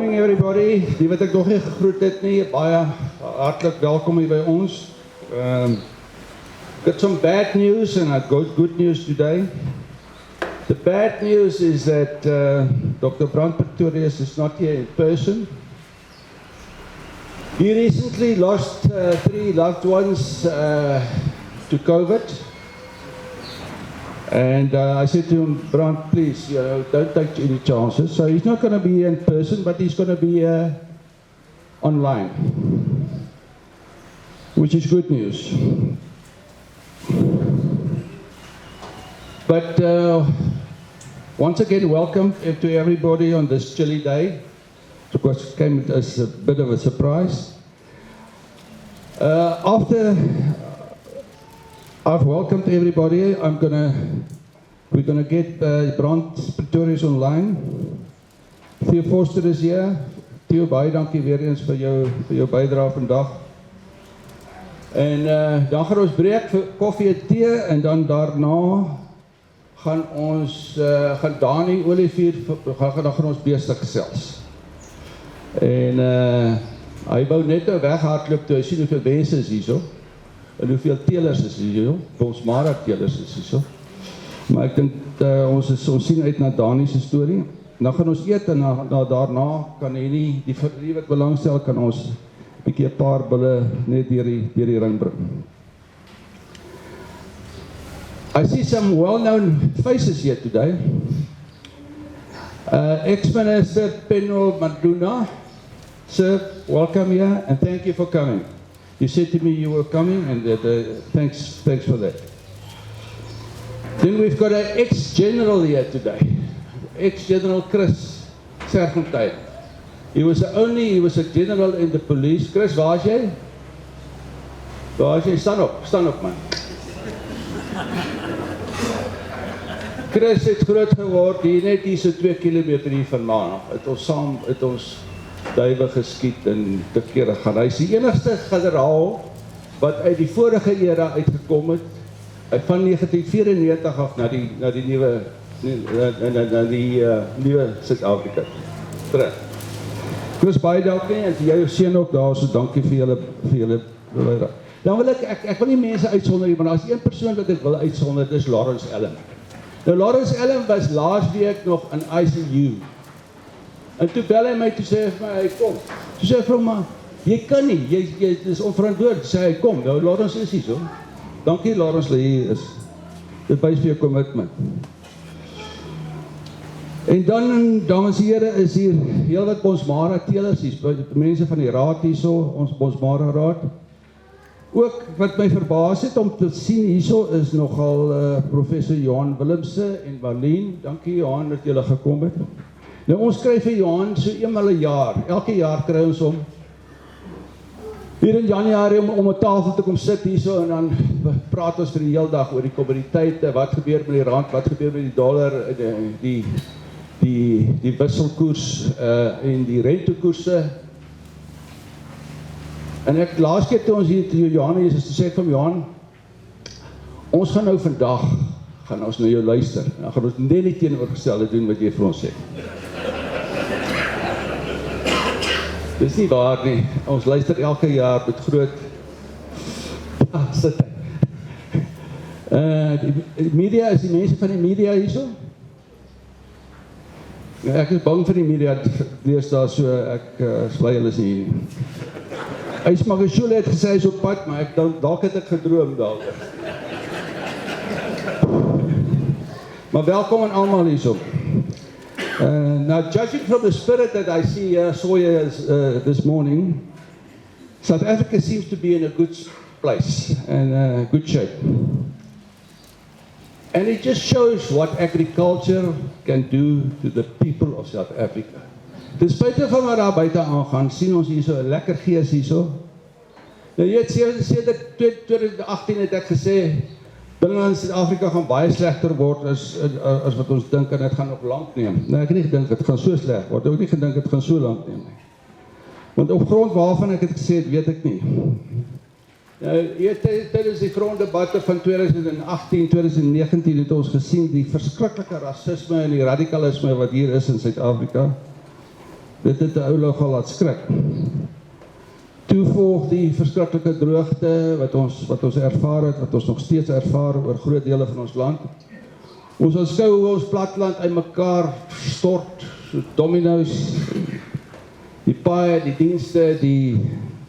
morning everybody. Die wat ek nog nie gegroet het nie, baie hartlik welkom hier by ons. Got some bad news and I've got good news today. The bad news is that Dr. Brand Pretorius is not here in person. He recently lost 3 loved ones to COVID. And I said to him, Brand, please, don't take any chances. So he's not going to be in person, but he's going to be online, which is good news. But once again, welcome to everybody on this chilly day. Of course, it came as a bit of a surprise. After I've welcomed everybody, we're gonna get Brand Pretorius online. Theo Forster is here. Theo, baie dankie weer eens vir jou bydrae vandag. En dan gaan ons breek vir koffie en tee en dan daarna gaan Dani Olivier dan gaan ons besig gesels. En hy wou net nou weghardloop toe hy sien hoeveel mense is hierso. En hoeveel teelers is hierso? Ons Mara teelers is hierso. Maar ek dink ons sien uit na Dani se storie. Dan gaan ons eet en daarna kan die wat belangstel kan ons 'n bietjie 'n paar bulle net deur die ring bring. I see some well-known faces here today. Ex-Minister Penno Maduna, sir, welcome here and thank you for coming. You said to me you were coming, and thanks for that. Then we've got an ex-general here today, ex-general Chris Sernick. He was a general in the police. Chris, waar is jy? Waar is jy? Staan op man. Chris het groot geword hier net hier so 2 kilometer hier vandaan. Het ons duiwe geskiet en te kere gaan. Hy is die enigste generaal wat uit die vorige era uitgekom het, van 1994 af na die nuwe Suid-Afrika terug. Chris, baie dankie en vir jou seun ook daar, so dankie vir julle. Dan wil ek wil nie mense uitsonder nie, maar daar is een persoon wat ek wil uitsonder, dis Lawrence Allen. Nou Lawrence Allen was laasweek nog in ICU. En toe bel hy my, toe sê hy kom. Toe sê hy vir my, jy kan nie, jy is onverantwoord, sê hy kom. Nou Lawrence is hier so. Dankie Lawrence dat jy is. Dit wys vir jou commitment. En dan, dames en here, is hier heel wat Bonsmara teelers, mense van die raad hierso, ons Bonsmara raad. Ook wat my verbaas het om te sien hierso is nogal professor Johan Willemse en Marlene. Dankie Johan dat julle gekom het. Nou ons kry vir Johan so eenmal 'n jaar. Elke jaar kry ons hom hier in Januarie om 'n tafel te kom sit hierso en dan praat ons vir die hele dag oor die kommoditeite, wat gebeur met die rand, wat gebeur met die dollar, die wisselkoers en die rentekoerse. En ek laas keer toe ons hier te Johan is te sê van Johan, ons gaan nou vandag gaan ons na jou luister. Dan gaan ons net nie teenoorgestelde doen wat jy vir ons sê. Dis nie waar nie. Ons luister elke jaar met groot sit. Die media, is die mense van die media hierso? Ek is bang vir die media deesdae, so ek bly hulle is nie hier nie. Magashule het gesê hy is op pad, maar dalk het ek gedroom daaroor. Maar welkom aan almal hierso. Now, judging from the spirit that I saw here this morning, South Africa seems to be in a good place and good shape. And it just shows what agriculture can do to the people of South Africa. Ten spyte van wat daar buite aangaan, sien ons hierso 'n lekker gees hierso. Nou jy het sedert 2018 het ek gesê, dinge in Suid-Afrika gaan baie slegter word as wat ons dink en dit gaan nog lank neem. Nou ek het nie gedink dit gaan so sleg word, ek het nie gedink dit gaan so lank neem nie. Want op grond waarvan ek het gesê het, weet ek nie. Tijdens die gronddebatte van 2018, 2019 het ons gesien die verskriklike rasisme en die radikalisme wat hier is in Suid-Afrika. Dit het 'n ou nogal laat skrik. Toe volg die verskriklike droogte wat ons ervaar het, wat ons nog steeds ervaar oor groot dele van ons land. Ons aanskou hoe ons platteland uitmekaar stort, so domino's, die paaie, die dienste, die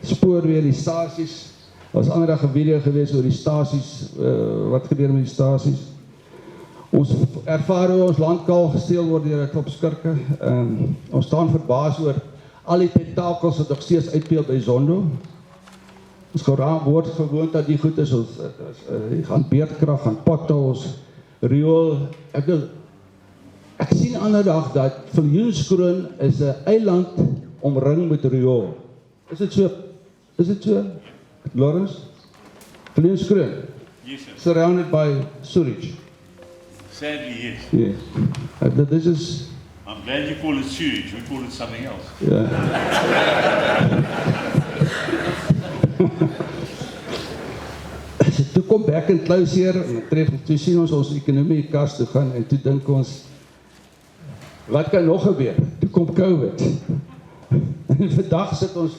spoorweë, die stasies. Daar was ander dag 'n video gewees oor die stasies, wat gebeur met die stasies. Ons ervaar hoe ons land kaal gesteel word deur 'n klop skurke. Ons staan verbaas oor al die tentakels wat nog steeds uitpeel by Zondo. Ons word gewoond dat die goed is, ons gaan beerdkrag, gaan potholes, riool. Ek sien ander dag dat Viljoenskroon is 'n eiland omring met riool. Is dit so? Is dit so? Lawrence? Viljoenskroon? Yes, sir. Surrounded by sewage. Sadly, yes. Yeah. This is... I'm glad you call it sewage. We call it something else. Yeah. Toe kom back and close hier, en toe sien ons ekonomie kas toe gaan, en toe dink ons, wat kan nog gebeur? Toe kom COVID. En vandag sit ons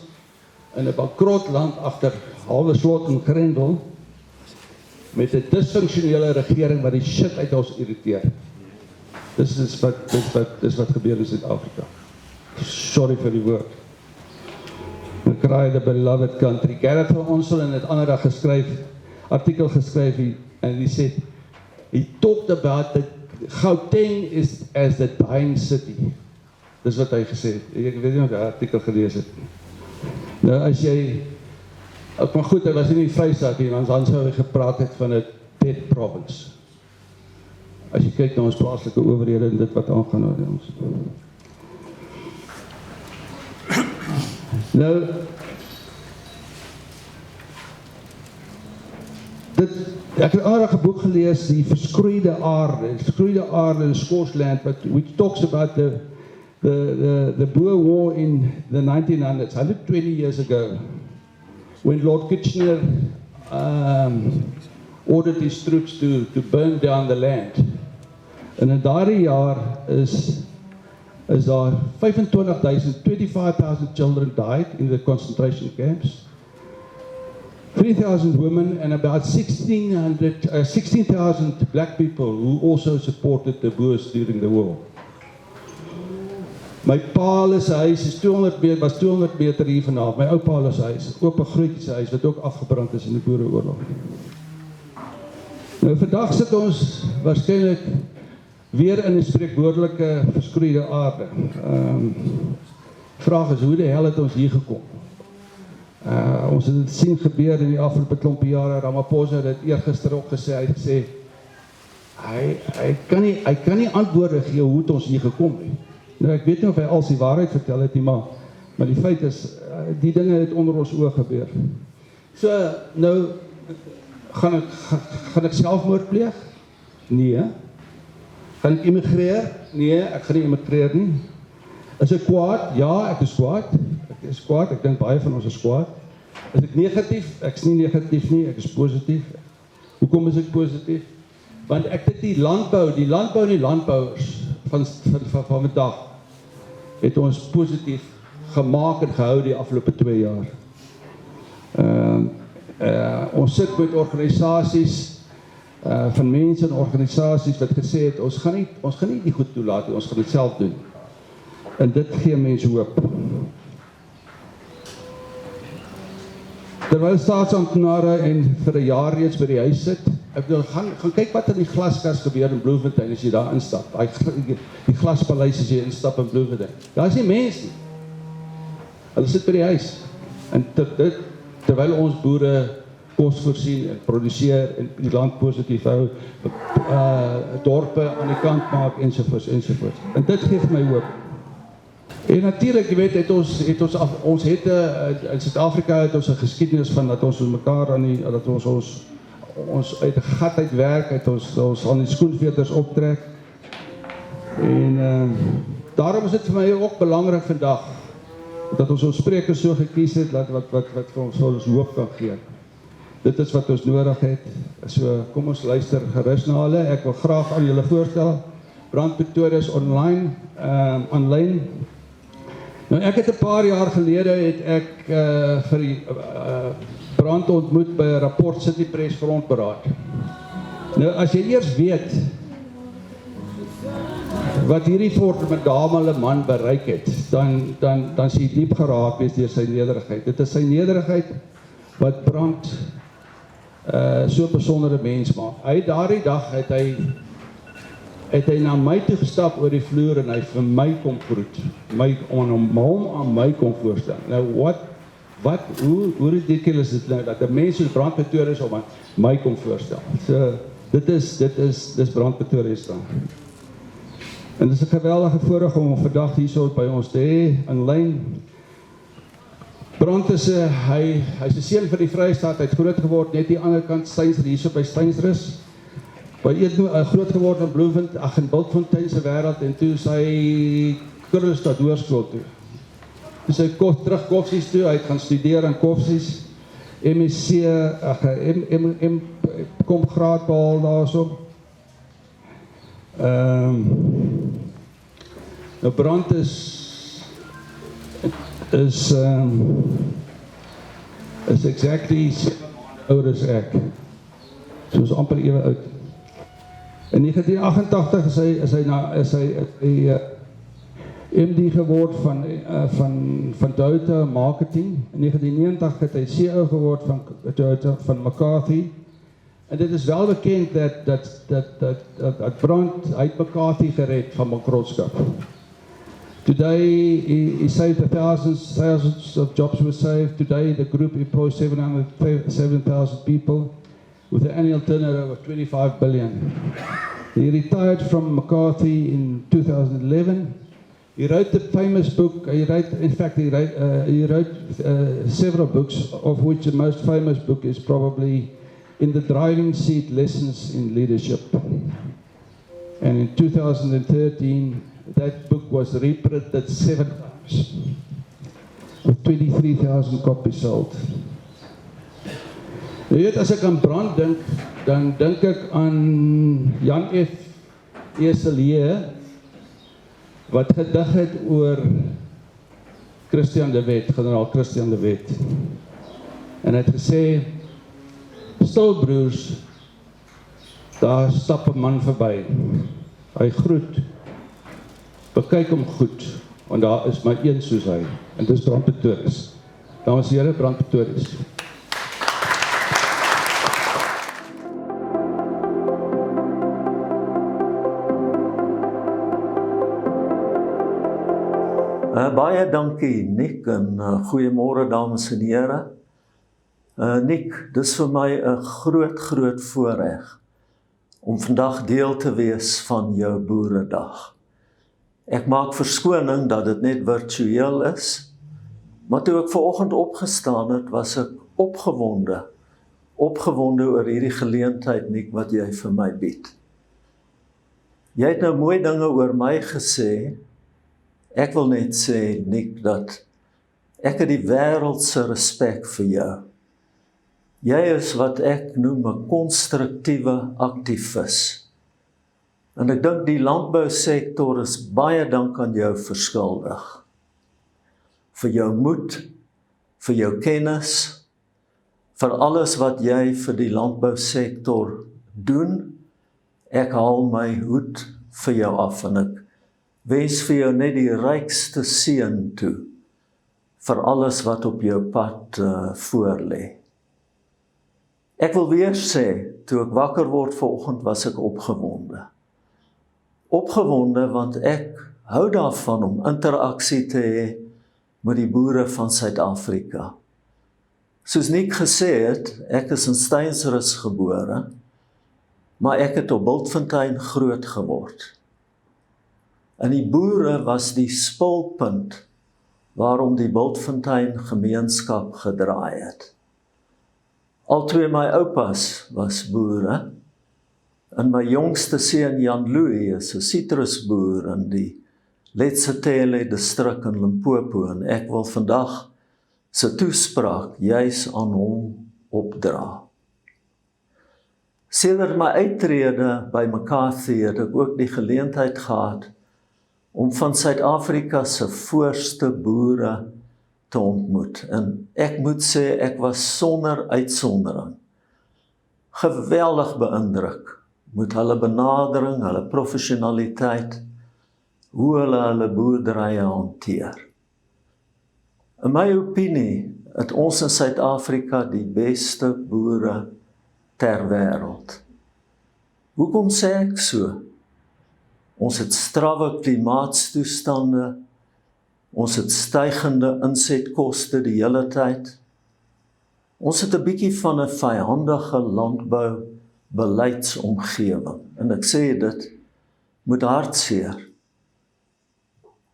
in 'n bankrot land agter halwe slot en grendel, met 'n disfunksionele regering wat die shit uit ons irriteer. Dis wat gebeur in Suid-Afrika. Sorry vir die woord. Ek cry the beloved country. Gerrit van Onsel in 'n ander dag artikel geskryf, and he said, he talked about that Gauteng is as the dying city. Dis wat hy gesê het. Ek weet nie of jy die artikel gelees het. Nou as jy, maar goed, hy was nie in die Vrystaat nie, want dan sou hy gepraat het van 'n dead province. As jy kyk na ons plaaslike owerhede en dit wat aangaan oor ons. Nou, ek het 'n aardige boek gelees, die verskroeide aarde in Scotland, which talks about the Boer War in the 1900s, 120 years ago, when Lord Kitchener ordered his troops to burn down the land. En in daardie jaar is daar 25,000 children died in the concentration camps, 3,000 women, and about 16,000 black people who also supported the Boers during the war. My pa se huis was 200 meter hier vanaf. My ou pa se huis, oop 'n grootjie huis wat ook afgebrand is in die Boereoorlog. Nou vandag sit ons waarskynlik weer in 'n spreekwoordelike verskroeide aarde. Vraag is, hoe die hel het ons hier gekom? Ons het dit sien gebeur in die afgelope klompie jare. Ramaphosa het dit eergister ook gesê, hy het gesê, hy kan nie antwoorde gee hoe het ons hier gekom nie. Nou ek weet nie of hy als die waarheid vertel het nie, maar die feit is, die dinge het onder ons oë gebeur. So, nou, gaan ek selfmoord pleeg? Nee. Gaan ek immigreer? Nee, ek gaan nie immigreer nie. Is ek kwaad? Ja, ek is kwaad. Ek is kwaad, ek dink baie van ons is kwaad. Is ek negatief? Ek is nie negatief nie, ek is positief. Hoekom is ek positief? Want ek het die landbou en die landbouers van vandag het ons positief gemaak en gehou die afgelope 2 jaar. Ons sit met organisasies van mense en organisasies wat gesê het, ons gaan nie die goed toelaat nie, ons gaan dit self doen. En dit gee mense hoop. Terwyl staatsamptenare en vir 'n jaar reeds by die huis sit, ek wil gaan kyk wat in die glaskas gebeur in Bloemfontein as jy daar instap. Die glaspaleis as jy instap in Bloemfontein. Daar is nie mense nie. Hulle sit by die huis. En terwyl ons boere kos voorsien en produseer en die land positief hou, dorpe aan die kant maak ensovoorts. En dit gee my hoop. En natuurlik, jy weet, in Suid-Afrika het ons 'n geskiedenis van dat ons mekaar dat ons uit 'n gat uit werk, uit ons aan die skoenveters optrek. En daarom is dit vir my ook belangrik vandag dat ons sprekers so gekies het wat vir ons hoop kan gee. Dit is wat ons nodig het. So kom ons luister gerus na hulle. Ek wil graag aan julle voorstel Brand Pretoria is online. Nou ek het 'n paar jaar gelede het ek vir die brand ontmoet by 'n Rapport City Press grondberaad. Nou as jy eers weet wat hierdie formidabele man bereik het, dan sê jy diep geraak wees deur sy nederigheid. Dit is sy nederigheid wat Brand so 'n besondere mens maak. Daardie dag het hy na my toe gestap oor die vloer en hy vir my kom groet. Hom aan my kom voorstel. Nou hoe ridiculous is dit nou dat 'n mens soos Brand Pretorius om aan my kom voorstel. So dit is Brand Pretorius dan. En dit is 'n geweldige voorreg om vandag hierso by ons te hê in lyn. Brand is hy's 'n seun van die Vrystaat, hy het groot geword net die ander kant Steynsrus, hierso by Steynsrus. By groot geword in Bloemfontein, in Bultfontein se wêreld en toe sy Kurlestad hoërskool toe. Toe sy terug Koffsies toe, hy het gaan studeer in Koffsies, MSc, kom graad behaal daarso. Nou Brand is exactly 7 maande ouder as ek. So is amper ewe oud. In 1988 is hy MD geword van Toyota Marketing. In 1990 het hy CEO geword van Toyota van McCarthy. En dit is wel bekend dat Brand uit McCarthy gered van bankrotskap. Today he saved thousands of jobs were saved. Today the group employs 7,000 people with an annual turnover of 25 billion. He retired from McCarthy in 2011. He wrote the famous book. He wrote several books, of which the most famous book is probably In the Driving Seat: Lessons in Leadership. And in 2013, that book was reprinted 7 times, with 23,000 copies sold. Jy weet, as ek aan Brand dink, dan dink ek aan Jan F. Eselje, wat gedig het oor Christian de Wet, generaal Christian de Wet. En hy het gesê, stil broers, daar stap 'n man verby. Hy groet, bekyk hom goed, want daar is maar een soos hy, en dit is Brand Pretorius. Dames en here, Brand Pretorius. Baie dankie Nick en goeiemôre dames en here. Nick, dis vir my 'n groot voorreg om vandag deel te wees van jou Boeredag. Ek maak verskoning dat dit net virtueel is, maar toe ek vanoggend opgestaan het, was ek opgewonde oor hierdie geleentheid, Nick, wat jy vir my bied. Jy het nou mooi dinge oor my gesê. Ek wil net sê, Nick, dat ek het die wêreldse respek vir jou. Jy is wat ek noem 'n konstruktiewe aktivis. En ek dink die landbousektor is baie dank aan jou verskuldig. Vir jou moed, vir jou kennis, vir alles wat jy vir die landbousektor doen. Ek haal my hoed vir jou af en ek wens vir jou net die rykste seën toe vir alles wat op jou pad voorlê. Ek wil weer sê, toe ek wakker word vanoggend, was ek opgewonde. Opgewonde want ek hou daarvan om interaksie te hê met die boere van Suid-Afrika. Soos Nick gesê het, ek is in Steynsrus gebore, maar ek het op Bultfontein groot geword. En die boere was die spulpunt waarom die Bultfontein gemeenskap gedraai het. Albei my oupas was boere, en my jongste seun Jan Louis is 'n sitrusboer in die Letsethele distrik in Limpopo, en ek wil vandag sy toespraak juis aan hom opdra. Sedert my uittrede by McCarthy het ek ook die geleentheid gehad om van Suid-Afrika se voorste boere te ontmoet. En ek moet sê, ek was sonder uitsondering geweldig beïndruk met hulle benadering, hulle professionaliteit, hoe hulle boerderye hanteer. In my opinie het ons in Suid-Afrika die beste boere ter wêreld. Hoekom sê ek so? Ons het strawwe klimaatstoestande, ons het stygende insetkoste die hele tyd. Ons het 'n bietjie van 'n vyhandige landboubeleidsomgewing. En ek sê dit met hartseer.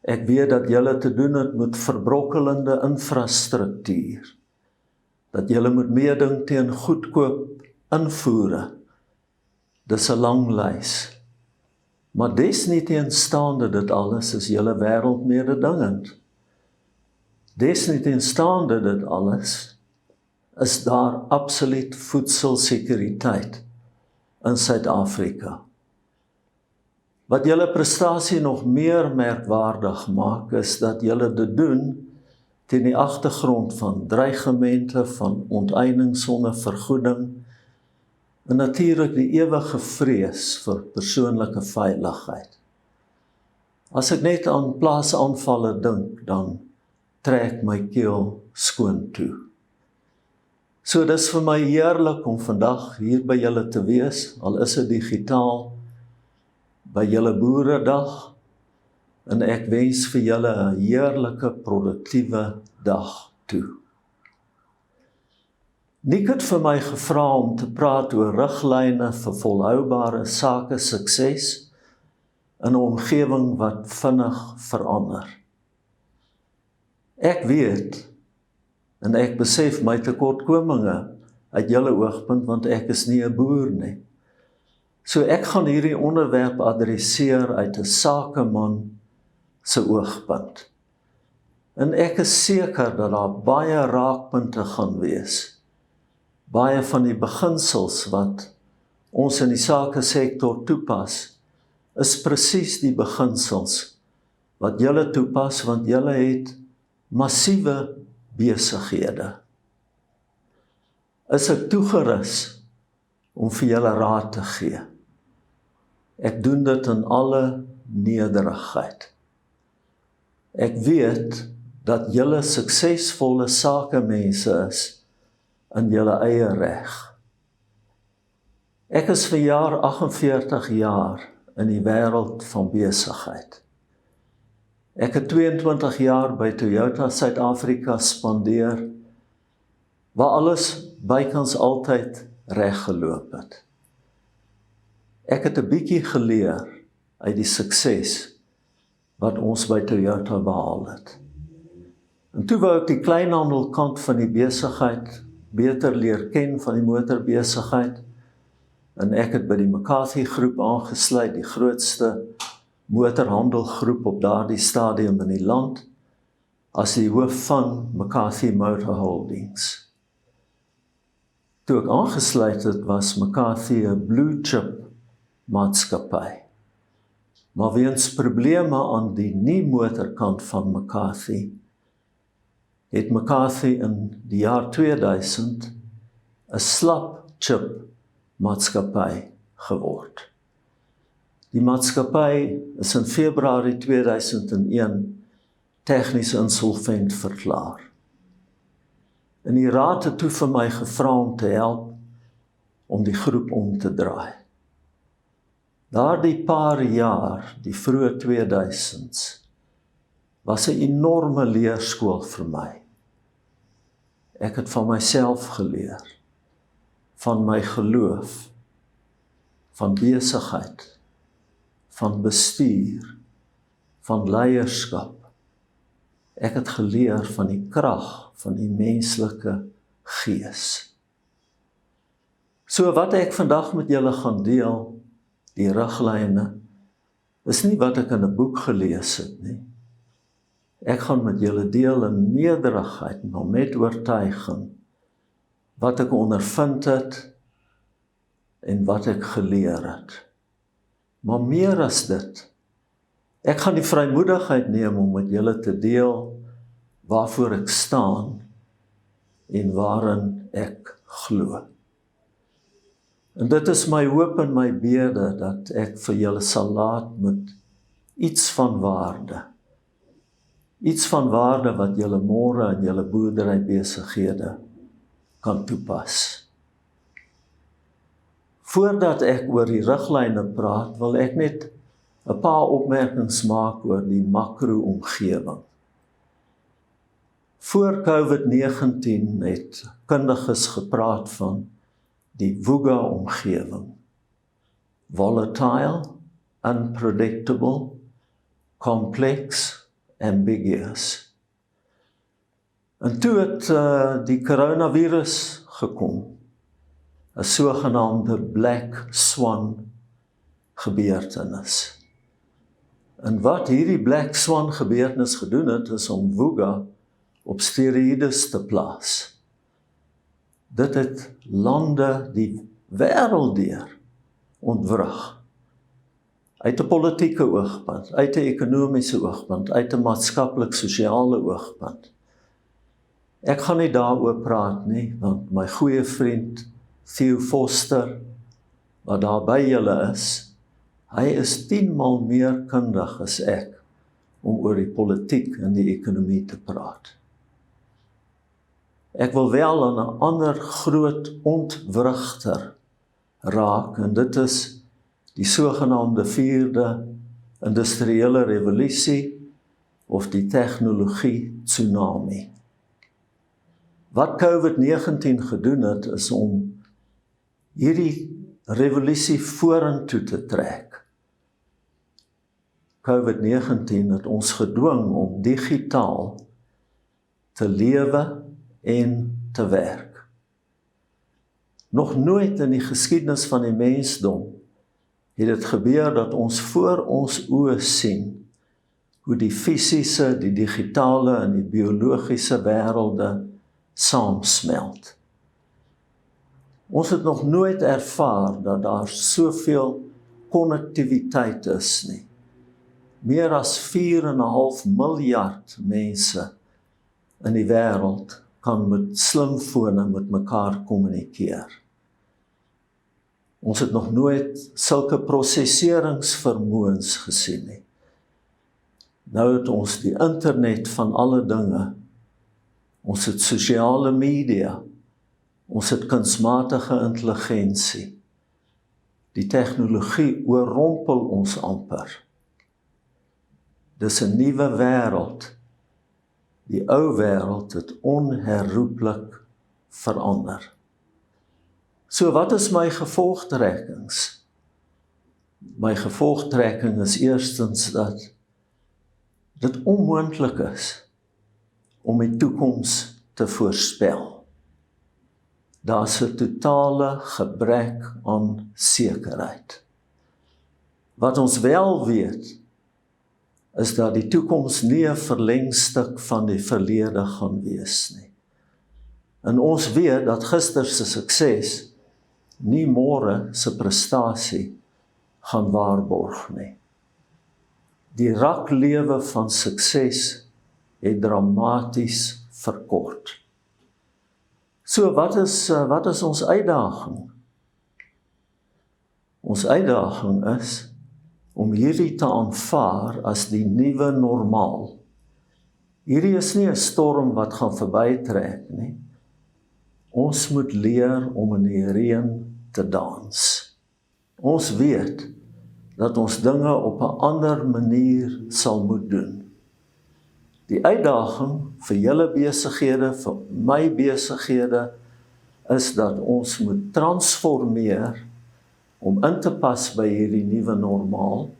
Ek weet dat julle te doen het met verbrokkelende infrastruktuur. Dat julle moet meeding teen goedkoop invoere. Dis 'n lang lys. Maar desnieteenstaande dit alles is julle wêreld mededingend. Desnieteenstaande dit alles is daar absoluut voedselsekuriteit in Suid-Afrika. Wat julle prestasie nog meer merkwaardig maak, is dat julle dit doen teen die agtergrond van dreigemente, van onteiening sonder vergoeding, en natuurlik die ewige vrees vir persoonlike veiligheid. As ek net aan plaasaanvalle dink, dan trek my keel skoon toe. So dis vir my heerlik om vandag hier by julle te wees, al is dit digitaal, by julle Boeredag, en ek wens vir julle 'n heerlike, produktiewe dag toe. Nick het vir my gevra om te praat oor riglyne vir volhoubare sake sukses in 'n omgewing wat vinnig verander. Ek weet, en ek besef my tekortkominge uit julle oogpunt, want ek is nie 'n boer nie. So ek gaan hierdie onderwerp adresseer uit 'n sakeman se oogpunt. En ek is seker dat daar baie raakpunte gaan wees. Baie van die beginsels wat ons in die sakesektor toepas, is presies die beginsels wat julle toepas, want julle het massiewe besighede. Is ek toegerus om vir julle raad te gee? Ek doen dit in alle nederigheid. Ek weet dat julle suksesvolle sakemense is in julle eie reg. Ek is verjaar 48 jaar in die wêreld van besigheid. Ek het 22 jaar by Toyota Suid-Afrika spandeer, waar alles bykans altyd reg geloop het. Ek het 'n bietjie geleer uit die sukses wat ons by Toyota behaal het. En toe wou ek die kleinhandelkant van die besigheid beter leer ken, van die motorbesigheid, en ek het by die McCarthy groep aangesluit, die grootste motorhandelgroep op daardie stadium in die land, as die hoof van McCarthy Motor Holdings. Toe ek aangesluit het, was McCarthy 'n blue chip maatskappy. Maar weens probleme aan die nie-motorkant van McCarthy, het McCarthy in die jaar 2000 'n slap chip maatskappy geword. Die maatskappy is in Februarie 2001 tegnies insolvent verklaar. En die raad het toe vir my gevra om te help om die groep om te draai. Daardie paar jaar, die vroeë 2000s, was 'n enorme leerskool vir my. Ek het van myself geleer, van my geloof, van besigheid, van bestuur, van leierskap. Ek het geleer van die krag van die menslike gees. So wat ek vandag met julle gaan deel, die riglyne, is nie wat ek in 'n boek gelees het nie. Ek gaan met julle deel in nederigheid, maar met oortuiging, wat ek ondervind het en wat ek geleer het. Maar meer as dit, Ek gaan die vrymoedigheid neem om met julle te deel waarvoor ek staan en waarin ek glo. En dit is my hoop en my bede dat ek vir julle sal laat met iets van waarde. Iets van waarde wat julle môre in julle boerderybesighede kan toepas. Voordat ek oor die riglyne praat, wil ek net 'n paar opmerkings maak oor die makro-omgewing. Voor COVID-19 het kundiges gepraat van die VUCA-omgewing. Volatile, unpredictable, complex, ambiguous. En toe het die coronavirus gekom, 'n sogenaamde Black Swan gebeurtenis. En wat hierdie Black Swan gebeurtenis gedoen het, is om VUCA op steroïdes te plaas. Dit het lande die wêreld deur ontwrig. Uit 'n politieke oogpunt, uit 'n ekonomiese oogpunt, uit 'n maatskaplik-sosiale oogpunt. Ek gaan nie daaroor praat nie, want my goeie vriend Theo Foster, wat daar by julle is, hy is 10 maal meer kundig as ek om oor die politiek en die ekonomie te praat. Ek wil wel aan 'n ander groot ontwrigter raak, en dit is die sogenaamde 4de industriële revolusie of die tegnologie tsunami. Wat COVID-19 gedoen het, is om hierdie revolusie vorentoe te trek. COVID-19 het ons gedwing om digitaal te lewe en te werk. Nog nooit in die geskiedenis van die mensdom het dit gebeur dat ons voor ons oë sien hoe die fisiese, die digitale en die biologiese wêrelde saamsmelt. Ons het nog nooit ervaar dat daar soveel konnektiwiteit is nie. Meer as 4,5 miljard mense in die wêreld kan met slimfone met mekaar kommunikeer. Ons het nog nooit sulke prosesseringsvermoëns gesien nie. Nou het ons die internet van alle dinge, ons het sosiale media, ons het kunsmatige intelligensie. Die tegnologie oorrompel ons amper. Dis 'n nuwe wêreld. Die ou wêreld het onherroepelik verander. So wat is my gevolgtrekkings? My gevolgtrekking is eerstens dat dit onmoontlik is om die toekoms te voorspel. Daar's 'n totale gebrek aan sekerheid. Wat ons wel weet, is dat die toekoms nie 'n verlengstuk van die verlede gaan wees nie. En ons weet dat gister se sukses nie môre se prestasie gaan waarborg nie. Die raklewe van sukses het dramaties verkort. So wat is ons uitdaging? Ons uitdaging is om hierdie te aanvaar as die nuwe normaal. Hierdie is nie 'n storm wat gaan verbytrek nie. Ons moet leer om in die reën te dans. Ons weet dat ons dinge op 'n ander manier sal moet doen. Die uitdaging vir julle besighede, vir my besighede, is dat ons moet transformeer om in te pas by hierdie nuwe normaal,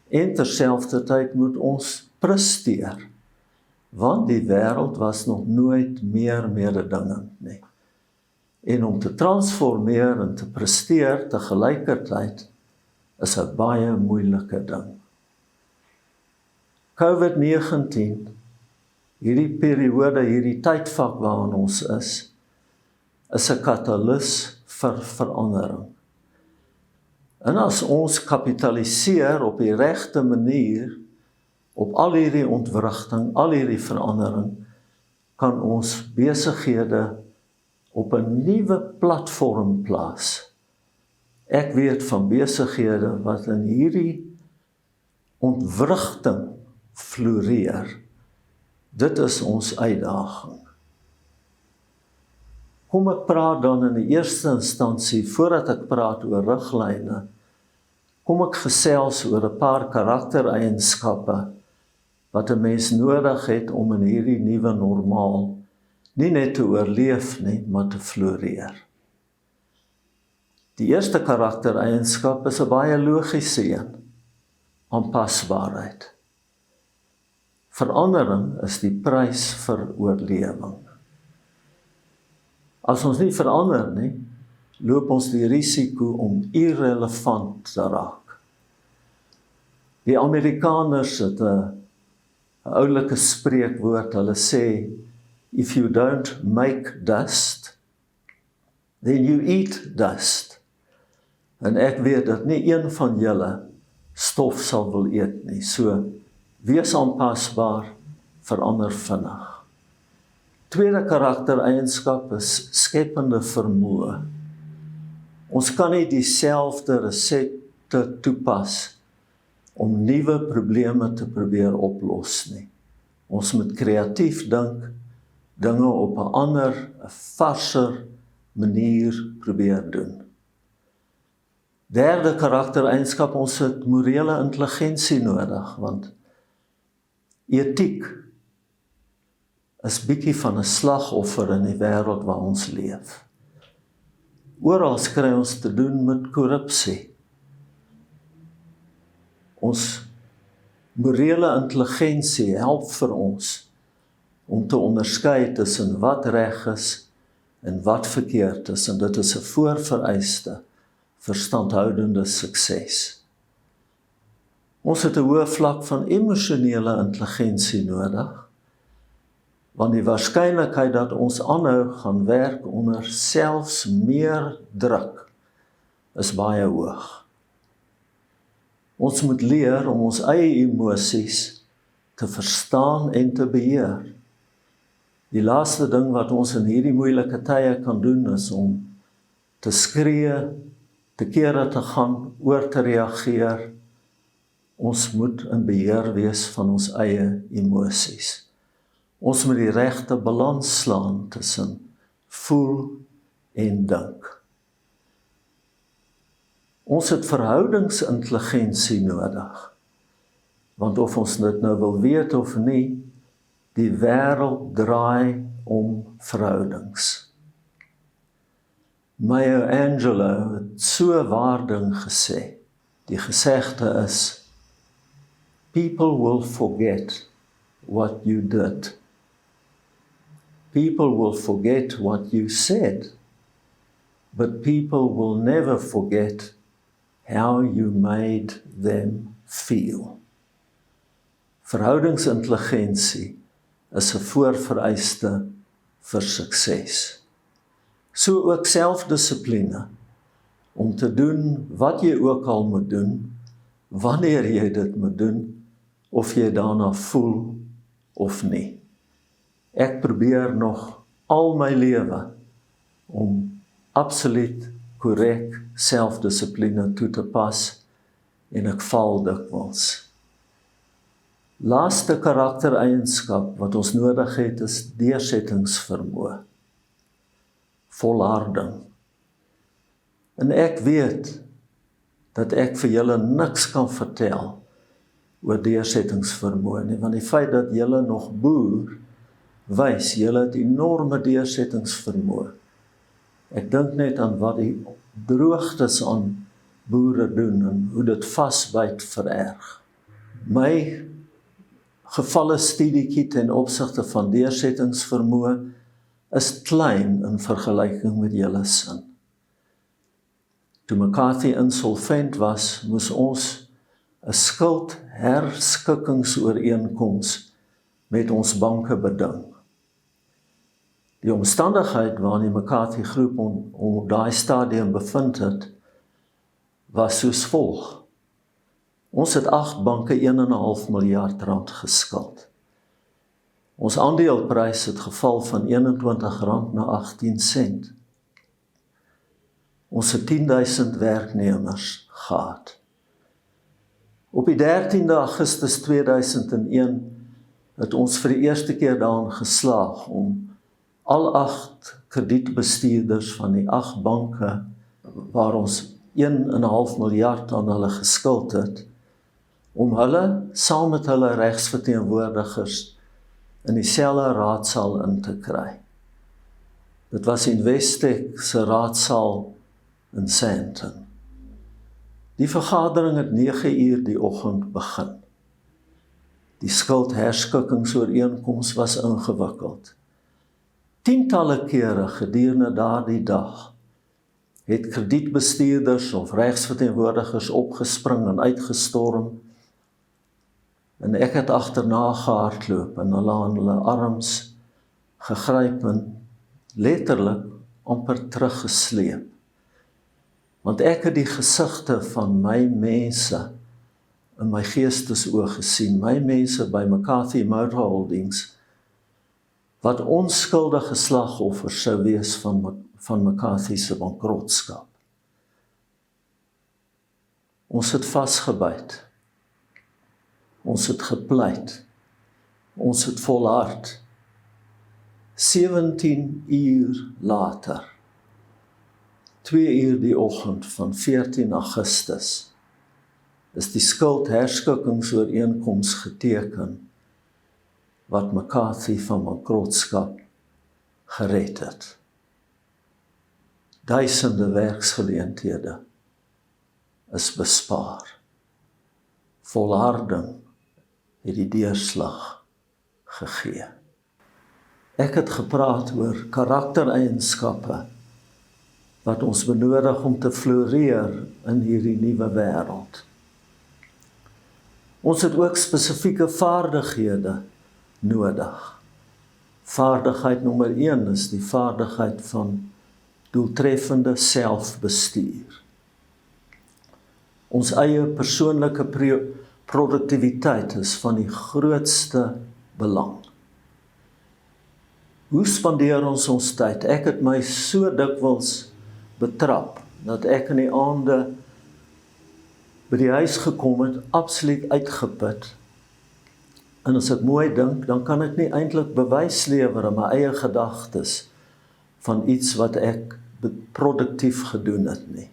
en terselfdertyd moet ons presteer, want die wêreld was nog nooit meer mededingend nie. En om te transformeer en te presteer te gelykertyd is 'n baie moeilike ding. COVID-19, hierdie periode, hierdie tydvak waarin ons is 'n katalys vir verandering. En as ons kapitaliseer op die regte manier Op al hierdie ontwrigting, al hierdie verandering, kan ons besighede op 'n nuwe platform plaas. Ek weet van besighede wat in hierdie ontwrigting floreer. Dit is ons uitdaging. Kom ek praat dan in die eerste instansie, voordat ek praat oor riglyne, kom ek gesels oor 'n paar karaktereienskappe wat 'n mens nodig het om in hierdie nuwe normaal nie net te oorleef nie, maar te floreer. Die eerste karaktereienskap is 'n baie logiese een, aanpasbaarheid. Verandering is die prys vir oorlewing. As ons nie verander nie, loop ons die risiko om irrelevant te raak. Die Amerikaners het 'n oulike spreekwoord, hulle sê, if you don't make dust, then you eat dust. En ek weet dat nie een van julle stof sal wil eet nie, so wees aanpasbaar, verander vinnig. Tweede karaktereienskap is skepende vermoë. Ons kan nie dieselfde resepte toepas om nuwe probleme te probeer oplos nie. Ons moet kreatief dink, dinge op 'n ander, 'n varser manier probeer doen. Derde karaktereienskap, ons het morele intelligensie nodig, want etiek is bietjie van 'n slagoffer in die wêreld waar ons leef. Oral kry ons te doen met korrupsie. Ons morele intelligensie help vir ons om te onderskei tussen wat reg is en wat verkeerd is, en dit is 'n voorvereiste vir standhoudende sukses. Ons het 'n hoë vlak van emosionele intelligensie nodig, want die waarskynlikheid dat ons aanhou gaan werk onder selfs meer druk is baie hoog. Ons moet leer om ons eie emosies te verstaan en te beheer. Die laaste ding wat ons in hierdie moeilike tye kan doen is om te skree, te kere te gaan, oor te reageer. Ons moet in beheer wees van ons eie emosies. Ons moet die regte balans slaan tussen voel en dink. Ons het verhoudingsintelligensie nodig, want of ons dit nou wil weet of nie, die wêreld draai om verhoudings. Maya Angelou het so waarding gesê. Die gesegde is, people will forget what you did. People will forget what you said, but people will never forget how you made them feel. Verhoudingsintelligensie is 'n voorvereiste vir sukses. So ook selfdissipline, om te doen wat jy ook al moet doen, wanneer jy dit moet doen, of jy daarna voel of nie. Ek probeer nog al my lewe om absoluut korrek selfdissipline toe te pas, en ek val dikwels. Laaste karaktereienskap wat ons nodig het is deursettingsvermoë, volharding. En ek weet dat ek vir julle niks kan vertel oor deursettingsvermoë nie, want die feit dat julle nog boer, wys julle het enorme deursettingsvermoë. Ek dink net aan wat die droogtes aan boere doen en hoe dit vasbyt vererg. My gevalle studietjie ten opsigte van deursettingsvermoë is klein in vergelyking met julle sin. Toe McCarthy insolvent was, moes ons 'n skuldherskikkingsooreenkoms met ons banke beding. Die omstandigheid waarin die McCarthy groep op daai stadium bevind het, was soos volg. Ons het 8 banke 1,5 miljard rand geskuld. Ons aandeleprys het geval van R21 na 18 sent. Ons het 10.000 werknemers gehad. Op die 13de Augustus 2001 het ons vir die eerste keer daarin geslaag om al 8 kredietbestuurders van die 8 banke waar ons 1,5 miljard aan hulle geskuld het, om hulle saam met hulle regsverteenwoordigers in dieselfde raadsaal in te kry. Dit was Investec se raadsaal in Sandton. Die vergadering het 9 uur die oggend begin. Die skuldherskukkingsooreenkoms was ingewikkeld. Tientalle kere gedurende daardie dag het kredietbestuurders of regsverteenwoordigers opgespring en uitgestorm, en ek het agterna gehardloop en hulle aan hulle arms gegryp en letterlik amper teruggesleep. Want ek het die gesigte van my mense in my geestesoog gesien, my mense by McCarthy Motor Holdings, wat onskuldige slagoffers sou wees van McCarthy se bankrotskap. Ons het vasgebyt. Ons het gepleit. Ons het volhard. 17 uur later, 2 uur die oggend van 14 Augustus, is die skuldherskukkingsooreenkoms geteken, wat McCarthy van bankrotskap gered het. Duisende werksgeleenthede is bespaar. Volharding het die deurslag gegee. Ek het gepraat oor karaktereienskappe wat ons benodig om te floreer in hierdie nuwe wêreld. Ons het ook spesifieke vaardighede nodig. Vaardigheid nommer 1 is die vaardigheid van doeltreffende selfbestuur. Ons eie persoonlike produktiwiteit is van die grootste belang. Hoe spandeer ons tyd? Ek het my so dikwels betrap, dat ek in die aande by die huis gekom het, absoluut uitgeput. En as ek mooi dink, dan kan ek nie eintlik bewys lewer in my eie gedagtes van iets wat ek produktief gedoen het nie.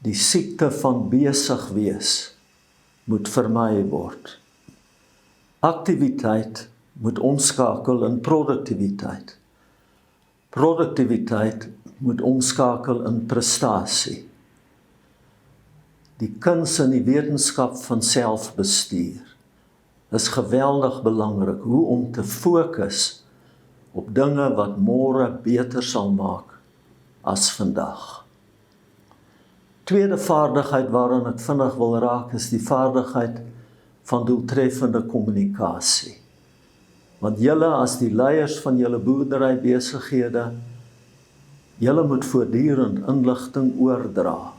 Die siekte van besig wees moet vermy word. Aktiwiteit moet omskakel in produktiwiteit. Produktiwiteit moet omskakel in prestasie. Die kuns en die wetenskap van selfbestuur is geweldig belangrik, hoe om te fokus op dinge wat môre beter sal maak as vandag. Tweede vaardigheid waaraan ek vinnig wil raak, is die vaardigheid van doeltreffende kommunikasie. Want julle as die leiers van julle boerderybesighede, julle moet voortdurend inligting oordra.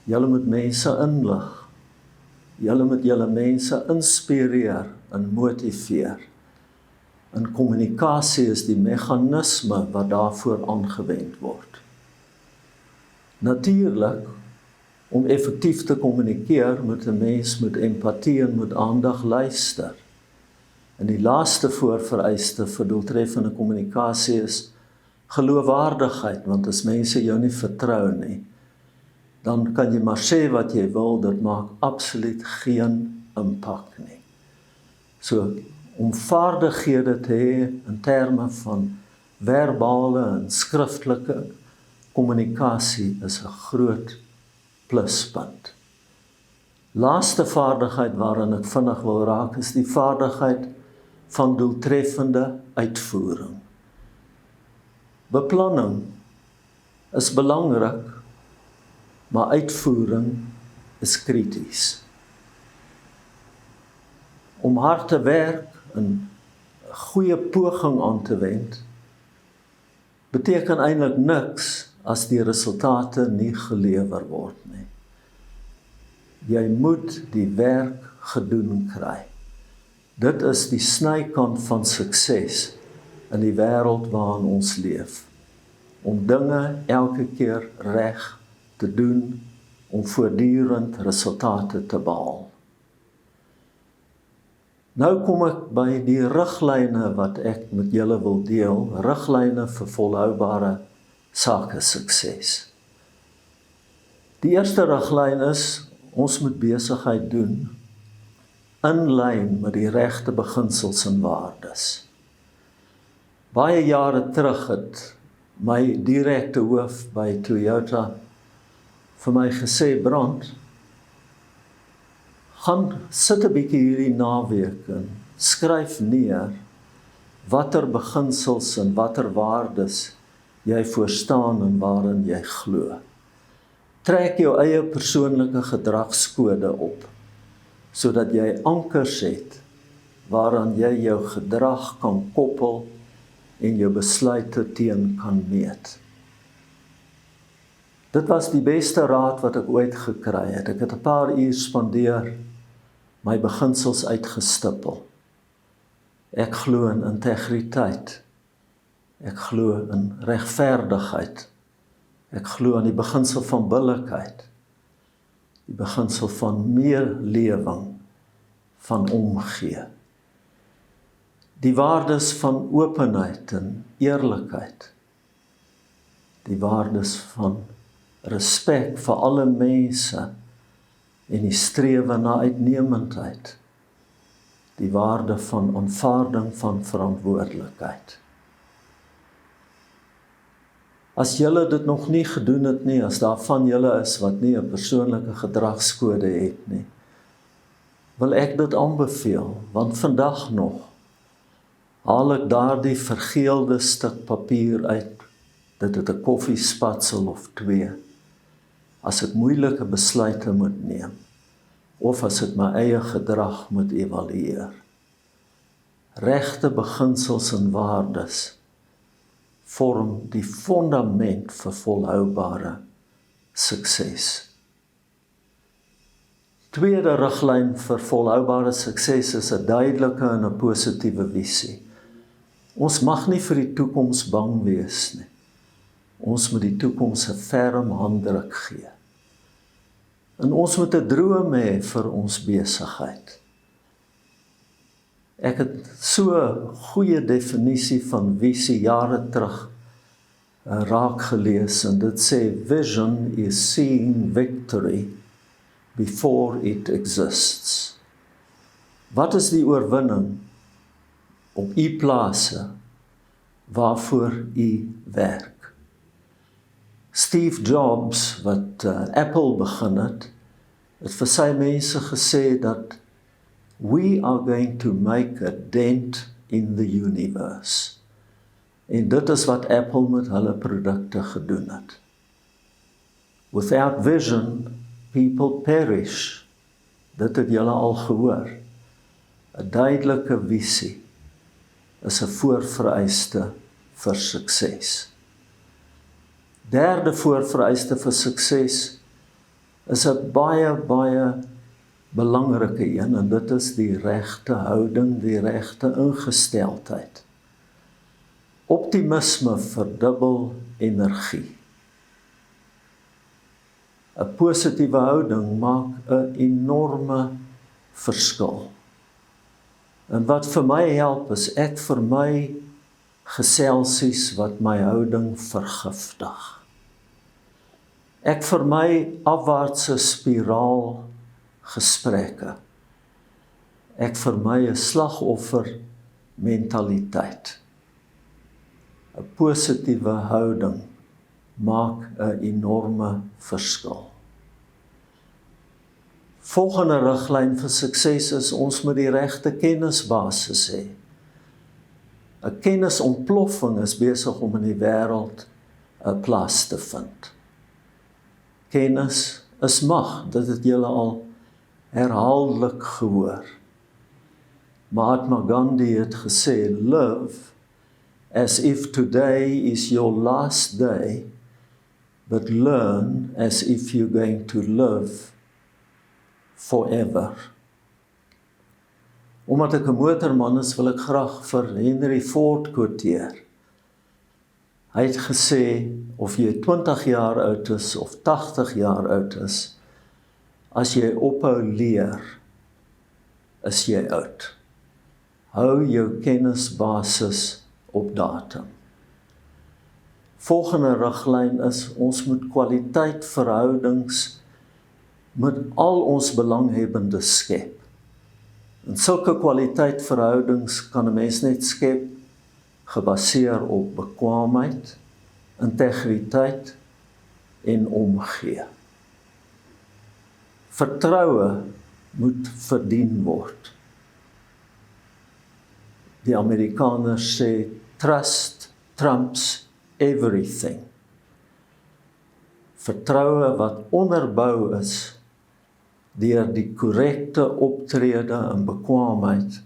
Julle moet mense inlig. Julle moet julle mense inspireer en motiveer. En kommunikasie is die meganisme wat daarvoor aangewend word. Natuurlik, om effektief te kommunikeer, moet 'n mens met empatie en met aandag luister. En die laaste voorvereiste vir doeltreffende kommunikasie is geloofwaardigheid, want as mense jou nie vertrou nie, dan kan jy maar sê wat jy wil, dit maak absoluut geen impak nie. So, om vaardighede te hê in terme van verbale en skriftelike kommunikasie is 'n groot pluspunt. Laaste vaardigheid waarin ek vinnig wil raak, is die vaardigheid van doeltreffende uitvoering. Beplanning is belangrik, maar uitvoering is krities. Om hard te werk en 'n goeie poging aan te wend, beteken eintlik niks as die resultate nie gelewer word nie. jy moet die werk gedoen kry. Dit is die snykant van sukses in die wêreld waarin ons leef. Om dinge elke keer reg te doen, om voortdurend resultate te behaal. Nou kom ek by die riglyne wat ek met julle wil deel, riglyne vir volhoubare sakesukses. Die eerste riglyn is, ons moet besigheid doen in lyn met die regte beginsels en waardes. Baie jare terug het my direkte hoof by Toyota vir my gesê, Brand, gaan sit 'n bietjie hierdie naweek en skryf neer watter beginsels en watter waardes jy voorstaan en waarin jy glo. Trek jou eie persoonlike gedragskode op, sodat jy ankers het waaraan jy jou gedrag kan koppel en jou besluite teen kan meet. Dit was die beste raad wat ek ooit gekry het. Ek het 'n paar uur spandeer, my beginsels uitgestippel. Ek glo in integriteit. Ek glo in regverdigheid. Ek glo aan die beginsel van billikheid. Die beginsel van meelewing, van omgee. Die waardes van openheid en eerlikheid. Die waardes van respek vir alle mense en die strewe na uitnemendheid. Die waarde van aanvaarding van verantwoordelikheid. As julle dit nog nie gedoen het nie, as daar van julle is wat nie 'n persoonlike gedragskode het nie, wil ek dit aanbeveel, want vandag nog haal ek daardie vergeelde stuk papier uit, dit het 'n koffiespatsel of 2, as ek moeilike besluite moet neem, of as ek my eie gedrag moet evalueer. Regte beginsels en waardes vorm die fondament vir volhoubare sukses. Tweede riglyn vir volhoubare sukses is 'n duidelike en 'n positiewe visie. Ons mag nie vir die toekoms bang wees nie. Ons moet die toekoms 'n ferm handdruk gee. En ons moet 'n droom hê vir ons besigheid. Ek het so 'n goeie definisie van visie jare terug raak gelees en dit sê, vision is seeing victory before it exists. Wat is die oorwinning op u plase waarvoor u werk? Steve Jobs, wat Apple begin het vir sy mense gesê dat we are going to make a dent in the universe. En dit is wat Apple met hulle produkte gedoen het. Without vision, people perish. Dit het julle al gehoor. 'n duidelike visie is 'n voorvereiste vir sukses. Derde voorvereiste vir sukses is 'n baie belangrike een, en dit is die regte houding, die regte ingesteldheid. Optimisme verdubbel energie. 'n Positiewe houding maak 'n enorme verskil. En wat vir my help is, ek vermy geselsies wat my houding vergiftig. Ek vermy afwaartse spiraal gesprekke. Ek vermy 'n slagoffer mentaliteit. 'n Positiewe houding maak 'n enorme verskil. Volgende riglyn vir sukses is, ons moet die regte kennisbasis hê. 'n Kennisontploffing is besig om in die wêreld 'n plaas te vind. Kennis is mag, dit het julle al herhaaldelik gehoor. Mahatma Gandhi het gesê, live as if today is your last day, but learn as if you're going to live forever. Omdat ek 'n motorman is, wil ek graag vir Henry Ford quoteer. Hy het gesê, of jy 20 jaar oud is, of 80 jaar oud is, as jy ophou leer, is jy oud. Hou jou kennisbasis op datum. Volgende riglyn is, ons moet kwaliteit verhoudings met al ons belanghebbendes skep. En sulke kwaliteit verhoudings kan 'n mens net skep, gebaseer op bekwaamheid, integriteit en omgee. Vertroue moet verdien word. Die Amerikaners sê, trust trumps everything. Vertroue wat onderbou is deur die korrekte optrede en bekwaamheid,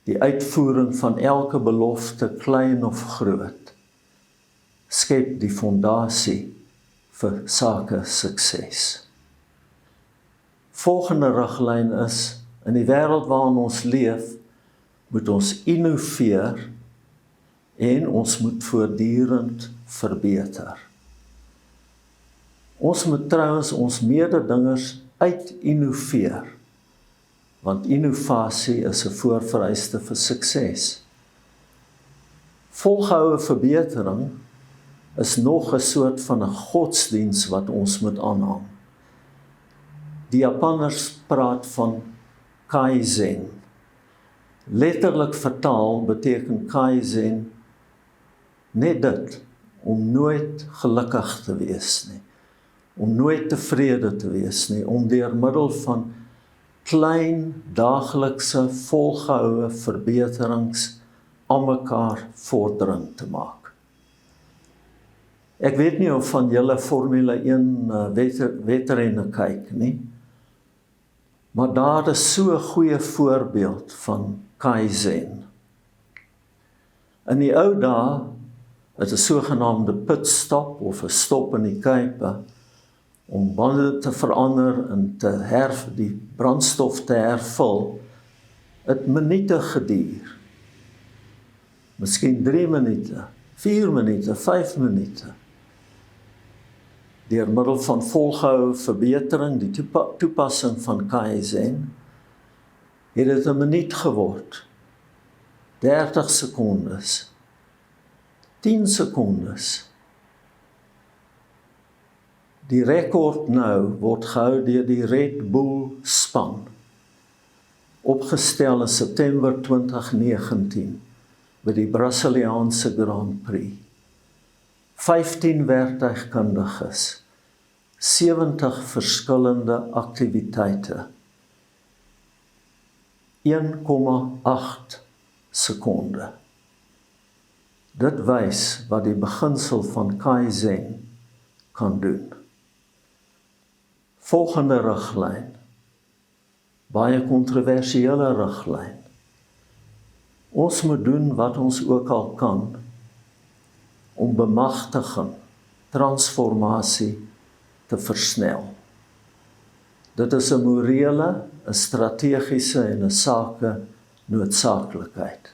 die uitvoering van elke belofte, klein of groot, skep die fondasie vir sake sukses. Volgende riglyn is, in die wêreld waarin ons leef, moet ons innoveer en ons moet voortdurend verbeter. Ons moet trouens ons mededingers uit-innoveer, want innovasie is 'n voorvereiste vir sukses. Volgehoue verbetering is nog 'n soort van 'n godsdiens wat ons moet aanhang. Die Japanners praat van Kaizen. Letterlik vertaal beteken Kaizen net dit, om nooit gelukkig te wees nie, om nooit tevrede te wees nie, om deur middel van klein, daaglikse, volgehoue verbeterings aan mekaar vordering te maak. Ek weet nie of van julle Formule 1 wedrenne kyk nie, maar daar is so 'n goeie voorbeeld van Kaizen. In die ou dae het 'n sogenaamde pitstop of 'n stop in die kuipe om bande te verander en die brandstof te hervul, het minute geduur. Miskien 3 minute, 4 minute, 5 minute. Deur middel van volgehoue verbetering, die toepassing van Kaizen, het dit 'n minuut geword, 30 sekondes, 10 sekondes. Die rekord nou word gehou deur die Red Bull span, opgestel in September 2019 by die Brasiliaanse Grand Prix. 15 werktuigkundiges, 70 verskillende aktiwiteite, 1,8 sekonde. Dit wys wat die beginsel van Kaizen kan doen. Volgende riglyn, baie kontroversiële riglyn. Ons moet doen wat ons ook al kan om bemagtiging, transformasie te versnel. Dit is 'n morele, 'n strategiese en 'n sake noodsaaklikheid.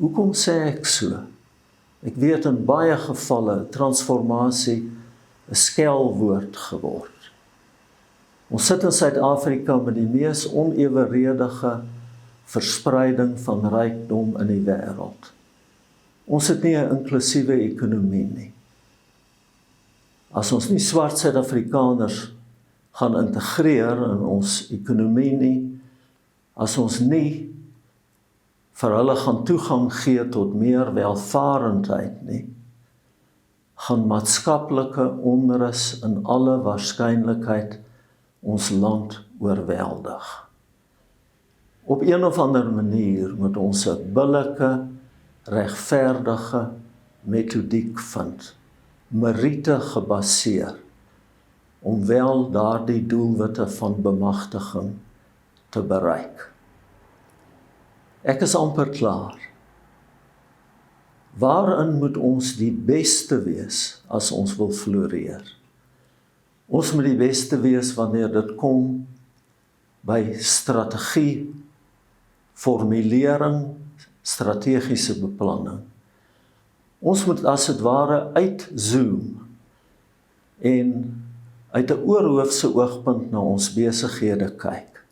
Hoekom sê ek so? Ek weet in baie gevalle transformasie 'n skelwoord geword. Ons sit in Suid-Afrika met die mees oneweredige verspreiding van rykdom in die wêreld. Ons het nie 'n inklusiewe ekonomie nie. As ons nie swart Suid-Afrikaners gaan integreer in ons ekonomie nie, as ons nie vir hulle gaan toegang gee tot meer welvarendheid nie, gaan maatskaplike onrus in alle waarskynlikheid ons land oorweldig. Op een of ander manier moet ons 'n billike, regverdige metodiek vind, meriete gebaseer, om wel daardie doelwitte van bemagtiging te bereik. Ek is amper klaar. Waarin moet ons die beste wees as ons wil floreer? Ons moet die beste wees wanneer dit kom by strategie, formulering, strategiese beplanning. Ons moet as het ware uitzoom en uit 'n oorhoofse oogpunt na ons besighede kyk.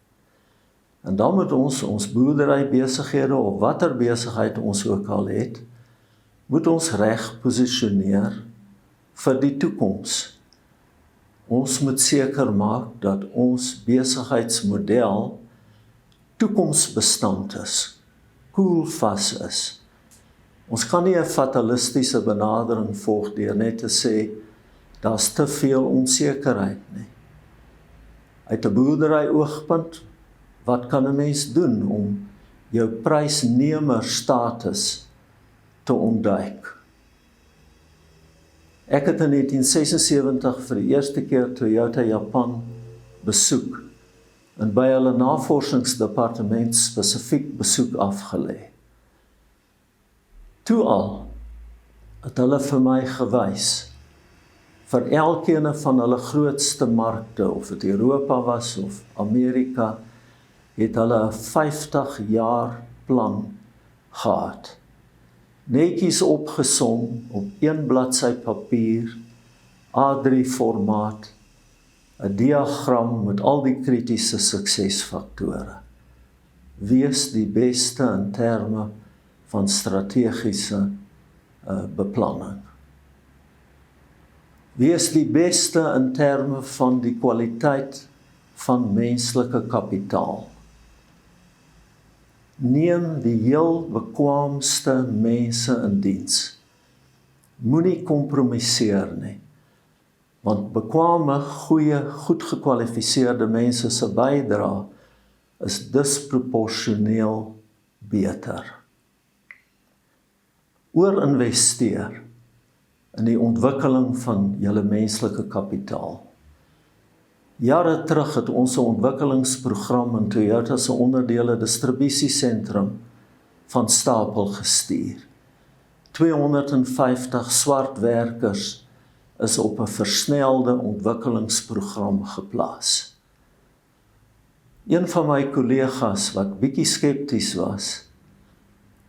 En dan moet ons boerdery besighede of watter besigheid ons ook al het, moet ons reg posisioneer vir die toekoms. Ons moet seker maak dat ons besigheidsmodel toekomsbestand is, koelvas is. Ons kan nie 'n fatalistiese benadering volg deur net te sê, daar's te veel onsekerheid nie. Uit 'n boerdery oogpunt, wat kan 'n mens doen om jou prysnemer status te ontduik? Ek het in 1976 vir die eerste keer Toyota Japan besoek en by hulle navorsingsdepartement spesifiek besoek afgelê. Toe al het hulle vir my gewys, vir elkeen van hulle grootste markte, of dit Europa was of Amerika, het hulle 'n 50 jaar plan gehad. Netjies opgesom op 1 bladsy papier, A3 formaat, 'n diagram met al die kritiese suksesfaktore. Wees die beste in terme van strategiese beplanning. Wees die beste in terme van die kwaliteit van menslike kapitaal. Neem die heel bekwaamste mense in diens. Moenie kompromisseer nie, want bekwame, goeie, goed gekwalifiseerde mense se bydrae is disproporsioneel beter. Oorinvesteer in die ontwikkeling van julle menslike kapitaal. Jare terug het ons 'n ontwikkelingsprogram in Toyota se onderdele distribusiesentrum van stapel gestuur. 250 swart werkers is op 'n versnelde ontwikkelingsprogram geplaas. Een van my kollegas wat bietjie skepties was,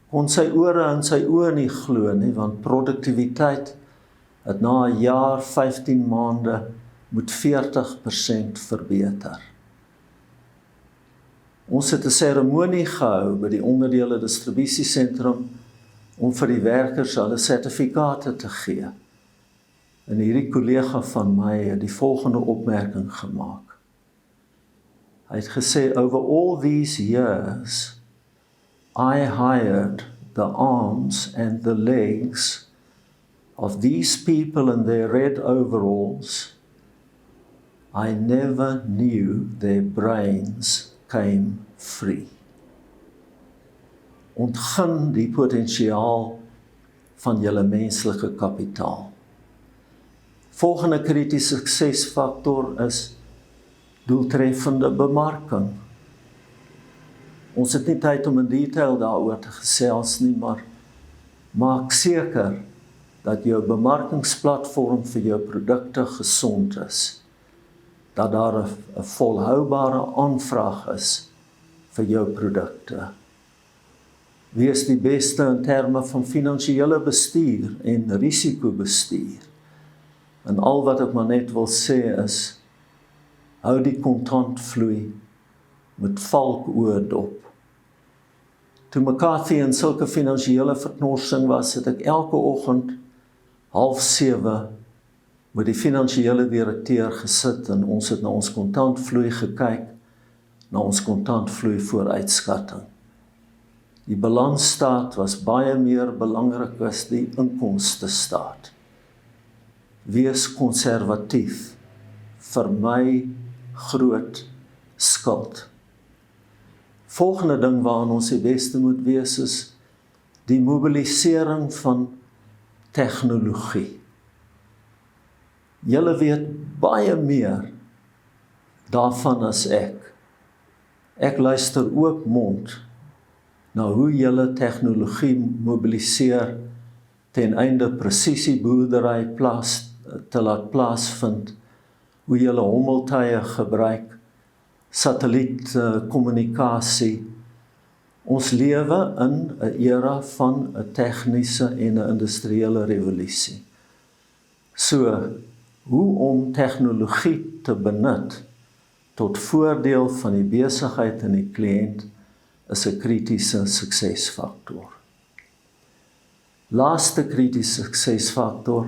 kon sy ore en sy oë nie glo nie, want produktiwiteit het na 'n jaar, 15 maande, moet 40% verbeter. Ons het 'n seremonie gehou by die onderdele distribusiesentrum om vir die werkers hulle sertifikate te gee. En hierdie kollega van my het die volgende opmerking gemaak. Hy het gesê, over all these years, I hired the arms and the legs of these people in their red overalls. I never knew their brains came free. Ontgin die potensiaal van julle menslike kapitaal. Volgende kritiese suksesfaktor is doeltreffende bemarking. Ons het nie tyd om in detail daaroor te gesels nie, maar maak seker dat jou bemarkingsplatform vir jou produkte gesond is. Dat daar 'n volhoubare aanvraag is vir jou produkte. Wees die beste in terme van finansiële bestuur en risikobestuur. En al wat ek maar net wil sê is, hou die kontantvloei met valkoë dop. Toe McCarthy in sulke finansiële verknorsing was, het ek elke oggend 6:30 met die finansiële direkteur gesit en ons het na ons kontantvloei gekyk, na ons kontantvloei vooruitskatting. Die balansstaat was baie meer belangrik as die inkomstestaat. Wees konservatief, vermy groot skuld. Volgende ding waaraan ons die beste moet wees is die mobilisering van tegnologie. Julle weet baie meer daarvan as ek. Ek luister oop mond na hoe julle tegnologie mobiliseer ten einde presisieboerdery te laat plaasvind, hoe jy hommeltuie gebruik, satellietkommunikasie. Ons lewe in 'n era van 'n tegniese en 'n industriële revolusie. So, hoe om tegnologie te benut tot voordeel van die besigheid en die kliënt is 'n kritiese suksesfaktor. Laaste kritiese suksesfaktor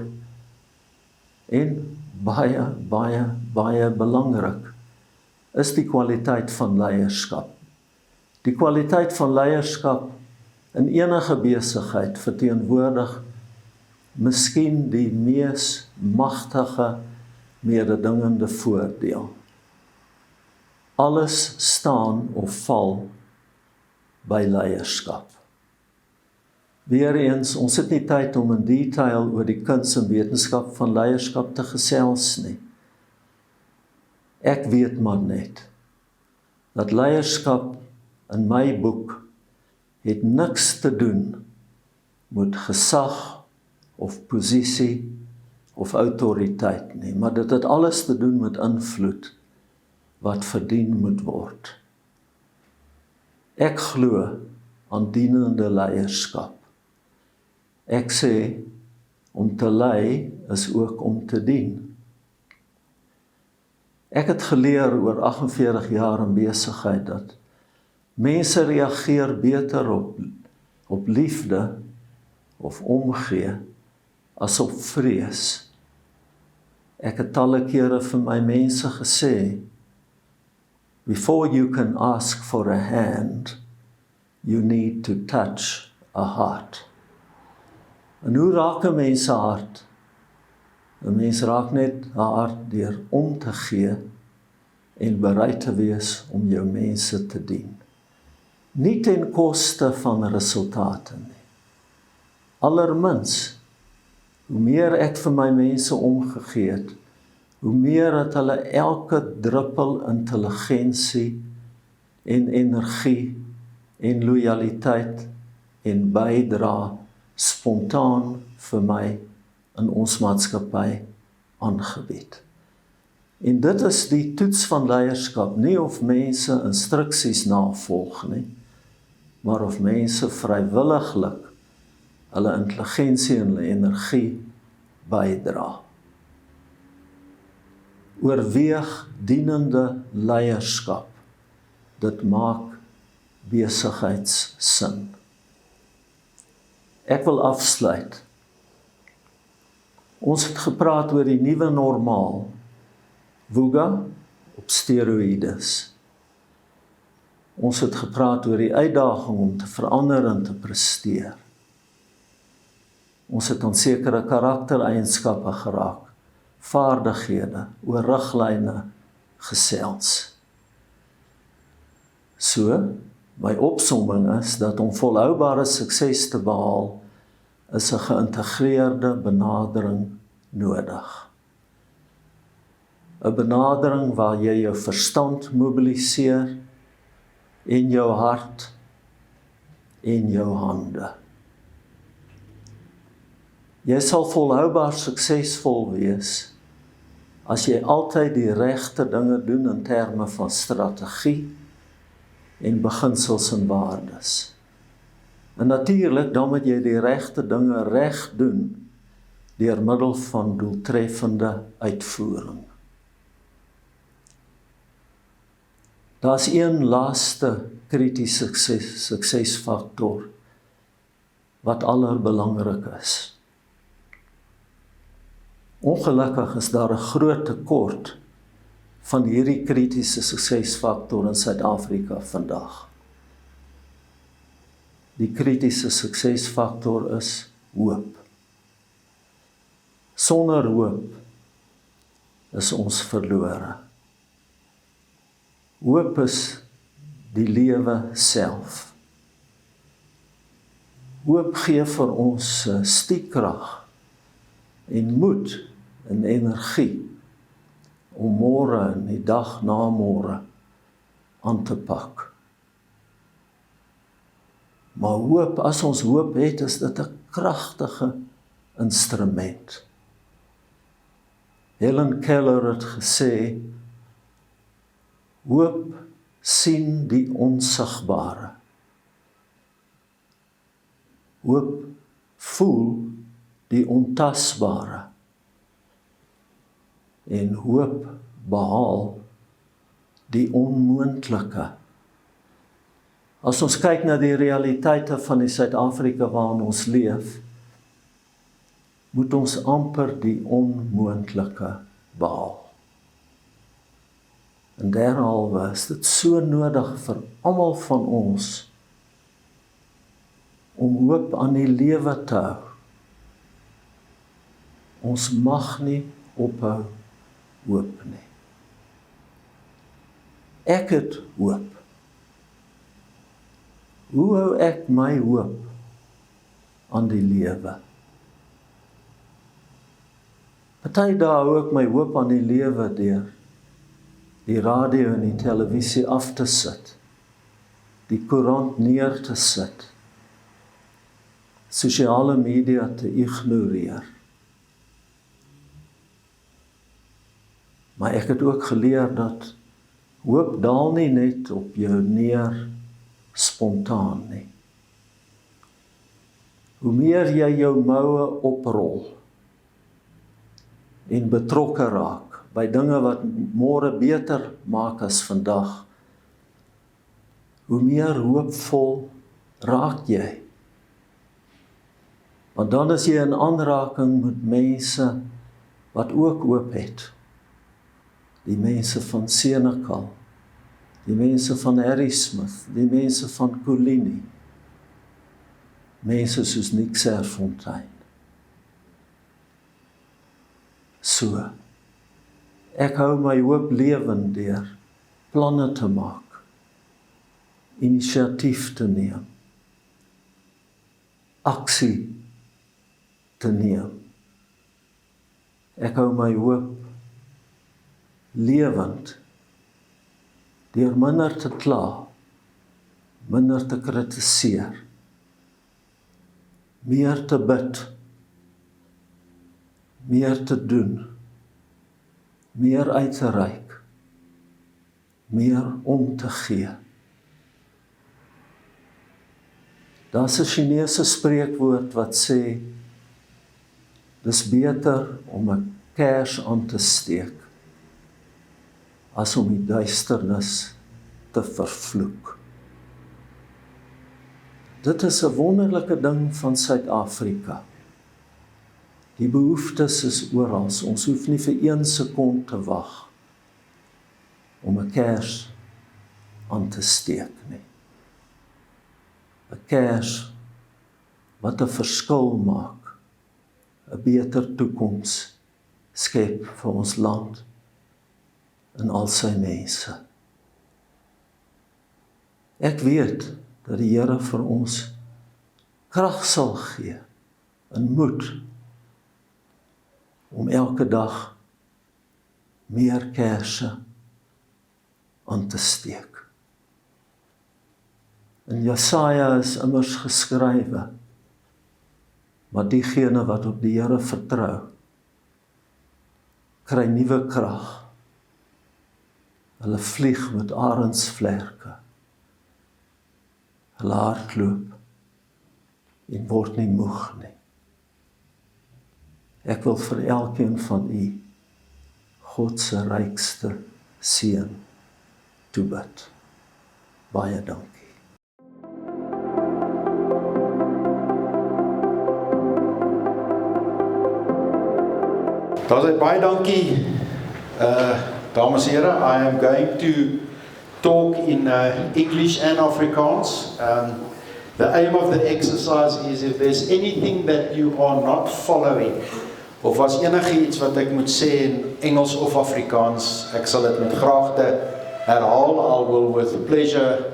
en baie belangrik is die kwaliteit van leierskap. Die kwaliteit van leierskap in enige besigheid verteenwoordig miskien die mees magtige mededingende voordeel. Alles staan of val by leierskap. Weereens, ons het nie tyd om in detail oor die kuns en wetenskap van leierskap te gesels nie. Ek weet maar net dat leierskap in my boek het niks te doen met gesag of posisie of autoriteit nie, maar dit het alles te doen met invloed wat verdien moet word. Ek glo aan dienende leierskap. Ek sê, om te lei is ook om te dien. Ek het geleer oor 48 jaar in besigheid dat mense reageer beter op liefde of omgee as op vrees. Ek het talle kere vir my mense gesê, before you can ask for a hand, you need to touch a heart. En hoe raak 'n mens se hart? 'n Mens raak net 'n hart deur om te gee en bereid te wees om jou mense te dien. Nie ten koste van resultate nie. Allermins, hoe meer ek vir my mense omgegee het, hoe meer het hulle elke druppel intelligensie en energie en loyaliteit en bydra spontaan vir my in ons maatskappy aangebied. En dit is die toets van leierskap, nie of mense instruksies navolg nie, maar of mense vrywilliglik hulle intelligensie en hulle energie bydra. Oorweeg dienende leierskap. Dit maak besigheidssin. Ek wil afsluit. Ons het gepraat oor die nuwe normaal, VUCA op steroïdes. Ons het gepraat oor die uitdaging om te verander en te presteer. Ons het aan sekere karaktereienskappe geraak, vaardighede, oor riglyne gesels. So, my opsomming is dat om volhoubare sukses te behaal, is 'n geïntegreerde benadering nodig. 'n Benadering waar jy jou verstand mobiliseer en jou hart en jou hande. Jy sal volhoubaar suksesvol wees as jy altyd die regte dinge doen in terme van strategie en beginsels en waardes. En natuurlik, dan moet jy die regte dinge reg doen deur middel van doeltreffende uitvoering. Daar's een laaste kritiese suksesfaktor wat allerbelangrik is. Ongelukkig is daar 'n groot tekort van hierdie kritiese suksesfaktor in Suid-Afrika vandag. Die kritiese suksesfaktor is hoop. Sonder hoop is ons verlore. Hoop is die lewe self. Hoop gee vir ons stiekrag en moed en energie om môre en die dag na môre aan te pak. Maar hoop, as ons hoop het, is dit 'n kragtige instrument. Helen Keller het gesê, hoop sien die onsigbare. Hoop voel die ontasbare. En hoop behaal die onmoontlike. As ons kyk na die realiteite van die Suid-Afrika waarin ons leef, moet ons amper die onmoontlike behaal. En derhalwe is dit so nodig vir almal van ons om hoop aan die lewe te hou. Ons mag nie ophou hoop nie. Ek het hoop. Hoe hou ek my hoop aan die lewe? Party dae hou ek my hoop aan die lewe deur die radio en die televisie af te sit, die koerant neer te sit, sosiale media te ignoreer. Maar ek het ook geleer dat hoop daal nie net op jou neer spontaan nie. Hoe meer jy jou moue oprol en betrokke raak by dinge wat môre beter maak as vandag, hoe meer hoopvol raak jy. Want dan is jy in aanraking met mense wat ook hoop het. Die mense van Senekal, die mense van Harrismith, die mense van Colini, mense soos Nick Serfontein. So, ek hou my hoop lewend deur planne te maak, inisiatief te neem, aksie te neem. Ek hou my hoop lewend deur minder te kla, minder te kritiseer, meer te bid, meer te doen, meer uit te reik, meer om te gee. Daar's 'n Chinese spreekwoord wat sê, dis beter om 'n kers aan te steek, as om die duisternis te vervloek. Dit is 'n wonderlike ding van Suid-Afrika. Die behoeftes is oral. Ons hoef nie vir 1 sekond te wag om 'n kers aan te steek nie. 'n Kers wat 'n verskil maak, 'n beter toekoms skep vir ons land en al sy mense. Ek weet dat die Here vir ons krag sal gee en moed om elke dag meer kersse aan te steek. In Jesaja is immers geskrywe, maar diegene wat op die Here vertrou, kry nuwe krag. Hulle vlieg met arendsvlerke. Hulle hardloop en word nie moeg nie. Ek wil vir elkeen van u God se rykste seën toebid. Baie dankie. Baie dankie, dames en heren. I am going to talk in English and Afrikaans. The aim of the exercise is if there's anything that you are not following, of as enige iets wat ek moet sê in Engels of Afrikaans, ek sal dit met graagte herhaal. I will with pleasure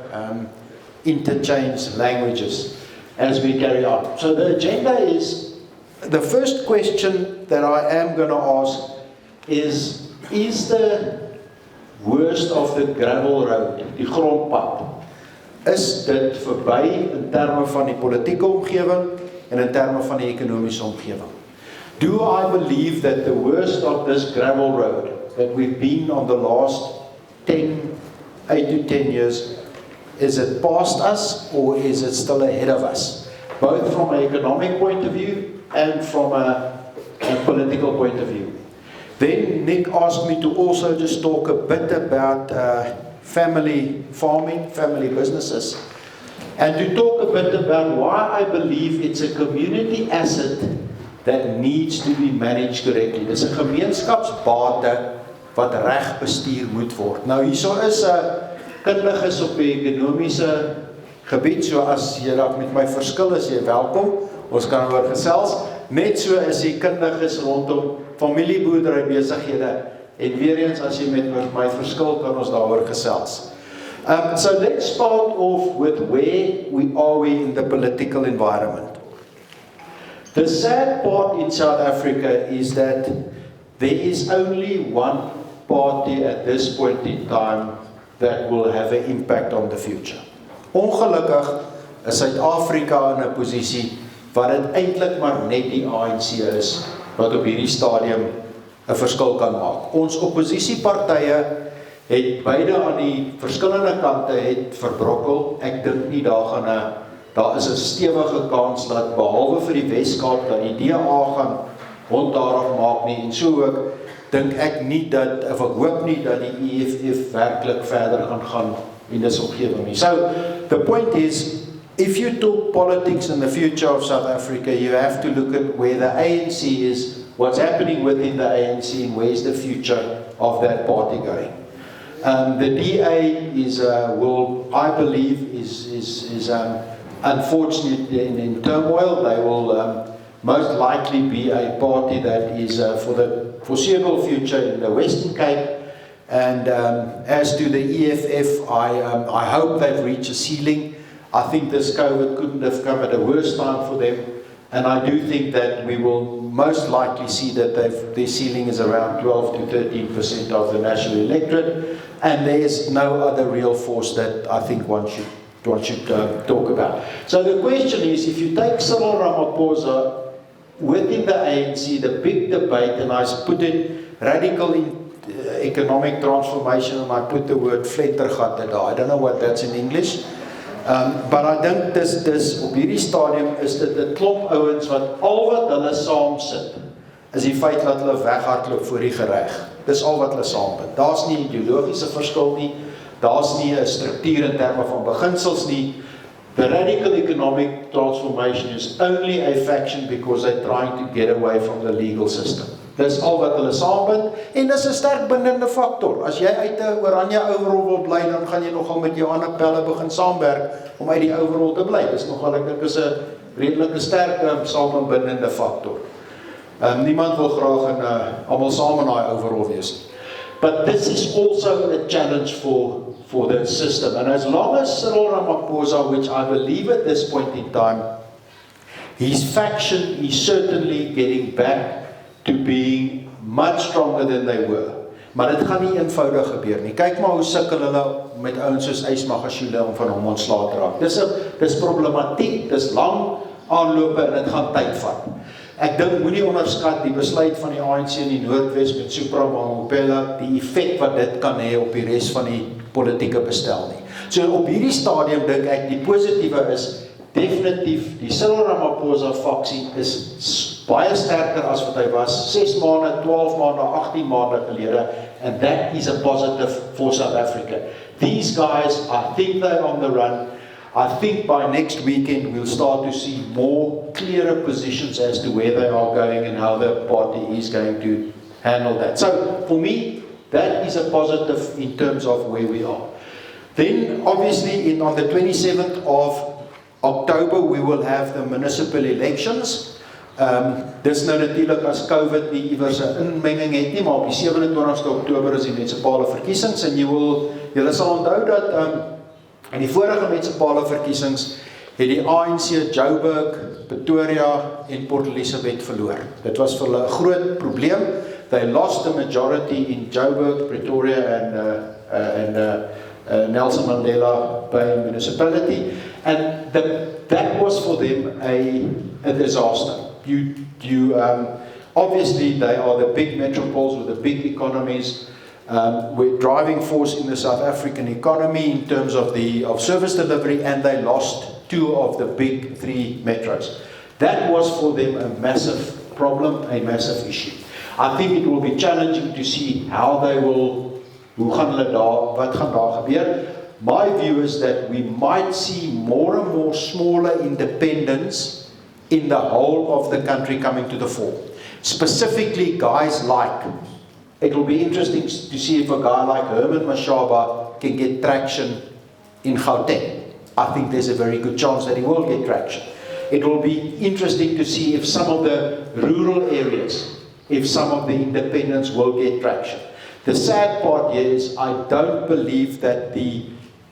interchange languages as we carry on. So the agenda is, the first question that I am going to ask is the worst of the gravel road, die grondpad, is dit verby in terme van die politieke omgewing en in terme van die ekonomiese omgewing? Do I believe that the worst of this gravel road that we've been on the last 8 to 10 years, is it past us or is it still ahead of us? Both from an economic point of view and from a political point of view. Then Nick asked me to also just talk a bit about family farming, family businesses, and to talk a bit about why I believe it's a community asset that needs to be managed correctly. Dis 'n gemeenskapsbate wat reg bestuur moet word. Nou hierso is 'n kundiges op die ekonomiese gebied, so as jy dalk met my verskil is, jy welkom. Ons kan oor gesels. Net so is die kundiges rondom familieboerdery besighede. En weer eens, as jy met my verskil, kan ons daaroor gesels. So let's start off with where are we in the political environment. The sad part in South Africa is that there is only one party at this point in time that will have an impact on the future. Ongelukkig is Suid-Afrika in 'n posisie waar dit eintlik maar net die ANC is wat op hierdie stadium 'n verskil kan maak. Ons oppositiepartye het beide aan die verskillende kante het verbrokkel. Ek dink nie daar is 'n stewige kans dat behalwe vir die Weskaap dat die DA gaan hond daarop maak nie, en so ook dink ek nie dat, of ek hoop nie dat die EFF werklik verder gaan in dis omgewing nie. So the point is, if you talk politics and the future of South Africa, you have to look at where the ANC is, what's happening within the ANC, and where's the future of that party going. The DA is, I believe, is unfortunately in turmoil. They will most likely be a party that is for the foreseeable future in the Western Cape. And as to the EFF, I hope they've reached a ceiling. I think this COVID couldn't have come at a worse time for them. And I do think that we will most likely see that their ceiling is around 12 to 13% of the national electorate. And there's no other real force that I think one should talk about. So the question is, if you take Cyril Ramaphosa within the ANC, the big debate, and I put it radical economic transformation, and I put the word flettergat daar. I don't know what that's in English. But I dink dis op hierdie stadium is dit 'n klomp ouens wat al wat hulle saam sit, is die feit dat hulle weghardloop voor die reg. Dis al wat hulle saam het. Daar's nie ideologiese verskil nie. Daar's nie 'n struktuur in terme van beginsels nie. The radical economic transformation is only a faction because they're trying to get away from the legal system. Dis al wat hulle saambind, en dis 'n sterk bindende faktor. As jy uit 'n oranje overall wil bly, dan gaan jy nogal met jou ander pelle begin saamwerk om uit die overall te bly. Dis nogal, ek dink, is 'n redelike sterk saambindende faktor. Niemand wil graag in almal saam in daai overall wees. But this is also a challenge for the system. And as long as Cyril Ramaphosa, which I believe at this point in time, his faction is certainly getting back to being much stronger than they were. Maar dit gaan nie eenvoudig gebeur nie. Kyk maar hoe sukkel hulle met ouens soos Ysmagashule om van hom ontslae te raak. Dis problematiek, dis lang aanlope en dit gaan tyd vat. Ek dink moenie onderskat die besluit van die ANC in die Noordwes met Supra Mahumapela, die effek wat dit kan hê op die res van die politieke bestel nie. So op hierdie stadium dink ek die positiewe is definitief die Cyril Ramaphosa faksie is baie sterker as wat hy was 6 maande, 12 maande, 18 maande gelede, and that is a positive for South Africa. These guys, I think they're on the run. I think by next weekend we'll start to see more clearer positions as to where they are going and how the party is going to handle that. So for me, that is a positive in terms of where we are. Then obviously on the 27th of October we will have the municipal elections. Dis nou natuurlik as COVID nie iewers 'n inmenging het nie, maar op die 27ste Oktober is die munisipale verkiesings, en julle sal onthou dat in die vorige munisipale verkiesings het die ANC Joburg, Pretoria en Port Elizabeth verloor. Dit was vir hulle 'n groot probleem. They lost the majority in Joburg, Pretoria and Nelson Mandela Bay municipality, and that was for them a disaster. You Obviously, they are the big metropoles with the big economies. We're driving force in the South African economy in terms of service delivery, and they lost 2 of the big 3 metros. That was for them a massive problem, a massive issue. I think it will be challenging to see how they will, wat gaan daar gebeur. My view is that we might see more and more smaller independents in the whole of the country coming to the fore. Specifically, guys like, it will be interesting to see if a guy like Herman Mashaba can get traction in Gauteng. I think there's a very good chance that he will get traction. It will be interesting to see if some of the rural areas, if some of the independents will get traction. The sad part here is I don't believe that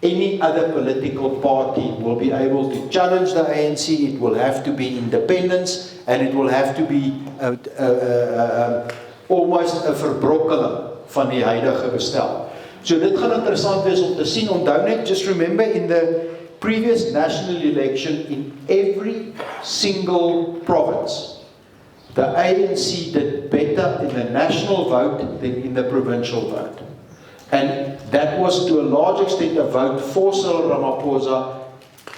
any other political party will be able to challenge the ANC. It will have to be independence, and it will have to be almost 'n verbrokkeling van die huidige bestel. So dit gaan interessant wees om te sien. Onthou net, just remember, in the previous national election, in every single province, the ANC did better in the national vote than in the provincial vote. And that was to a large extent a vote for Cyril Ramaphosa,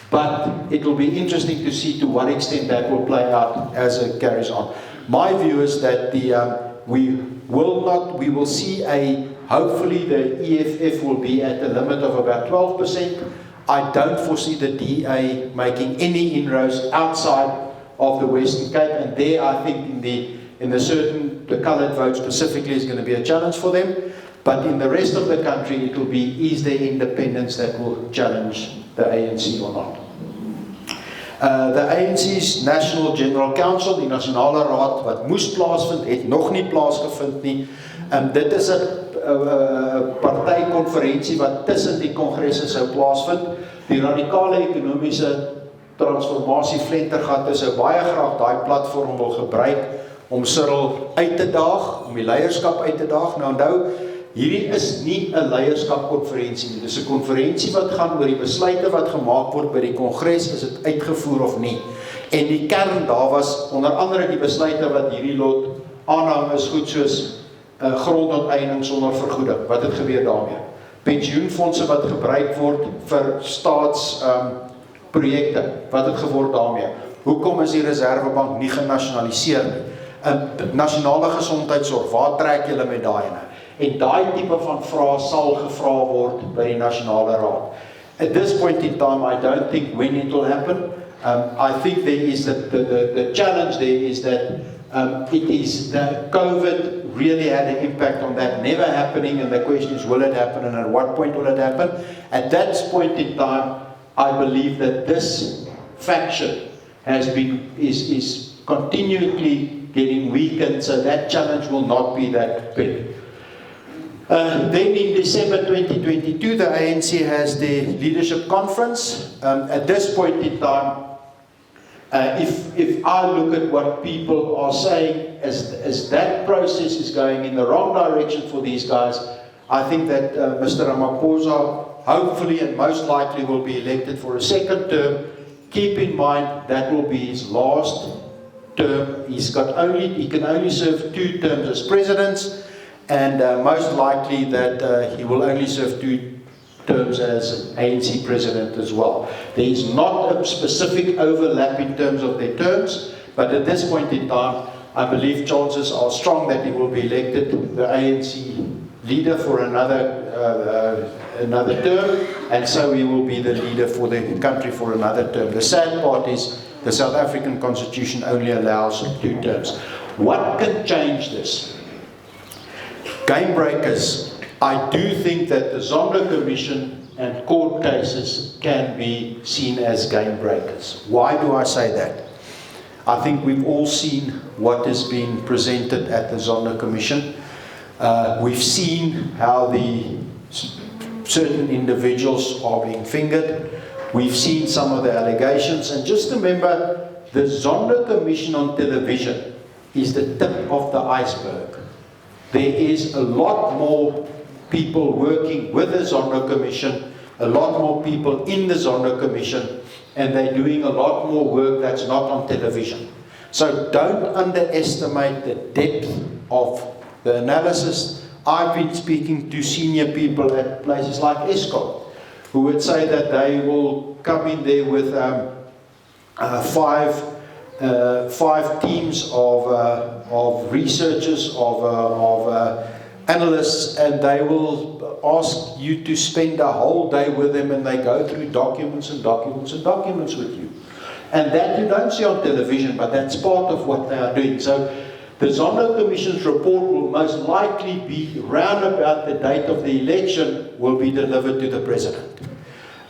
but it will be interesting to see to what extent that will play out as it carries on. My view is that we will see hopefully the EFF will be at a limit of about 12%. I don't foresee the DA making any inroads outside of the Western Cape, and there I think the coloured vote specifically is going to be a challenge for them. But in the rest of the country, it will be, is there independence that will challenge the ANC or not? The ANC's National General Council, die Nasionale Raad wat moes plaasvind, het nog nie plaasgevind nie. Dit is 'n partykonferensie wat tussen die kongresse sou plaasvind. Die radikale ekonomiese transformasie Flentergat sou baie graag daai platform wil gebruik om Cyril uit te daag, om die leierskap uit te daag. Nou onthou, hierdie is nie 'n leierskapkonferensie nie. Dis 'n konferensie wat gaan oor die besluite wat gemaak word by die kongres, is dit uitgevoer of nie. En die kern daar was onder andere die besluite wat hierdie lot aanhang is goed soos grondonteeneming sonder vergoeding. Wat het gebeur daarmee? Pensioenfondse wat gebruik word vir staatsprojekte. Wat het geword daarmee? Hoekom is die Reservebank nie genasionaliseer nie? Nasionale gesondheidsorg, waar trek julle met daai ene? En daai tipe van vrae sal gevra word by die Nasionale Raad. At this point in time, I don't think when it will happen. I think there is the challenge there is that it is that COVID really had an impact on that never happening, and the question is, will it happen, and at what point will it happen? At that point in time, I believe that this faction is continually getting weakened, so that challenge will not be that big. Then in December 2022, the ANC has their leadership conference. At this point in time, if I look at what people are saying, as that process is going in the wrong direction for these guys, I think that Mr. Ramaphosa hopefully and most likely will be elected for a second term. Keep in mind that will be his last term. He can only serve 2 terms as president, and most likely that he will only serve 2 terms as ANC president as well. There is not a specific overlap in terms of their terms, but at this point in time, I believe chances are strong that he will be elected the ANC leader for another term, and so he will be the leader for the country for another term. The sad part is the South African Constitution only allows 2 terms. What can change this? Game breakers. I do think that the Zondo Commission and court cases can be seen as game breakers. Why do I say that? I think we've all seen what has been presented at the Zondo Commission. We've seen how certain individuals are being fingered. We've seen some of the allegations. And just remember, the Zondo Commission on television is the tip of the iceberg. There is a lot more people working with the Zondo Commission, a lot more people in the Zondo Commission, and they're doing a lot more work that's not on television. So don't underestimate the depth of the analysis. I've been speaking to senior people at places like Eskom, who would say that they will come in there with five teams of researchers, of analysts, and they will ask you to spend a whole day with them, and they go through documents and documents and documents with you. And that you don't see on television, but that's part of what they are doing. So the Zondo Commission's report will most likely be round about the date of the election, will be delivered to the President.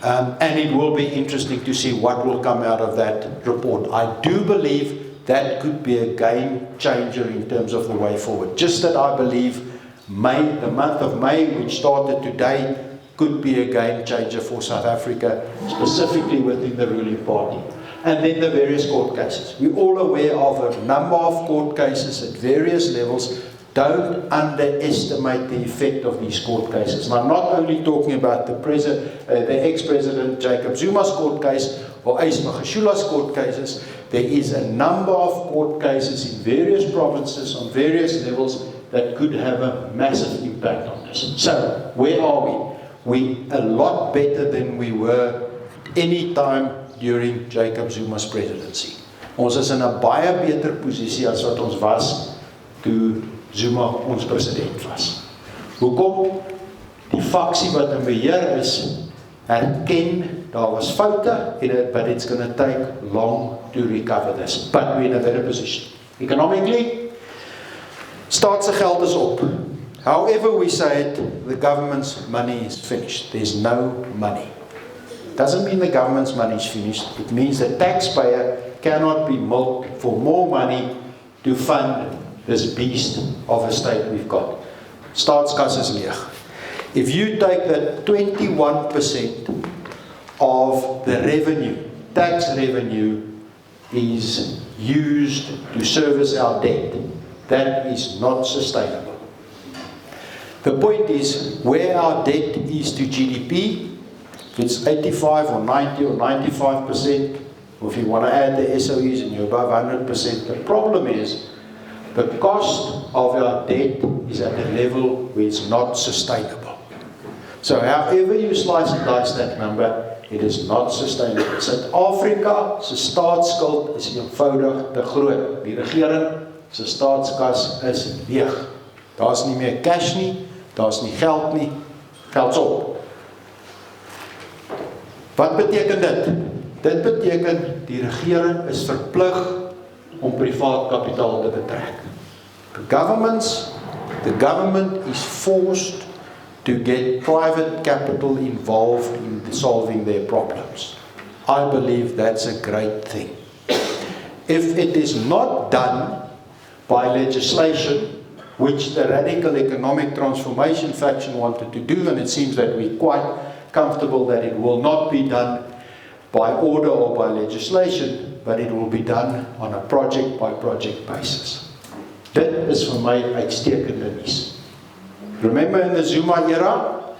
And it will be interesting to see what will come out of that report. I do believe that could be a game changer in terms of the way forward. Just that I believe the month of May, which started today, could be a game changer for South Africa, specifically within the ruling party. And then the various court cases. We're all aware of a number of court cases at various levels. Don't underestimate the effect of these court cases. And I'm not only talking about the ex-president Jacob Zuma's court case or Ace Magashula's court cases. There is a number of court cases in various provinces on various levels that could have a massive impact on this. So, where are we? We're a lot better than we were any time during Jacob Zuma's presidency. Ons is in 'n baie beter posisie as wat ons was toe Zuma ons president was. Hoekom? Die faksie wat in beheer is, erken daar was foute, but it's going to take long to recover this. But we're in a better position. Economically, staatse geld is op. However we say it, the government's money is finished. There's no money. Doesn't mean the government's money is finished. It means the taxpayer cannot be milked for more money to fund this beast of a state we've got. Staatskas is leeg. If you take the 21% of the revenue, tax revenue, is used to service our debt, that is not sustainable. The point is, where our debt is to GDP, if it's 85 or 90 or 95%, or if you want to add the SOEs and you're above 100%, the problem is the cost of our debt is at a level where it's not sustainable. So however you slice and dice that number, it is not sustainable. Suid-Afrika se staatsskuld is eenvoudig te groot. Die regering se staatskas is leeg. Daar's nie meer cash nie, daar's nie geld nie, geld's op. Wat beteken dit? Dit beteken die regering is verplig om privaat kapitaal te betrek. The government is forced to get private capital involved in solving their problems. I believe that's a great thing. If it is not done by legislation, which the radical economic transformation faction wanted to do, and it seems that we're quite comfortable that it will not be done by order or by legislation, but it will be done on a project-by-project basis. Dit is vir my uitstekende nuus. Remember in the Zuma era,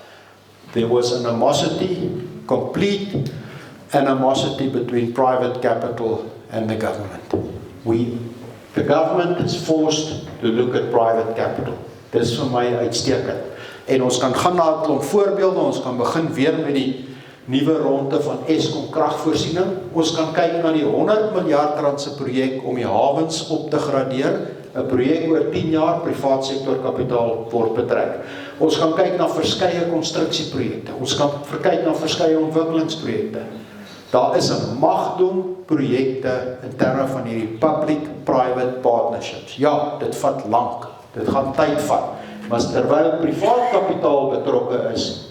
there was an animosity, complete animosity between private capital and the government. The government is forced to look at private capital. Dis vir my uitstekend. En ons kan gaan na 'n klomp voorbeelde, ons kan begin weer met die nuwe ronde van Eskom kragvoorsiening. Ons kan kyk na die 100 miljard rand se projek om die hawens op te gradeer. 'n Projek oor 10 jaar, privaat sektor kapitaal word betrek. Ons gaan kyk na verskeie konstruksieprojekte. Ons kan kyk na verskeie ontwikkelingsprojekte. Daar is 'n magdom projekte in terme van hierdie public-private partnerships. Ja, dit vat lank. Dit gaan tyd vat. Maar terwyl privaat kapitaal betrokke is,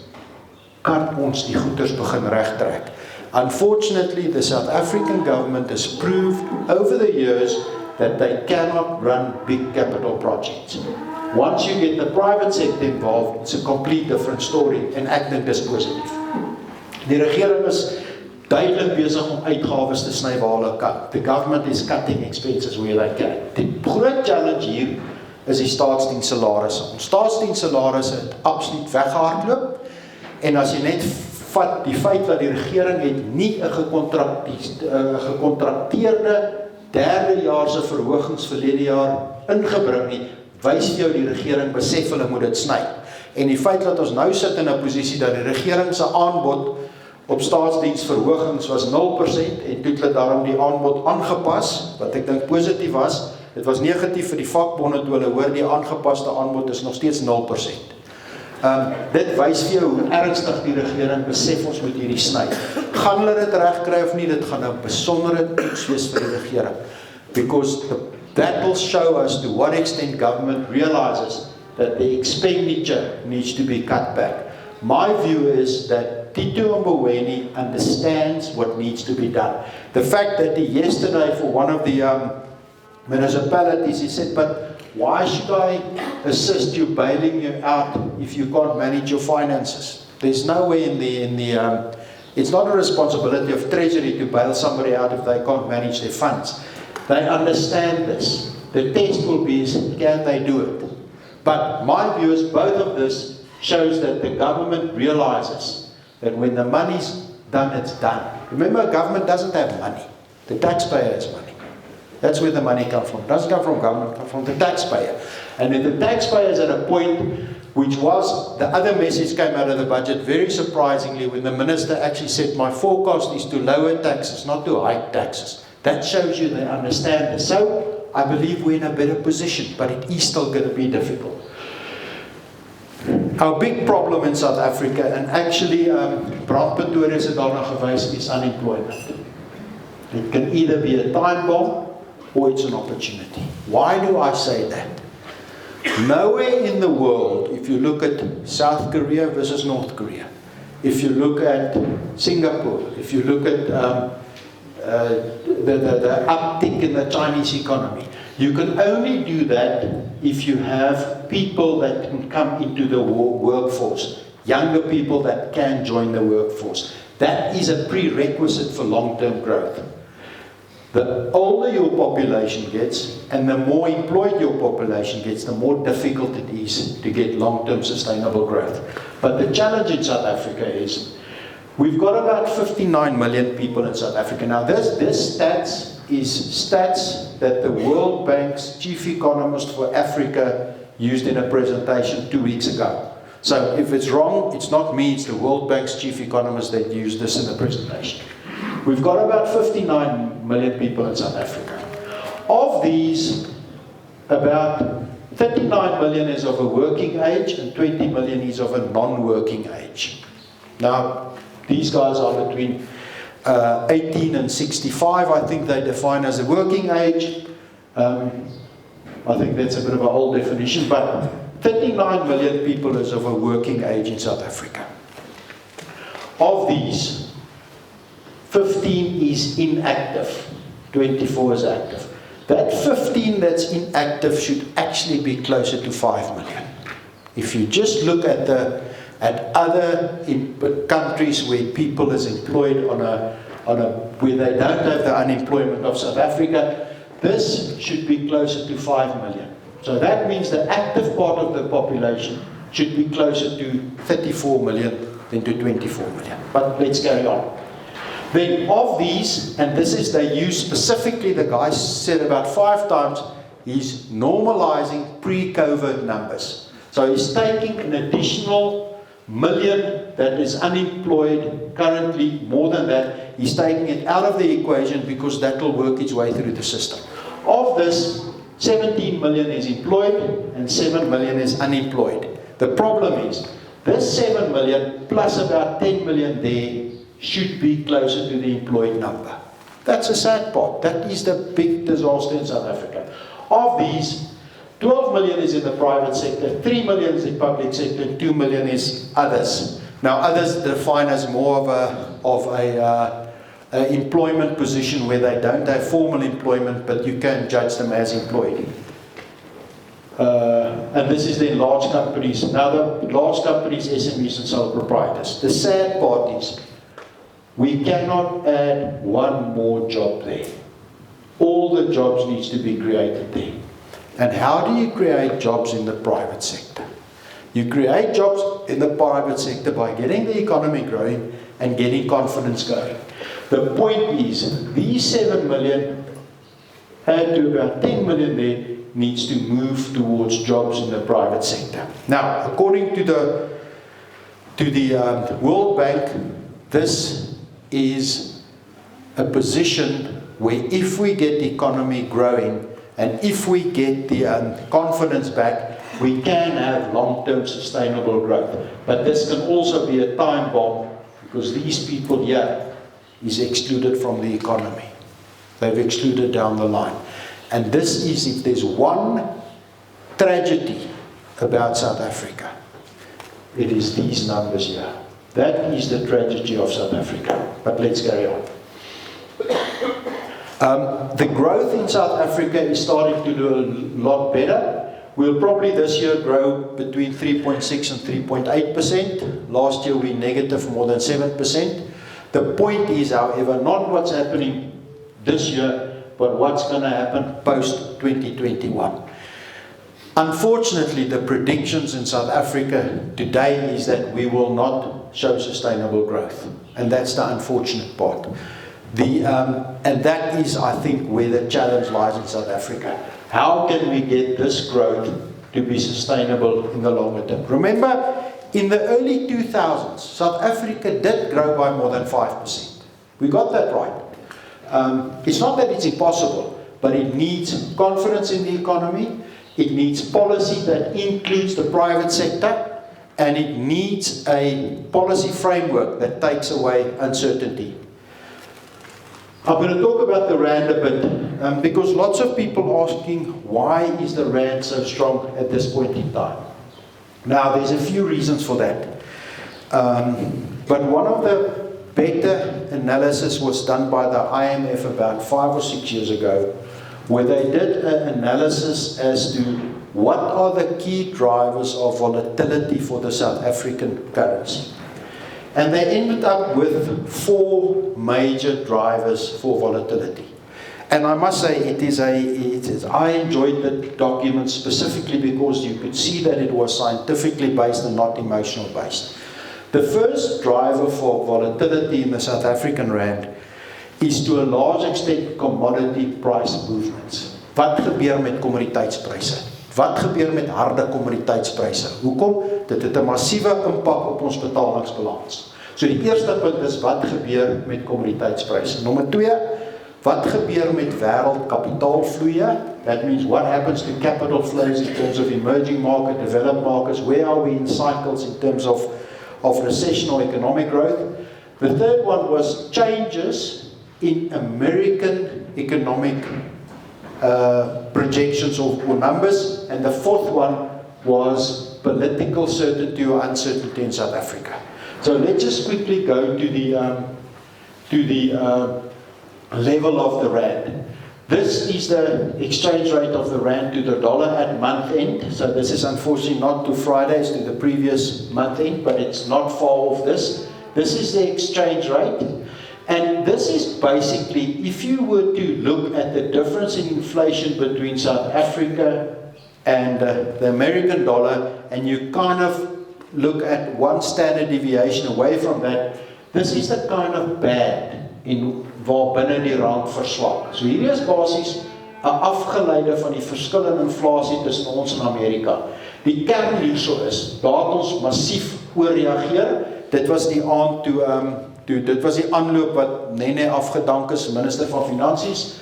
kan ons die goeders begin regtrek. Unfortunately, the South African government has proved over the years that they cannot run big capital projects. Once you get the private sector involved, it's a complete different story, en ek dink dis positief. Die regering is duidelik besig om uitgawes te sny waar hulle kan. The government is cutting expenses where they can. Die groot challenge hier is die staatsdienssalarisse. Ons staatsdienssalarisse het absoluut weggehardloop, en as jy net vat die feit dat die regering het nie 'n gekontrakteerde derde jaar se verhogings verlede jaar ingebring nie, wys vir jou die regering besef hulle moet dit sny. En die feit dat ons nou sit in 'n posisie dat die regering se aanbod op staatsdiensverhogings was 0% en toe het hulle daarom die aanbod aangepas, wat ek dink positief was. Dit was negatief vir die vakbonde toe hulle hoor die aangepaste aanbod is nog steeds 0%. Dit wys vir jou hoe ernstig die regering besef ons moet hierdie sny. Gaan hulle dit regkry of nie, dit gaan 'n besondere toets wees vir die regering. Because that will show us to what extent government realizes that the expenditure needs to be cut back. My view is that Tito Mboweni understands what needs to be done. The fact that yesterday for one of the municipalities, he said, but why should I assist you bailing you out if you can't manage your finances? There's no way it's not a responsibility of Treasury to bail somebody out if they can't manage their funds. They understand this. The test will be, can they do it? But my view is both of this shows that the government realizes that when the money's done, it's done. Remember, government doesn't have money. The taxpayer has money. That's where the money comes from. It doesn't come from government, it comes from the taxpayer. And if the taxpayer is at a point, which was, the other message came out of the budget, very surprisingly, when the minister actually said, my forecast is to lower taxes, not to hike taxes. That shows you they understand this. So, I believe we're in a better position, but it is still going to be difficult. Our big problem in South Africa, and actually, Brand Pretoria het daarna gewys, is unemployment. It can either be a time bomb, or it's an opportunity. Why do I say that? Nowhere in the world, if you look at South Korea versus North Korea, if you look at Singapore, if you look at the uptick in the Chinese economy, you can only do that if you have people that can come into the workforce, younger people that can join the workforce. That is a prerequisite for long-term growth. The older your population gets, and the more employed your population gets, the more difficult it is to get long-term sustainable growth. But the challenge in South Africa is, we've got about 59 million people in South Africa. Now this stats is stats that the World Bank's chief economist for Africa used in a presentation 2 weeks ago. So if it's wrong, it's not me, it's the World Bank's chief economist that used this in the presentation. We've got about 59 million people in South Africa. Of these, about 39 million is of a working age and 20 million is of a non-working age. Now, these guys are between 18 and 65, I think they define as a working age. I think that's a bit of an old definition, but 39 million people is of a working age in South Africa. Of these, 15 is inactive, 24 is active. That 15 that's inactive should actually be closer to 5 million. If you just look at other countries where people is employed where they don't have the unemployment of South Africa, this should be closer to 5 million. So that means the active part of the population should be closer to 34 million than to 24 million. But let's carry on. Then of these, and this is they use specifically, the guy said about 5 times, he's normalizing pre-COVID numbers. So he's taking an additional million that is unemployed currently, more than that, he's taking it out of the equation because that will work its way through the system. Of this, 17 million is employed and 7 million is unemployed. The problem is, this 7 million plus about 10 million there should be closer to the employed number. That's a sad part. That is the big disaster in South Africa. Of these, 12 million is in the private sector, 3 million is in the public sector, and 2 million is others. Now others define as more of a employment position where they don't have formal employment, but you can judge them as employed. And this is then large companies. Now the large companies, SMEs and sole proprietors. The sad part is, we cannot add one more job there. All the jobs needs to be created there. And how do you create jobs in the private sector? You create jobs in the private sector by getting the economy growing and getting confidence going. The point is, these 7 million add to about 10 million there, needs to move towards jobs in the private sector. Now, according to the World Bank, this is a position where if we get the economy growing and if we get the confidence back, we can have long-term sustainable growth. But this can also be a time bomb because these people here is excluded from the economy. They've excluded down the line. And this is, if there's one tragedy about South Africa, it is these numbers here. That is the tragedy of South Africa. But let's carry on. The growth in South Africa is starting to do a lot better. We'll probably this year grow between 3.6 and 3.8%. Last year we negative more than 7%. The point is, however, not what's happening this year, but what's going to happen post-2021. Unfortunately, the predictions in South Africa today is that we will not show sustainable growth. And that's the unfortunate part. And that is, I think, where the challenge lies in South Africa. How can we get this growth to be sustainable in the longer term? Remember, in the early 2000s, South Africa did grow by more than 5%. We got that right. It's not that it's impossible, but it needs confidence in the economy, it needs policy that includes the private sector, and it needs a policy framework that takes away uncertainty. I'm going to talk about the Rand a bit, because lots of people are asking, why is the Rand so strong at this point in time? Now, there's a few reasons for that. But one of the better analysis was done by the IMF about 5 or 6 years ago, where they did an analysis as to what are the key drivers of volatility for the South African currency. And they ended up with 4 major drivers for volatility. And I must say, I enjoyed the document specifically because you could see that it was scientifically based and not emotional based. The first driver for volatility in the South African Rand is to a large extent commodity price movements. Wat gebeur met kommoditeitspryse? Wat gebeur met harde kommoditeitspryse? Hoekom? Dit het 'n massiewe impak op ons betalingsbalans. So die eerste punt is wat gebeur met kommoditeitspryse. Nommer 2, wat gebeur met wêreldkapitaalvloeie? That means what happens to capital flows in terms of emerging market, developed markets? Where are we in cycles in terms of recession or economic growth? The third one was changes in American economic projections or numbers, and the fourth one was political certainty or uncertainty in South Africa. So let's just quickly go to the level of the Rand. This is the exchange rate of the Rand to the dollar at month end. So this is unfortunately not to Fridays, to the previous month end, but it's not far off this. This is the exchange rate. And this is basically, if you were to look at the difference in inflation between South Africa and the American dollar, and you kind of look at one standard deviation away from that, this is the kind of band in waar binne die rand verswak. So hierdie is basies 'n afgeleide van die verskil in inflasie tussen ons en Amerika. Die kern hierso is, daar het ons massief oorreageer. Dit was die aand dit was die aanloop wat Nene afgedank is, minister van Finansies.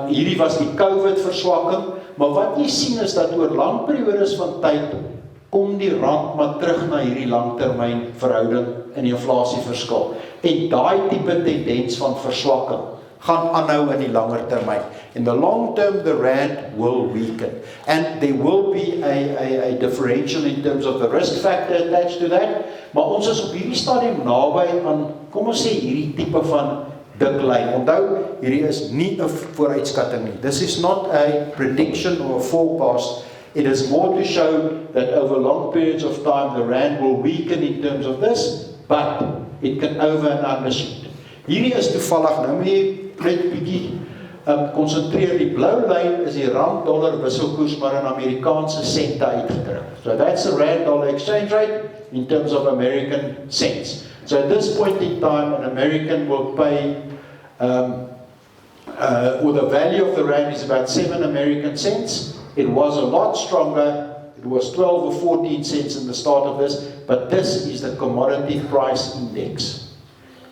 Hierdie was die COVID verswakking, maar wat jy sien is dat oor lang periodes van tyd kom die rand maar terug na hierdie langtermyn verhouding in die inflasieverskil. En daai tipe tendens van verswakking gaan aanhou in die langer termyn. In the long term, the Rand will weaken. And there will be a differential in terms of the risk factor attached to that. Maar ons is op hierdie stadium naby aan, kom ons sê, hierdie tipe van diklyn. Onthou, hierdie is nie 'n vooruitskatting nie. This is not a prediction or a forecast. It is more to show that over long periods of time, the Rand will weaken in terms of this, but it can over and undershoot. Hierdie is toevallig, nou moet jy net bietjie konsentreer, die blou lyn is die rand-dollar wisselkoers, maar in Amerikaanse sente uitgedruk. So that's the rand-dollar exchange rate in terms of American cents. So at this point in time, an American will pay or the value of the rand is about 7 American cents. It was a lot stronger. It was 12 or 14 cents in the start of this, but this is the commodity price index.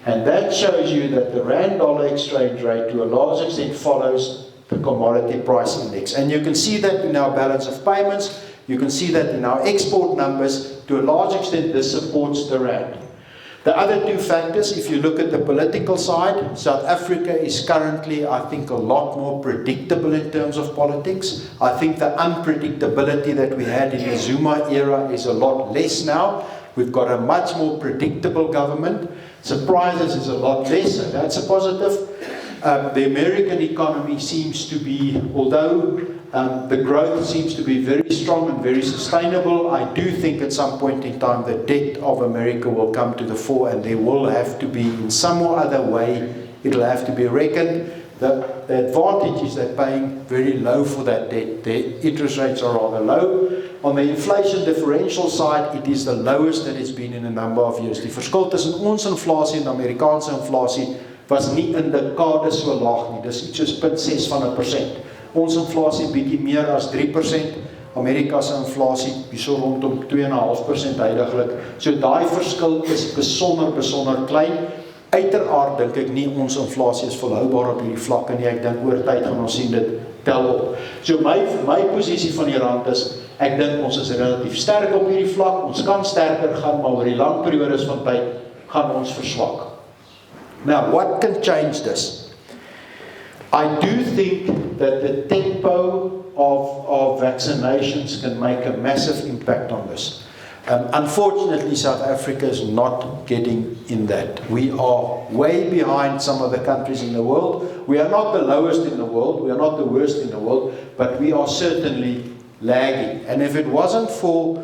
And that shows you that the rand-dollar exchange rate to a large extent follows the commodity price index. And you can see that in our balance of payments. You can see that in our export numbers. To a large extent, this supports the rand. The other two factors, if you look at the political side, South Africa is currently, I think, a lot more predictable in terms of politics. I think the unpredictability that we had in the Zuma era is a lot less now. We've got a much more predictable government. Surprises is a lot less, so that's a positive. The American economy seems to be, although the growth seems to be very strong and very sustainable, I do think at some point in time the debt of America will come to the fore, and there will have to be, in some or other way, it'll have to be reckoned. The advantage is they're paying very low for that debt. Their interest rates are rather low. On the inflation differential side, it is the lowest that it's been in a number of years. Die verskil tussen ons inflasie en Amerikaanse inflasie was nie in dekades so laag nie. Dis iets soos 0.6%. Ons inflasie bietjie meer as 3%. Amerika se inflasie hierso rondom 2.5% huidiglik. So daai verskil is besonder klein. Uiteraard dink ek nie ons inflasie is volhoubaar op hierdie vlakke nie. Ek dink oor tyd gaan ons sien dit tel op. So my posisie van die rand is, ek dink ons is relatief sterk op hierdie vlak. Ons kan sterker gaan, maar oor die lang periodes van tyd gaan ons verswak. Now, what can change this? I do think that the tempo of vaccinations can make a massive impact on this. Unfortunately, South Africa is not getting in that. We are way behind some of the countries in the world. We are not the lowest in the world, we are not the worst in the world, but we are certainly lagging. And if it wasn't for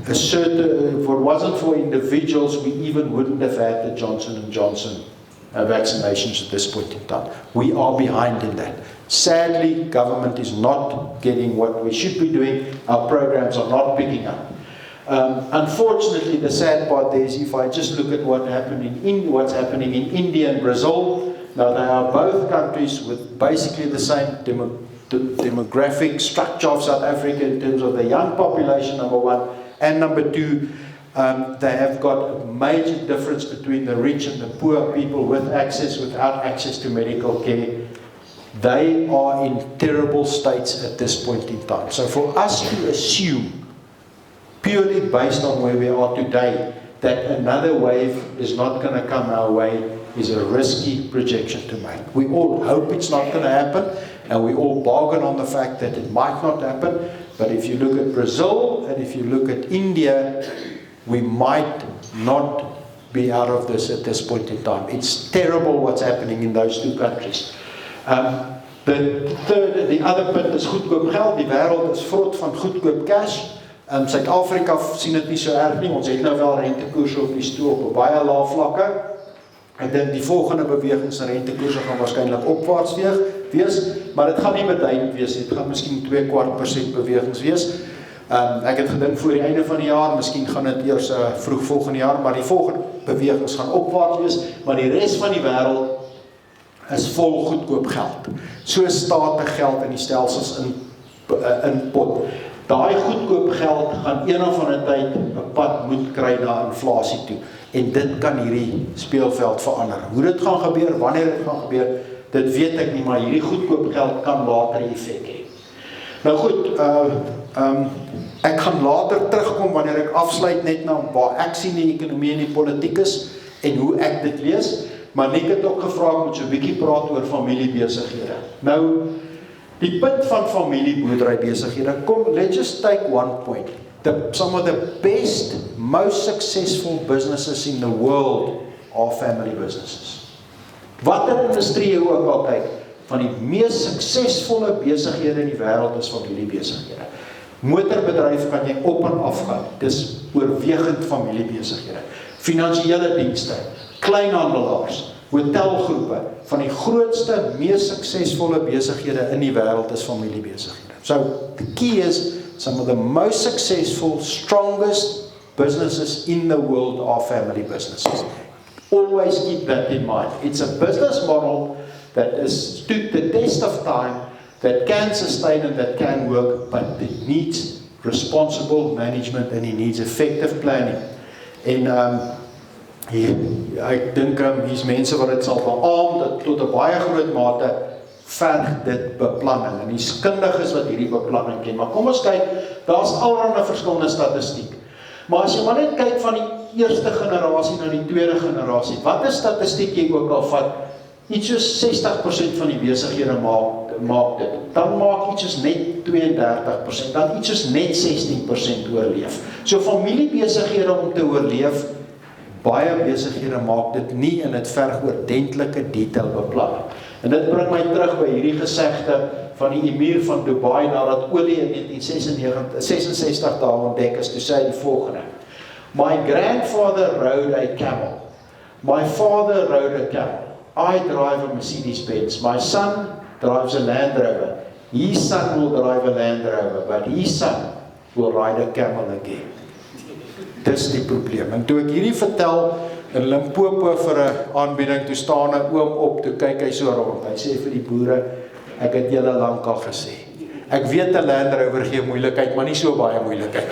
if it wasn't for individuals, we even wouldn't have had the Johnson & Johnson vaccinations at this point in time. We are behind in that. Sadly, government is not getting what we should be doing. Our programs are not picking up. Unfortunately, the sad part there is, if I just look at what's happening in India and Brazil, now they are both countries with basically the same demographic structure of South Africa in terms of the young population, number one, and number two, they have got a major difference between the rich and the poor, people with access, without access to medical care. They are in terrible states at this point in time. So for us to assume, purely based on where we are today, that another wave is not going to come our way is a risky projection to make. We all hope it's not going to happen, and we all bargain on the fact that it might not happen. But if you look at Brazil and if you look at India, we might not be out of this at this point in time. It's terrible what's happening in those two countries. The other punt is goedkoop geld. Die wêreld is vrot van goedkoop cash. Suid-Afrika sien dit nie so erg nie. Ons het nou wel rentekoerse op die stoel op baie lae vlakke. Ek dink die volgende bewegings in rentekoerse gaan waarskynlik opwaarts wees, maar dit gaan nie beduidend wees nie. Dit gaan miskien 2/4% bewegings wees. Ek het gedink voor die einde van die jaar, miskien gaan dit eers vroeg volgende jaar, maar die volgende bewegings gaan opwaarts wees, maar die res van die wêreld is vol goedkoop geld. So state geld in die stelsels in pot. Daai goedkoop geld gaan een of ander tyd 'n pad moet kry na inflasie toe. En dit kan hierdie speelveld verander. Hoe dit gaan gebeur, wanneer dit gaan gebeur, dit weet ek nie, maar hierdie goedkoop geld kan later effek hê. Nou goed, ek gaan later terugkom wanneer ek afsluit net na waar ek sien die ekonomie en die politiek is en hoe ek dit lees, maar Nick het ook gevra ek moet so 'n bietjie praat oor familiebesighede. Nou, die punt van familieboerderybesighede, let's just take one point. Some of the best, most successful businesses in the world are family businesses. Watter industrie jy ook al kyk, van die mees suksesvolle besighede in die wêreld is familiebesighede. Motorbedryf kan jy op en af gaan, dis oorwegend familiebesighede. Finansiële dienste, kleinhandelaars, hotelgroepe, van die grootste, mees suksesvolle besighede in die wêreld is familiebesighede. So, the key is, some of the most successful, strongest businesses in the world are family businesses. Always keep that in mind. It's a business model that has stood the test of time, that can sustain and that can work, but it needs responsible management and it needs effective planning. En ek dink hier's mense wat dit sal beamoen dat tot 'n baie groot mate verg dit beplanning. En die kundiges wat hierdie beplanning ken. Maar kom ons kyk, daar's allerlei verskillende statistiek. Maar as jy maar net kyk van die eerste generasie na die tweede generasie, wat is statistiek jy ook al vat? Iets soos 60% van die besighede maak dit. Dan maak iets soos net 32%, dan iets soos net 16% oorleef. So familiebesighede om te oorleef, baie besighede maak dit nie en dit verg ordentlike detailbeplanning. En dit bring my terug by hierdie gesegde van die emir van Dubai nadat olie in 1966 daar ontdek is, toe sê hy die volgende: My grandfather rode a camel. My father rode a camel. I drive a Mercedes-Benz. My son drives a Land Rover. His son will drive a Land Rover, but his son will ride a camel again. Dis die probleem. En toe ek hierdie vertel in Limpopo vir 'n aanbieding, toe staan 'n oom op, toe kyk hy so rond. Hy sê vir die boere, ek het julle lankal gesê. Ek weet 'n Land Rover gee moeilikheid, maar nie so baie moeilikheid.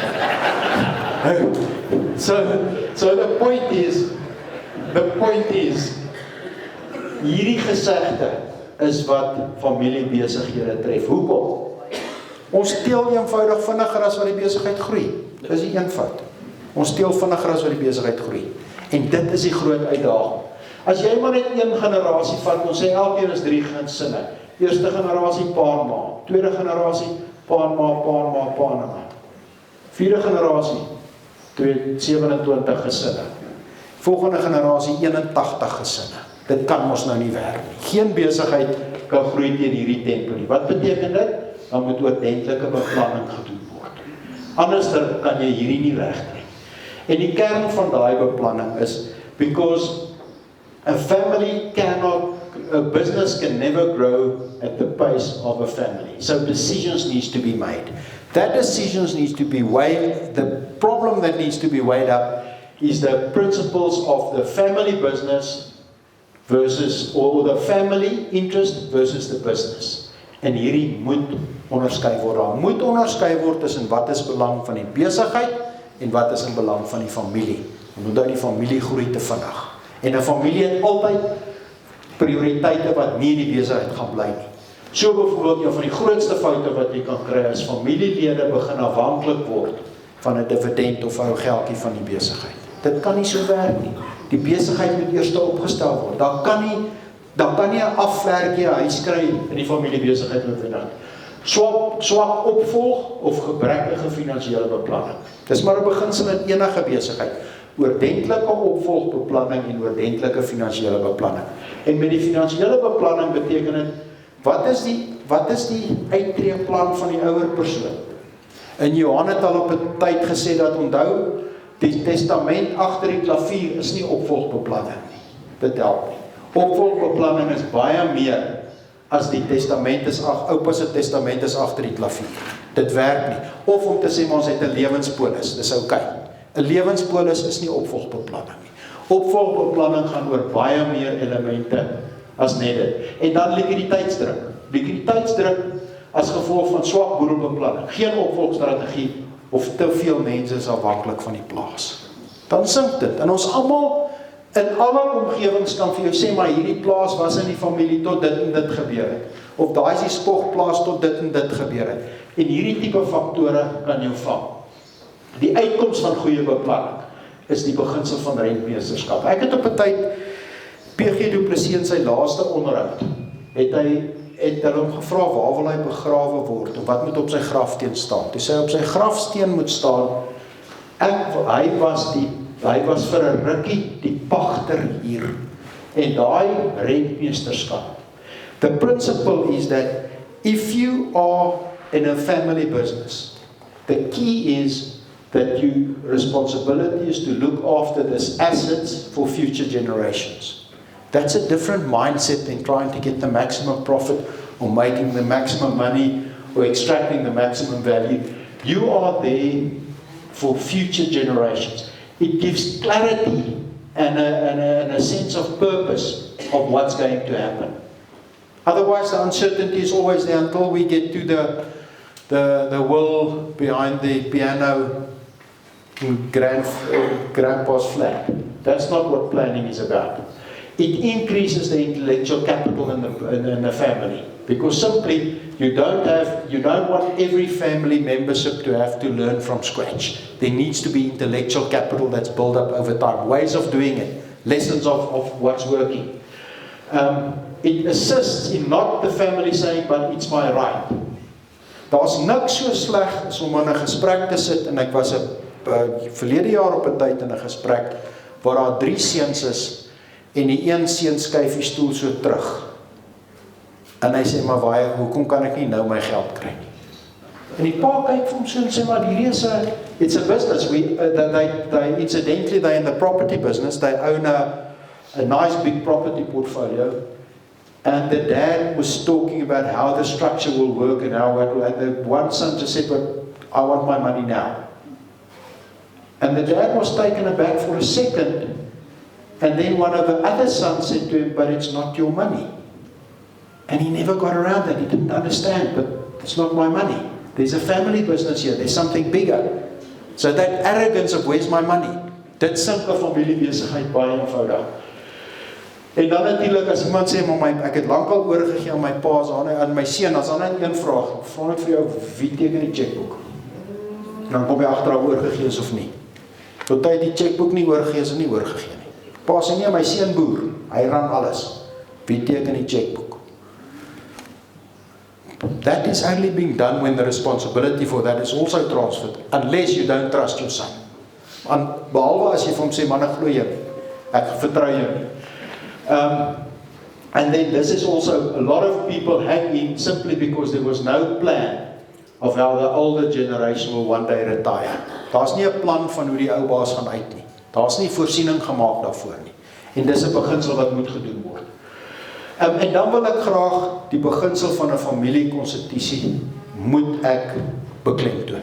So the point is, hierdie gesegde is wat familiebesighede tref. Hoekom? Ons teel eenvoudig vinniger as wat die besigheid groei. Dis die eenvoud. Ons teel vinniger as wat die besigheid groei. En dit is die groot uitdaging. As jy maar net een generasie vat, ons sê elkeen is 3 gesinne. Eerste generasie, pa en ma. Tweede generasie, pa en ma. Vierde generasie, 27 gesinne. Volgende generasie, 81 gesinne. Dit kan ons nou nie werk nie. Geen besigheid kan groei teen hierdie tempo nie. Wat beteken dit? Dan moet ordentlike beplanning gedoen word. Anders kan jy hierdie nie regkry. En die kern van daai beplanning is, because a business can never grow at the pace of a family. So decisions needs to be made. That decisions needs to be weighed. The problem that needs to be weighed up is the principles of the family business versus, or the family interest versus the business. En hierdie moet onderskei word. Daar moet onderskei word tussen wat is belang van die besigheid en wat is in belang van die familie. Omdat die familie groei te vinnig. En 'n familie het altyd prioriteite wat nie in die besigheid gaan bly nie. So byvoorbeeld, een van die grootste foute wat jy kan kry is familielede begin afhanklik word van 'n dividend of 'n ou geldjie van die besigheid. Dit kan nie so werk nie. Die besigheid moet eers opgestel word. Dan kan nie 'n afvlerkie 'n huis kry in die familiebesigheid met nie. Swak opvolg of gebrekkige finansiële beplanning. Dis maar 'n beginsel in enige besigheid. Ordentlike opvolgbeplanning en ordentlike finansiële beplanning. En met die finansiële beplanning beteken dit, wat is die uittreeplan van die ouer persoon? En Johan het al op 'n tyd gesê dat onthou, die testament agter die klavier is nie opvolgbeplanning nie. Dit help nie. Opvolgbeplanning is baie meer as die testament is, oupa se testament is agter die klavier. Dit werk nie. Of om te sê, maar ons het 'n lewenspolis, dis oukei. 'n Lewenspolis is nie opvolgbeplanning nie. Opvolgbeplanning gaan oor baie meer elemente as net dit. En dan likwiditeitsdruk. Likwiditeitsdruk as gevolg van swak boedelbeplanning, geen opvolgstrategie of te veel mense is afhanklik van die plaas. Dan sink dit. En ons almal in alle omgewings kan vir jou sê, maar hierdie plaas was in die familie tot dit en dit gebeur het. Of daai is die spogplaas tot dit en dit gebeur het. En hierdie tipe faktore kan jou vang. Die uitkoms van goeie beplanning is die beginsel van rentmeesterskap. Ek het op 'n tyd PG Du Plessis in sy laaste onderhoud, het hulle hom gevra waar wil hy begrawe word en wat moet op sy grafsteen staan. Toe sê hy op sy grafsteen moet staan, hy was vir 'n rukkie die pagter hier en daai rentmeesterskap. The principle is that if you are in a family business, the key is that your responsibility is to look after this assets for future generations. That's a different mindset than trying to get the maximum profit or making the maximum money or extracting the maximum value. You are there for future generations. It gives clarity and a sense of purpose of what's going to happen. Otherwise, the uncertainty is always there until we get to the will behind the piano in grandpa's flat. That's not what planning is about. It increases the intellectual capital in the family, because simply you don't want every family membership to have to learn from scratch. There needs to be intellectual capital that's built up over time, ways of doing it, lessons of what's working. It assists in not the family saying, but it's my right. Daar's niks so sleg as om in 'n gesprek te sit, en ek was verlede jaar op 'n tyd in 'n gesprek waar daar 3 seuns is en die een seun skuif die stoel so terug. En hy sê, maar hoekom kan ek nie nou my geld kry nie? En die pa kyk vir hom so en sê, maar hierdie is it's a business. Incidentally, they're in the property business. They own a nice big property portfolio. And the dad was talking about how the structure will work and how it will. And the one son just said, but I want my money now. And the dad was taken aback for a second. And then one of the other sons said to him, but it's not your money. And he never got around that. He didn't understand, but it's not my money. There's a family business here. There's something bigger. So that arrogance of where's my money? Dit sink 'n familiebesigheid baie eenvoudig. En dan natuurlik as iemand sê, maar ek het lankal oorgegee aan my pa, aan my seun, as dan net een vraag, vra net vir jou, wie teken die chequeboek? Dan kom jy agter of oorgegee is of nie. Tot hy die chequeboek nie oorgegee is en nie oorgegee nie. Pa sê nie, my seun boer, hy ran alles. Wie teken die chequeboek? That is only being done when the responsibility for that is also transferred, unless you don't trust your son. Behalwe as jy vir hom sê, man, ek glo jou, ek vertrou jou nie. And then this is also, a lot of people hang in simply because there was no plan of how the older generation will one day retire. Daar's nie 'n plan van hoe die ou baas gaan uit nie. Daar's nie voorsiening gemaak daarvoor nie. En dis 'n beginsel wat moet gedoen word. En dan wil ek graag die beginsel van 'n familiekonstitusie moet ek beklemtoon.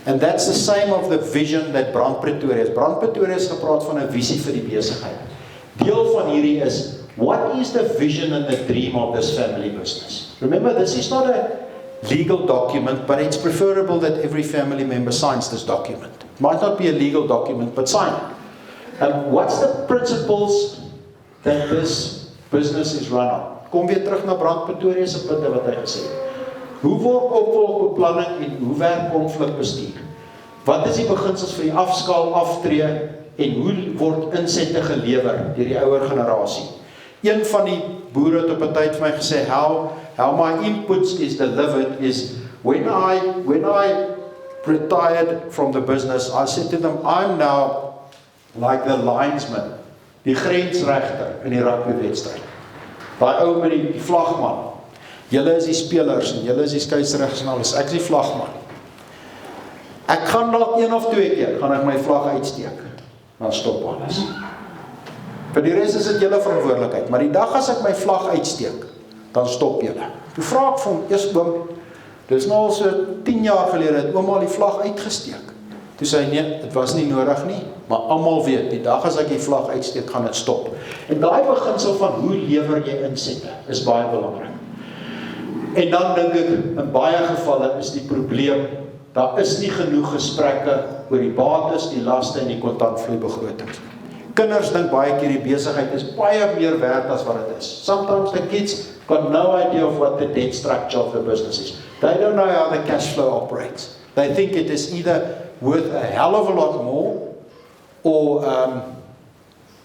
And that's the same of the vision that Brand Pretoria is. Brand Pretoria is gepraat van 'n visie vir die besigheid. Deel van hierdie is, what is the vision and the dream of this family business? Remember, this is not a legal document, but it's preferable that every family member signs this document. It might not be a legal document, but sign it. What's the principles that this business is run on? Kom weer terug na Brand Pretoria se punte wat hy gesê het. Hoe word opvolgbeplanning en hoe werk konflikbestuur? Wat is die beginsels vir die afskaal, aftree en hoe word insette gelewer deur die ouer generasie? Een van die boere het op 'n tyd vir my gesê, how my inputs is delivered is, when I retired from the business, I said to them, I'm now like the linesman, die grensregter in die rugbywedstryd. Daai ou met die vlagman. Julle is die spelers en julle is die skeieregters en alles. Ek is die vlagman. Ek gaan dalk 1 of 2 keer gaan ek my vlag uitsteek. Dan stop alles. Vir die res is dit julle verantwoordelikheid, maar die dag as ek my vlag uitsteek, dan stop julle. Toe vra ek vir hom, eers oom, dis nou al so 10 jaar gelede het oom al die vlag uitgesteek. Toe sê hy, nee, dit was nie nodig nie, maar almal weet, die dag as ek die vlag uitsteek, gaan dit stop. En daai beginsel van hoe lewer jy insette, is baie belangrik. En dan dink ek, in baie gevalle is die probleem, daar is nie genoeg gesprekke oor die bates, die laste en die kontantvloeibegrotings. Kinders dink baie keer die besigheid is baie meer werd as wat dit is. Sometimes the kids got no idea of what the debt structure of the business is. They don't know how the cash flow operates. They think it is either worth a hell of a lot more or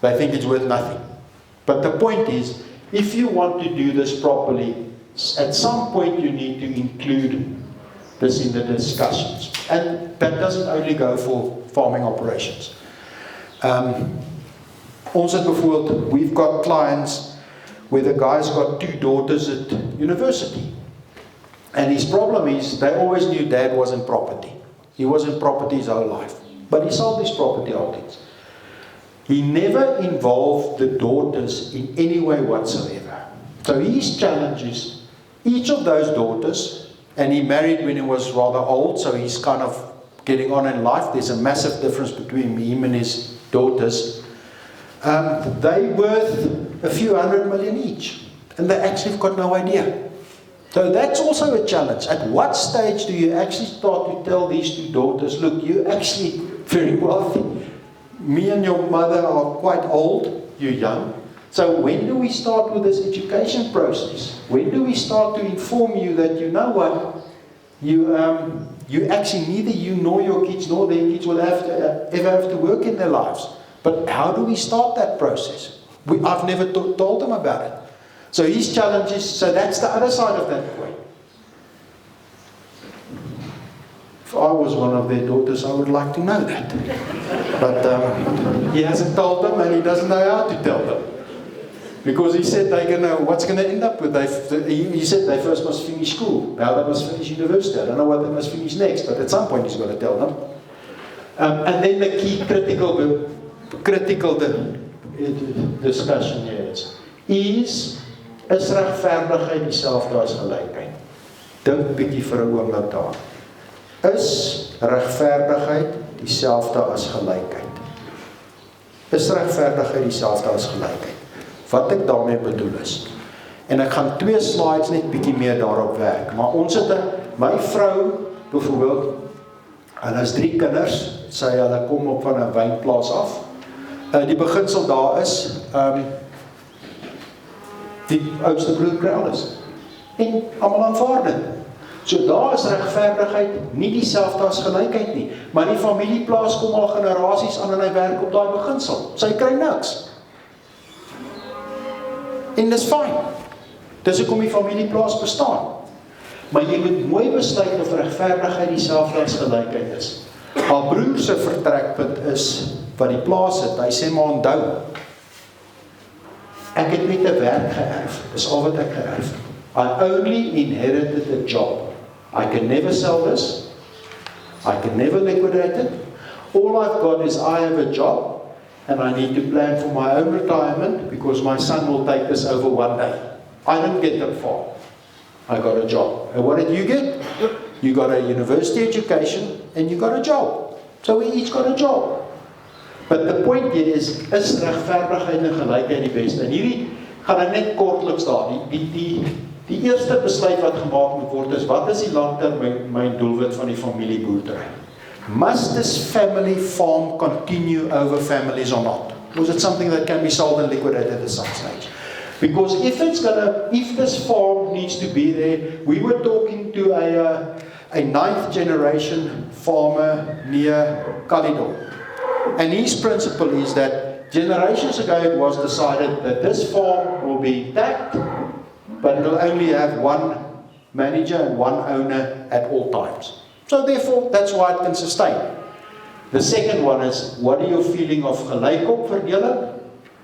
they think it's worth nothing. But the point is, if you want to do this properly, at some point you need to include this in the discussions. And that doesn't only go for farming operations. Also, we've got clients where the guy's got 2 daughters at university. And his problem is, they always knew dad was in property. He was in property his whole life. But he sold his property holdings. He never involved the daughters in any way whatsoever. So his challenge is, each of those daughters, and he married when he was rather old, so he's kind of getting on in life. There's a massive difference between him and his daughters. They worth a few 100 million each, and they actually have got no idea. So that's also a challenge. At what stage do you actually start to tell these two daughters, look, you're actually very wealthy. Me and your mother are quite old, you're young. So when do we start with this education process? When do we start to inform you that, you know what, you actually, neither you nor your kids nor their kids will ever have to work in their lives. But how do we start that process? I've never told them about it. So his challenge is, so that's the other side of that coin. If I was one of their daughters, I would like to know that. But he hasn't told them, and he doesn't know how to tell them. Because he said they're going to, what's going to end up with? He said they first must finish school. Now they must finish university. I don't know what they must finish next, but at some point he's got to tell them. And then the key critical discussion here is regverdigheid dieselfde as gelykheid? Dink bietjie vir 'n oomblik daar. Is regverdigheid dieselfde as gelykheid? Is regverdigheid dieselfde as gelykheid? Wat ek daarmee bedoel is, en ek gaan 2 slides net bietjie meer daarop werk, maar ons het my vrou, byvoorbeeld, hulle is 3 kinders, hulle kom op van 'n wynplaas af. Die beginsel daar is, die oudste broer kry alles. En almal aanvaar dit. So daar is regverdigheid nie dieselfde as gelykheid nie. Maar die familieplaas kom al generasies aan en hy werk op daai beginsel. Sy kry niks. En dis fyn. Dis hoekom die familieplaas bestaan. Maar jy moet mooi besluit of regverdigheid dieselfde as gelykheid is. Haar broer se vertrekpunt is wat die plaas het. Hy sê maar onthou, ek het net 'n werk geërf. Dis al wat ek geërf het. I only inherited a job. I can never sell this. I can never liquidate it. All I've got is I have a job and I need to plan for my own retirement because my son will take this over one day. I didn't get that far. I got a job. And what did you get? You got a university education and you got a job. So we each got a job. But the point here is regverdigheid en gelykheid die beste? En hierdie gaan ek net kortliks daar. Die eerste besluit wat gemaak moet word is, wat is die langtermyn doelwit van die familieboerdery? Must this family farm continue over families or not? Was it something that can be sold and liquidated at some stage? Because if this farm needs to be there, we were talking to a 9th generation farmer near Calydon. And his principle is that generations ago it was decided that this farm will be intact, but it will only have one manager and one owner at all times. So therefore, that's why it can sustain. The second one is, what are your feeling of gelykopverdeling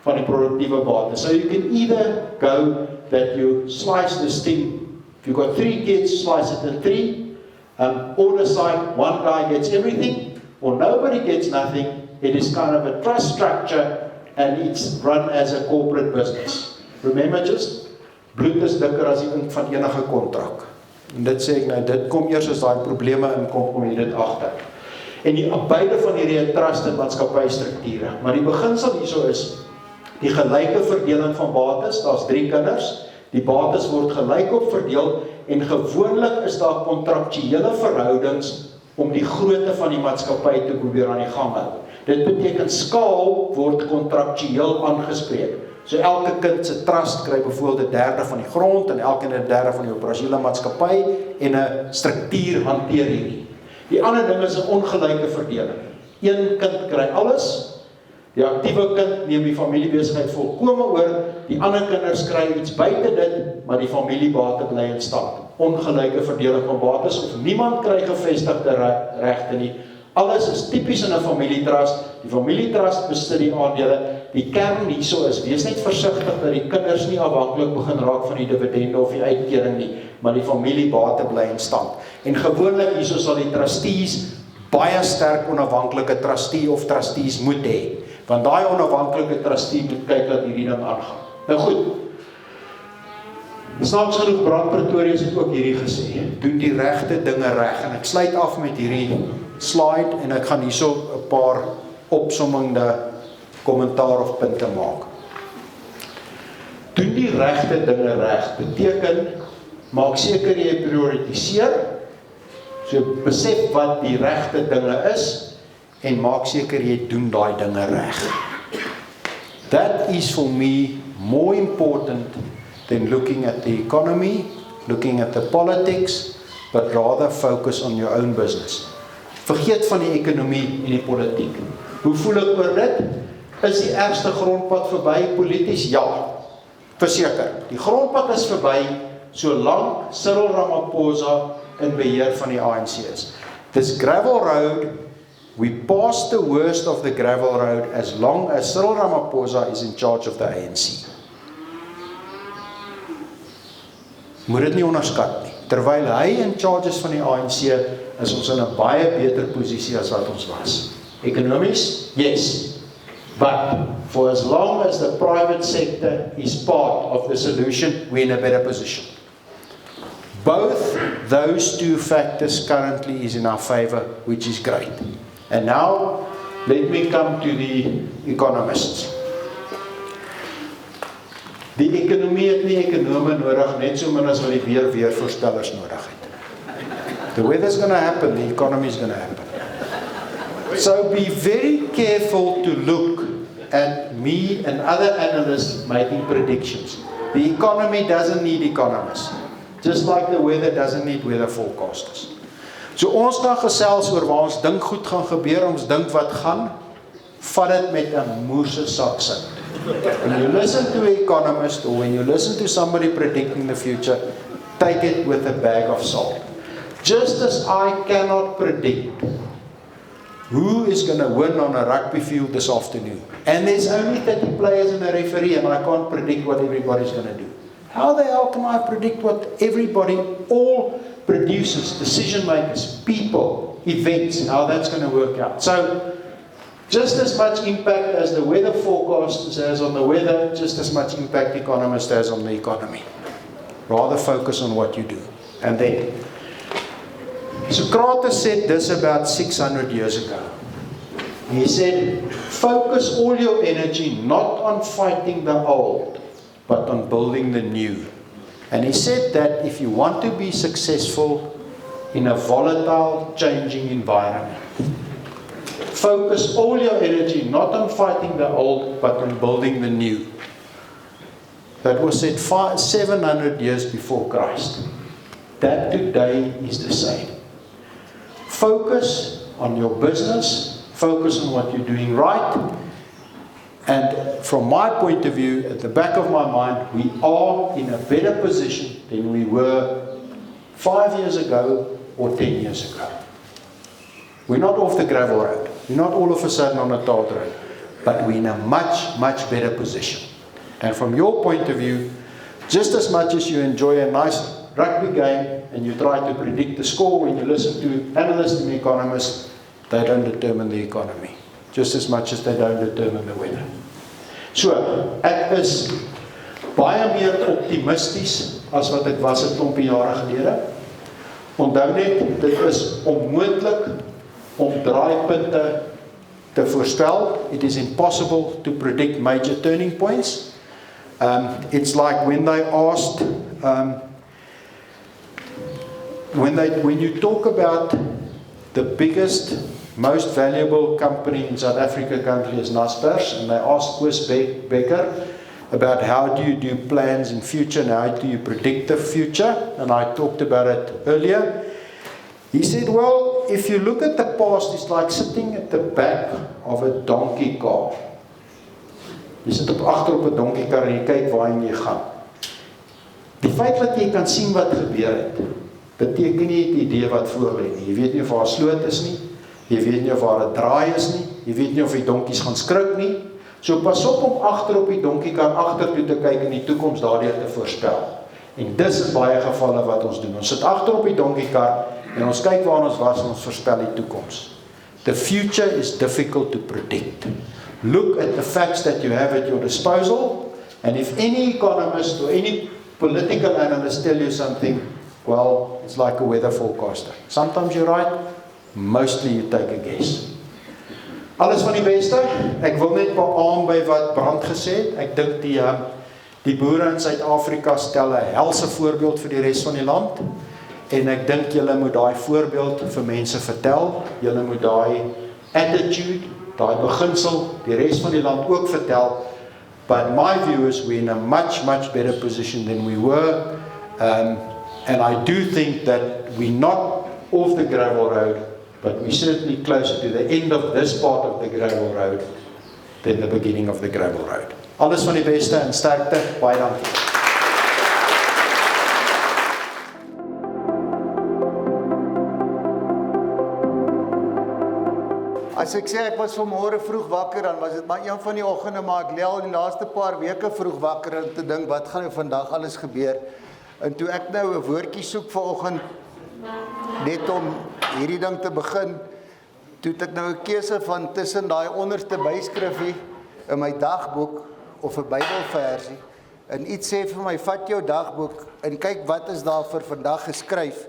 van die produktiewe bates? So you can either go that you slice this thing, if you've got 3 kids, slice it in 3, or decide one guy gets everything, or nobody gets nothing. It is kind of a trust structure, and it's run as a corporate business. Remember just, bloed is dikker as die ink van enige kontrak. En dit sê ek nou, dit kom eers as daai probleme inkom, kom jy dit agter. En die beide van hierdie trust en maatskappy strukture. Maar die beginsel hierso is, die gelyke verdeling van bates, daar's 3 kinders, die bates word gelykop verdeel, en gewoonlik is daar kontraktuele verhoudings om die grootte van die maatskappy te probeer aan die gang hou. Dit beteken skaal word kontraktueel aangespreek. So elke kind se trust kry byvoorbeeld 1/3 van die grond en elkeen 1/3 van die operasionele maatskappy en 'n struktuur hanteer hierdie. Die ander ding is 'n ongelyke verdeling. Een kind kry alles, die aktiewe kind neem die familiebesigheid volkome oor, die ander kinders kry iets buite dit, maar die familiebate bly in stand. Ongelyke verdeling van bates of niemand kry gevestigde regte nie. Alles is tipies in 'n familietrust. Die familietrust besit die aandele. Die kern hierso is, wees net versigtig dat die kinders nie afhanklik begin raak van die dividende of die uitkering nie, maar die familiebate bly in stand. En gewoonlik hierso sal die trustees baie sterk onafhanklike trustee of trustees moet hê, want daai onafhanklike trustee moet kyk dat hierdie ding aangaan. Nou goed, snaaks genoeg Brand Pretorius het ook hierdie gesê, doen die regte dinge reg, en ek sluit af met hierdie slide, en ek gaan hierso 'n paar opsommende kommentaar of punt te maak. Doen die regte dinge reg, beteken, maak seker jy prioritiseer, so besef wat die regte dinge is, en maak seker jy doen daai dinge reg. That is for me more important than looking at the economy, looking at the politics, but rather focus on your own business. Vergeet van die ekonomie en die politiek. Hoe voel ek oor dit? Is die ergste grondpad verby polities? Ja, verseker. Die grondpad is verby, solank Cyril Ramaphosa in beheer van die ANC is. This gravel road, we pass the worst of the gravel road as long as Cyril Ramaphosa is in charge of the ANC. Moet dit nie onderskat nie. Terwyl hy in charge is van die ANC, is ons in 'n baie beter posisie as wat ons was. Economies? Yes. But for as long as the private sector is part of the solution, we're in a better position. Both those two factors currently is in our favor, which is great. And now, let me come to the economists. Die ekonomie het nie ekonome nodig, net so min as wat die weervoorstellers nodig het. The weather's going to happen, the economy is going to happen. So be very careful to look at me and other analysts making predictions. The economy doesn't need economists, just like the weather doesn't need weather forecasters. So ons gaan gesels oor waar ons dink goed gaan gebeur, ons dink wat gaan, vat dit met 'n moerse sak sout. When you listen to an economist or when you listen to somebody predicting the future, take it with a bag of salt. Just as I cannot predict who is going to win on a rugby field this afternoon, and there's only 30 players and a referee, and I can't predict what everybody's going to do. How the hell can I predict what everybody, all producers, decision makers, people, events, and how that's going to work out? So, just as much impact as the weather forecast has on the weather, just as much impact economist has on the economy. Rather focus on what you do. And then, Socrates said this about 600 years ago. He said, focus all your energy not on fighting the old, but on building the new. And he said that if you want to be successful in a volatile, changing environment, focus all your energy not on fighting the old, but on building the new. That was said 700 years before Christ. That today is the same. Focus on your business, focus on what you're doing right, and from my point of view, at the back of my mind, we are in a better position than we were 5 years ago or 10 years ago. We're not off the gravel road. We're not all of a sudden on a tarred road, but we're in a much, much better position. And from your point of view, just as much as you enjoy a nice rugby game and you try to predict the score when you listen to analysts and economists, they don't determine the economy, just as much as they don't determine the weather. So, ek is baie meer optimisties as wat ek was 'n klompie jare gelede. Onthou net, dit is onmoontlik om draaipunte te voorspel. It is impossible to predict major turning points. It's like when they asked, when you talk about the biggest, most valuable company in South Africa currently is Naspers, and they asked Koos Becker about how do you do plans in future and how do you predict the future, and I talked about it earlier. He said, well, if you look at the past, it's like sitting at the back of a donkey car. Jy sit agter op 'n donkey kar en jy kyk waarheen jy gaan. Die feit dat jy kan sien wat gebeur het, beteken nie 'n idee wat voor lê nie. Jy weet nie of daar 'n sloot is nie. Jy weet nie of daar 'n draai is nie. Jy weet nie of die donkies gaan skrik nie. So pas op om agter op die donkie kar agtertoe te kyk en die toekoms daardeur te voorspel. En dis in baie gevalle wat ons doen. Ons sit agter op die donkie kar en ons kyk waar ons was en ons voorspel die toekoms. The future is difficult to predict. Look at the facts that you have at your disposal, and if any economist or any political analyst tell you something, well, it's like a weather forecaster. Sometimes you're right, mostly you take a guess. Alles van die beste. Ek wil net beamoen by wat Brand gesê het. Ek dink die boere in Suid-Afrika stel 'n helse voorbeeld vir die res van die land. En ek dink julle moet daai voorbeeld vir mense vertel. Julle moet daai attitude, daai beginsel, die res van die land ook vertel. But my view is we're in a much, much better position than we were. And I do think that we're not off the gravel road, but we're certainly closer to the end of this part of the gravel road than the beginning of the gravel road. Alles van die beste en sterkte. Baie dankie. As ek sê ek was vanmôre vroeg wakker, dan was dit maar een van die oggende, maar ek lê al die laaste paar weke vroeg wakker en te dink, wat gaan nou vandag alles gebeur? En toe ek nou 'n woordjie soek vanoggend, net om hierdie ding te begin, toe het ek nou 'n keuse van tussen daai onderste byskrifie in my dagboek of 'n Bybelversie, en iets sê vir my, vat jou dagboek en kyk wat is daar vir vandag geskryf.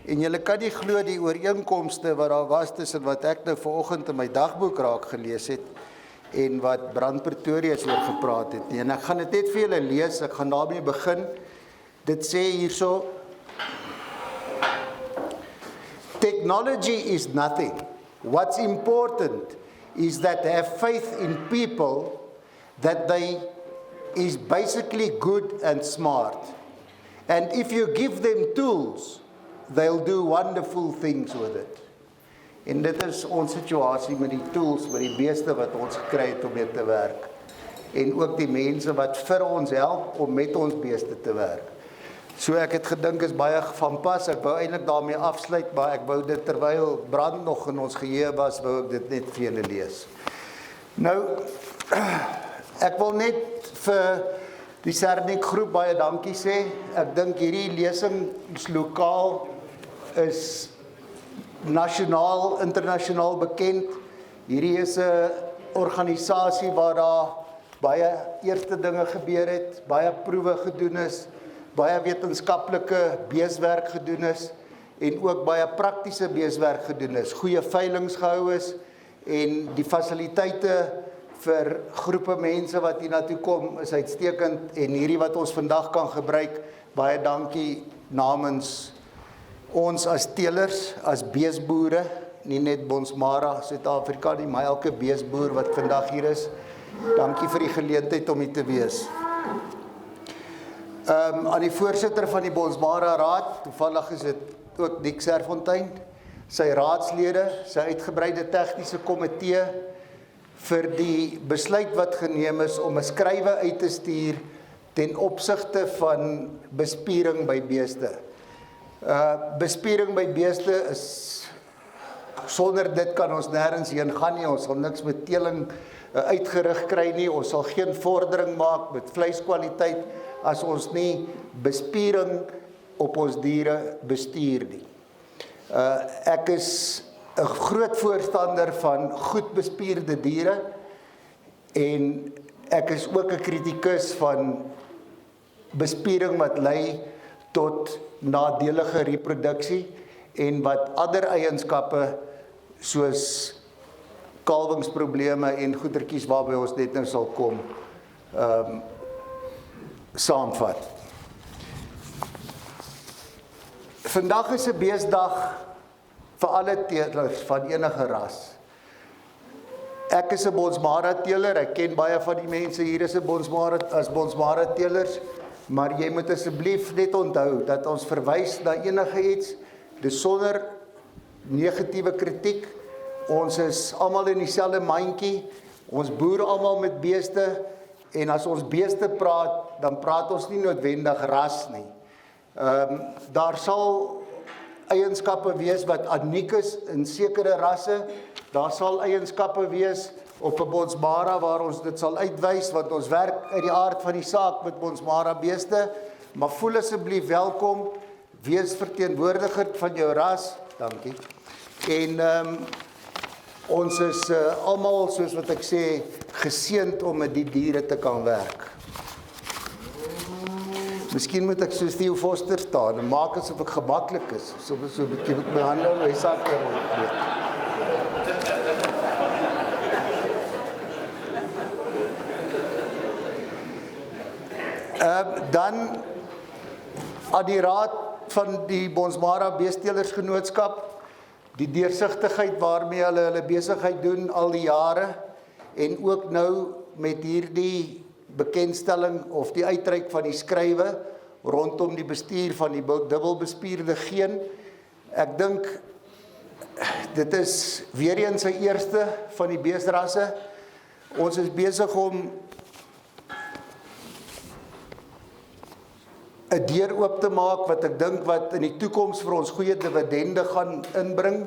En julle kan nie glo die ooreenkomste wat daar was tussen wat ek nou vanoggend in my dagboek raak gelees het en wat Brand Pretoria oor gepraat het nie. En ek gaan dit net vir julle lees, ek gaan daarmee begin. Dit sê hierso: Technology is nothing. What's important is that they have faith in people, that they is basically good and smart. And if you give them tools, they'll do wonderful things with it. En dit is ons situasie met die tools, met die beeste wat ons gekry het om mee te werk. En ook die mense wat vir ons help om met ons beeste te werk. So ek het gedink is baie van pas, ek wou eintlik daarmee afsluit, maar ek wou dit terwyl Brand nog in ons geheue was, wou ek dit net vir julle lees. Nou, ek wil net vir die Sernick groep baie dankie sê. Ek dink hierdie lesingslokaal is nasionaal, internasionaal bekend. Hierdie is 'n organisasie waar daar baie eerste dinge gebeur het, baie proewe gedoen is, baie wetenskaplike beeswerk gedoen is en ook baie praktiese beeswerk gedoen is, goeie veilings gehou is en die fasiliteite vir groepe mense wat hier na toe kom is uitstekend en hierdie wat ons vandag kan gebruik, baie dankie namens ons as teelers, as beesboere, nie net Bonsmara Suid-Afrika nie, maar elke beesboer wat vandag hier is. Dankie vir die geleentheid om hier te wees. Aan die voorsitter van die Bonsmara Raad, toevallig is dit ook Dick Serfontein, sy raadslede, sy uitgebreide tegniese komitee vir die besluit wat geneem is om 'n skrywe uit te stuur ten opsigte van bespiering by beeste. Bespiering by beeste is, sonder dit kan ons nêrens heen gaan nie, ons sal niks met teeling uitgerig kry nie, ons sal geen vordering maak met vleiskwaliteit as ons nie bespiering op ons diere bestuur nie. Ek is 'n groot voorstander van goed bespierde diere en ek is ook 'n kritikus van bespiering wat lei tot nadelige reproduksie en wat ander eienskappe soos kalwingsprobleme en goedertjies waarby ons net nou sal kom saamvat. Vandag is 'n beesdag vir alle teelers van enige ras. Ek is 'n Bonsmara teeler, ek ken baie van die mense hier is 'n Bonsmara teelers, maar jy moet asseblief net onthou dat ons verwys na enige iets, dis sonder negatiewe kritiek. Ons is almal in dieselfde mandjie, ons boer almal met beeste en as ons beeste praat, dan praat ons nie noodwendig ras nie. Daar sal eienskappe wees wat uniek is in sekere rasse. Daar sal eienskappe wees op 'n Bonsmara waar ons dit sal uitwys, want ons werk uit die aard van die saak met Bonsmara beeste, maar voel asseblief welkom, wees verteenwoordiger van jou ras, dankie. En ons is almal, soos wat ek sê, geseënd om met die diere te kan werk. Miskien moet ek soos Theo Foster staan en maak asof ek gemaklik is, so 'n bietjie met my hande in my sak. Dan aan die raad van die Bonsmara Beesteelersgenootskap, die deursigtigheid waarmee hulle besigheid doen al die jare, en ook nou met hierdie bekendstelling of die uitreik van die skrywe rondom die bestuur van die dubbelbespierde geen. Ek dink dit is weer eens sy eerste van die beesrasse. Ons is besig om 'n deur oop te maak wat ek dink wat in die toekoms vir ons goeie dividende gaan inbring.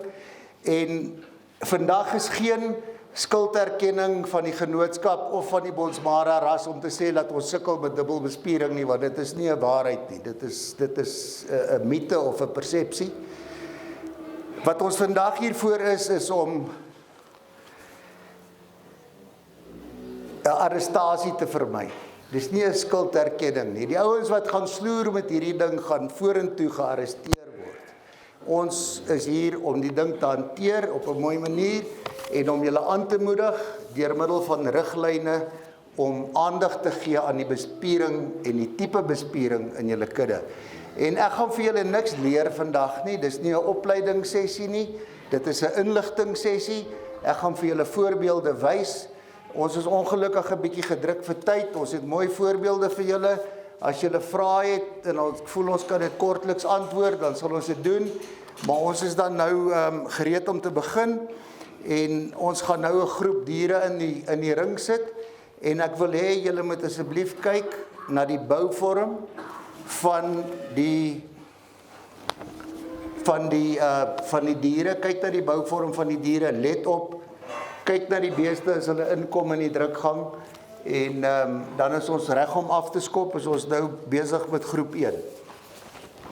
En vandag is geen skulderkenning van die genootskap of van die Bonsmara ras om te sê dat ons sukkel met dubbelbespiering nie, want dit is nie 'n waarheid nie. Dit is 'n mite of 'n persepsie. Wat ons vandag hiervoor is om 'n arrestasie te vermy. Dis nie 'n skulderkenning nie. Die ouens wat gaan sloer met hierdie ding gaan vorentoe gearresteer word. Ons is hier om die ding te hanteer op 'n mooi manier en om julle aan te moedig deur middel van riglyne om aandag te gee aan die bespiering en die tipe bespiering in julle kudde. En ek gaan vir julle niks leer vandag nie, dis nie 'n opleidingssessie nie, dit is 'n inligtingsessie. Ek gaan vir julle voorbeelde wys. Ons is ongelukkig 'n bietjie gedruk vir tyd, ons het mooi voorbeelde vir julle. As julle vrae het en ons voel ons kan dit kortliks antwoord, dan sal ons dit doen. Maar ons is dan nou gereed om te begin. En ons gaan nou 'n groep diere in die ring sit. En ek wil hê julle moet asseblief kyk na die bouvorm van die diere. Kyk na die bouvorm van die diere, let op. Kyk na die beeste as hulle inkom in die drukgang. En dan is ons reg om af te skop, is ons nou besig met groep 1.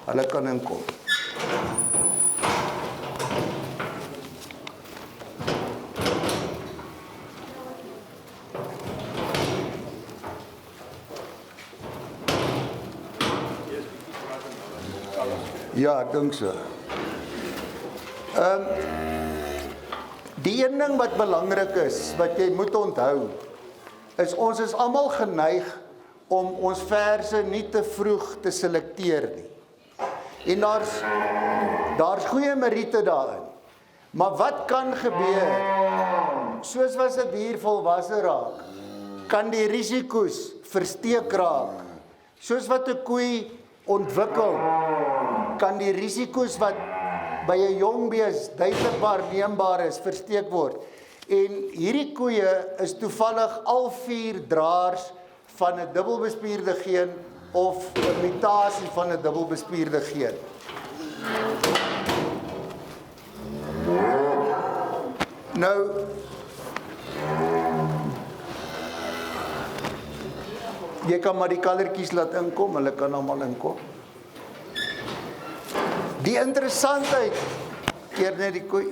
Hulle kan inkom. Ja, ek dink so. Die een ding wat belangrik is, wat jy moet onthou, is ons is almal geneig om ons verse nie te vroeg te selekteer nie. En daar's goeie meriete daarin. Maar wat kan gebeur? Soos was 'n dier volwasse raak, kan die risiko's versteek raak. Soos wat 'n koei ontwikkel, kan die risiko's wat by 'n jong bees duidelikbaar neembaar is, versteek word. En hierdie koeie is toevallig al 4 draers van 'n dubbelbespierde geen of 'n mutasie van 'n dubbelbespierde geen. Nou, jy kan maar die kallertjies laat inkom, hulle kan almal inkom. Die interessantheid, keer net die koei,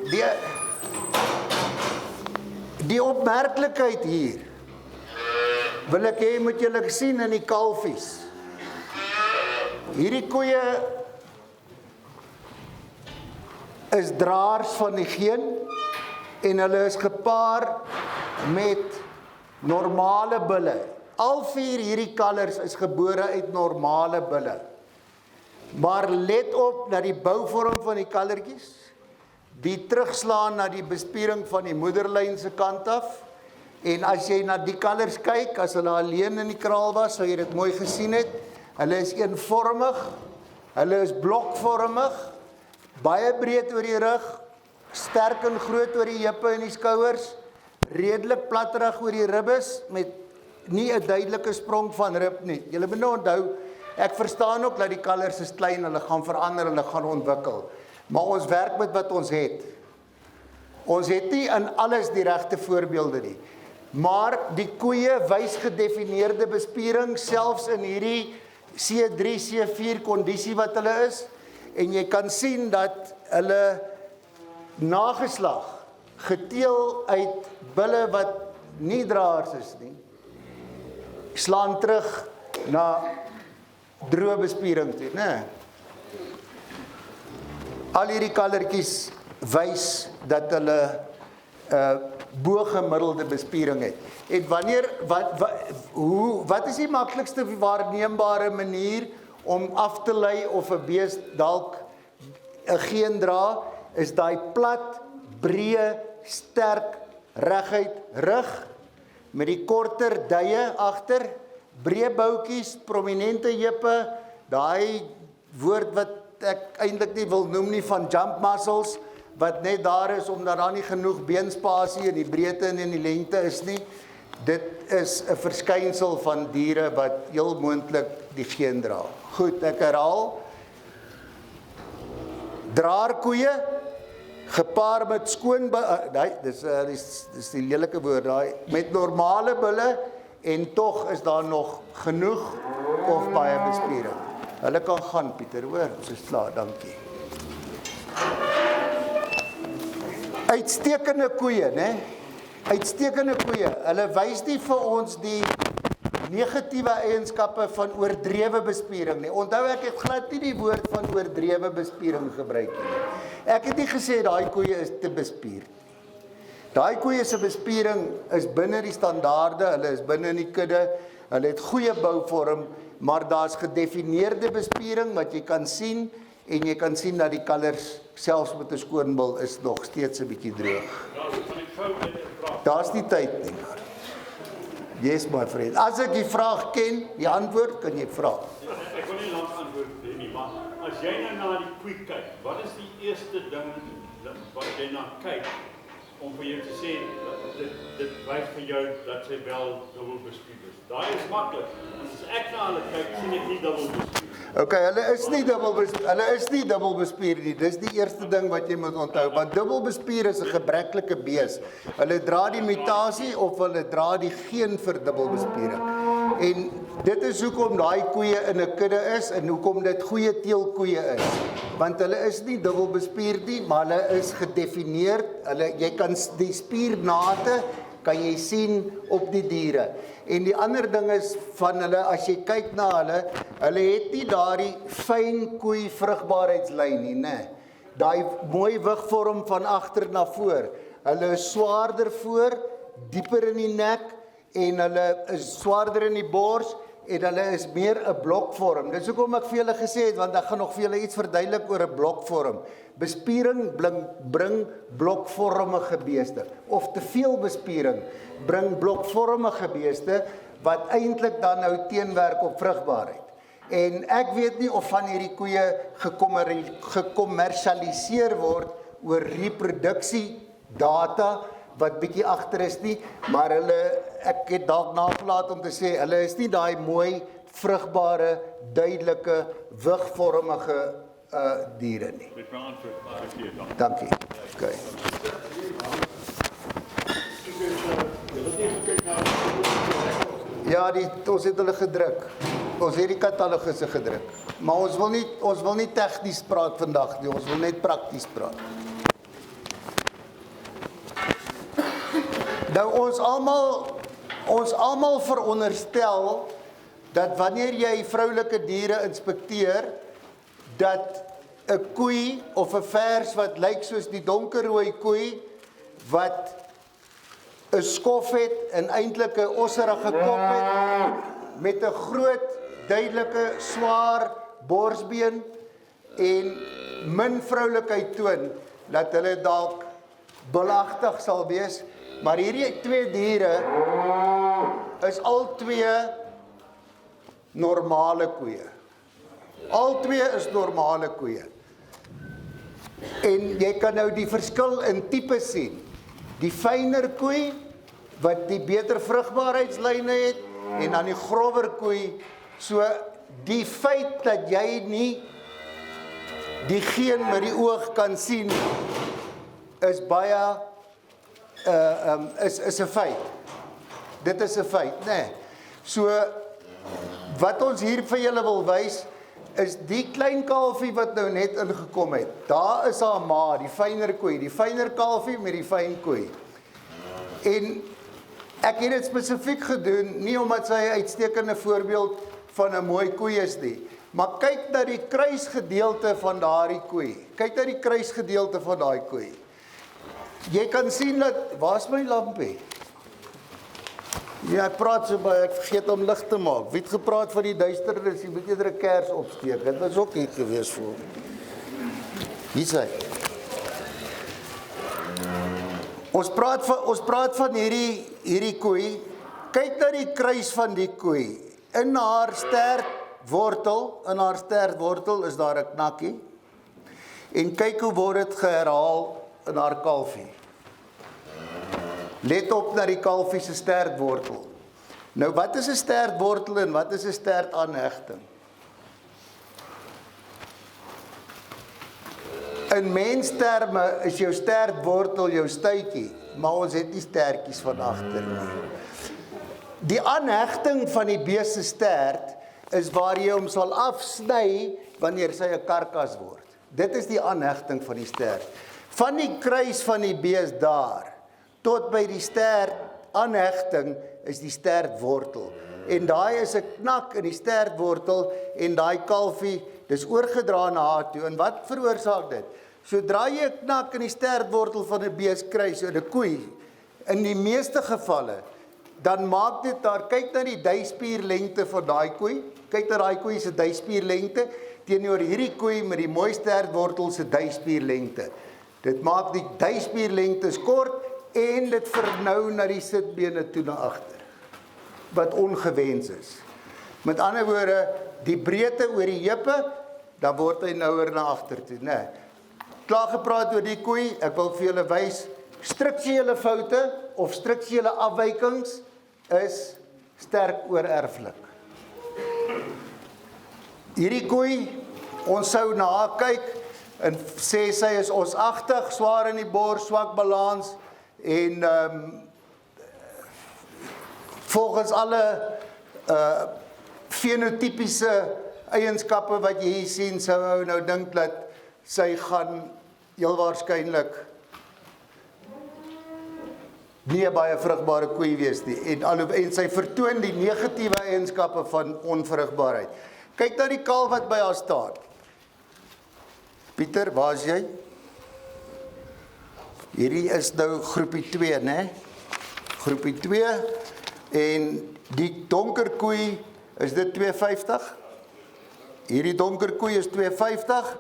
die opmerklikheid hier, wil ek hê moet julle sien in die kalfies. Hierdie koeie is draers van die geen en hulle is gepaar met normale bulle. Al 4 hierdie kalvers is gebore uit normale bulle. Maar let op na die bouvorm van die kallertjies, die terugslaan na die bespiering van die moederlyn se kant af. En as jy na die kalvers kyk, as hulle alleen in die kraal was, sou jy dit mooi gesien het. Hulle is eenvormig, hulle is blokvormig, baie breed oor die rug, sterk en groot oor die heupe en die skouers, redelik platterig oor die ribbes met nie 'n duidelike sprong van rib nie. Julle moet nou onthou, ek verstaan ook dat die kalvers is klein, hulle gaan verander, hulle gaan ontwikkel. Maar ons werk met wat ons het. Ons het nie in alles die regte voorbeelde nie. Maar die koeie wys gedefinieerde bespiering, selfs in hierdie C3, C4 kondisie wat hulle is. En jy kan sien dat hulle nageslag, geteel uit bulle wat nie draers is nie, slaan terug na droë bespiering toe, né? Al hierdie kallertjies wys dat hulle bo-gemiddelde bespiering het. En wanneer, wat is die maklikste waarneembare manier om af te lei of 'n bees dalk 'n geen dra, is daai plat, breë, sterk, reguit rug, met die korter duie agter, breë boutjies, prominente heupe, daai woord wat ek eintlik nie wil noem nie van jump muscles, wat net daar is omdat daar nie genoeg beenspasie in die breedte en in die lengte is nie. Dit is 'n verskynsel van diere wat heel moontlik die geen dra. Goed, ek herhaal. Draarkoeie, gepaar met skoon, dis die lelike woord daai, met normale bulle en tog is daar nog genoeg of baie bespiering. Hulle kan gaan, Pieter, hoor, ons is klaar, dankie. Uitstekende koeie, né? Uitstekende koeie. Hulle wys nie vir ons die negatiewe eienskappe van oordrewe bespiering nie. Onthou, ek het glad nie die woord van oordrewe bespiering gebruik nie. Ek het nie gesê daai koeie is te bespier. Daai koeie se bespiering is binne die standaarde, hulle is binne in die kudde, hulle het goeie bouvorm, maar daar's gedefinieerde bespiering wat jy kan sien, en jy kan sien dat die kalvers, selfs met 'n skoon bil, is nog steeds 'n bietjie droog. Daar's nie tyd nie. Yes, my friend. As ek die vraag ken, die antwoord kan jy vra. Ek wil nie lank antwoord hê nie, maar as jy nou na die koe kyk, wat is die eerste ding wat jy na kyk om vir jou te sê dit wys vir jou dat sy wel dubbel bespier is? Daai is maklik. As ek na hulle kyk, sien ek nie dubbel bespier. Okay, hulle is nie dubbel bespier nie. Dis die eerste ding wat jy moet onthou, want dubbel bespier is 'n gebreklike bees. Hulle dra die mutasie of hulle dra die geen vir dubbel bespiering. En dit is hoekom daai koeie in 'n kudde is en hoekom dit goeie teelkoeie is. Want hulle is nie dubbel bespier nie, maar hulle is gedefinieer. Jy kan die spiernate kan jy sien op die diere. En die ander ding is van hulle, as jy kyk na hulle het nie daardie fyn koei vrugbaarheidslyn nie, né? Daai mooi wigvorm van agter na voor. Hulle is swaarder voor, dieper in die nek en hulle is swaarder in die bors en hulle is meer 'n blokvorm. Dis hoekom ek vir julle gesê het, want ek gaan nog vir julle iets verduidelik oor 'n blokvorm. Bespiering bring blokvormige beeste, of te veel bespiering bring blokvormige beeste wat eintlik dan nou teenwerk op vrugbaarheid. En ek weet nie of van hierdie koeie gekommersialiseer word oor reproduksie data wat bietjie agter is nie, maar ek het dalk nagelaat om te sê, hulle is nie daai mooi, vrugbare, duidelike, wigvormige diere nie. Met my antwoord, Dankie. Okay. Ja, ons het hulle gedruk. Ons het die katalogusse gedruk. Maar ons wil nie tegnies praat vandag nie, ons wil net prakties praat. Nou ons almal veronderstel dat wanneer jy vroulike diere inspekteer, dat 'n koei of 'n vers wat lyk soos die donkerrooi koei wat 'n skof het en eintlik 'n osserige kop het met 'n groot, duidelike, swaar borsbeen en min vroulikheid toon, dat hulle dalk belagtig sal wees, maar hierdie twee diere is al twee normale koeie. Al twee is normale koeie. En jy kan nou die verskil in tipe sien. Die fyner koei wat die beter vrugbaarheidslyne het en dan die grower koei. So die feit dat jy nie die geen met die oog kan sien is baie is 'n feit. Dit is 'n feit, né? So wat ons hier vir julle wil wys is die klein kalfie wat nou net ingekom het. Daar is haar ma, die fyner koei, die fyner kalfie met die fyn koei. En ek het dit spesifiek gedoen, nie omdat sy 'n uitstekende voorbeeld van 'n mooi koei is nie, maar kyk na die kruisgedeelte van daardie koei. Kyk na die kruisgedeelte van daai koei. jy kan sien dat, waar is my lampie? Ja, ek praat so baie, ek vergeet om lig te maak. Wie het gepraat van die duisternis, jy moet eerder 'n kers opsteek, dit was ook nie gewees vir hom. Hier is hy. Ons praat van hierdie koei, kyk na die kruis van die koei, in haar stertwortel is daar 'n knakkie, en kyk hoe word dit geherhaal in haar kalfie. Let op na die kalfie se stertwortel. Nou, wat is 'n stertwortel en wat is 'n stertaanhegting? In mensterme is jou stertwortel jou stuitjie, maar ons het nie stertjies van agter nie. Die aanhegting van die bees se stert is waar jy hom sal afsny wanneer sy 'n karkas word. Dit is die aanhegting van die stert. Van die kruis van die bees daar tot by die stert aanhegting is die stertwortel. En daai is 'n knak in die stertwortel en daai kalfie, dis oorgedra na haar toe. En wat veroorsaak dit? Sodra jy 'n knak in die stertwortel van 'n bees kry, so 'n koei, in die meeste gevalle, dan maak dit daar, kyk na die duispierlengte van daai koei, kyk na daai koei se duispierlengte, teenoor hierdie koei met die mooi stertwortel se duispierlengte. Dit maak die duispierlengtes kort, en dit vernou na die sitbene toe na agter, wat ongewens is. Met ander woorde, die breedte oor die heupe, dan word hy nouer na agter toe, né? Klaar gepraat oor die koei, ek wil vir julle wys, strukturele foute of strukturele afwykings is sterk oorerflik. Hierdie koei, ons sou na haar kyk en sê sy is osagtig, swaar in die bors, swak balans, en volgens alle fenotypiese eienskappe wat jy hier sien, sou ou nou dink dat sy gaan heel waarskynlik nie 'n baie vrugbare koei wees nie, en sy vertoon die negatiewe eienskappe van onvrugbaarheid. Kyk na die kalf wat by haar staan. Pieter, waar is jy? Hierdie is nou groepie 2, né? Groepie 2, en die donker koei, is dit 250? Hierdie donker koei is 250,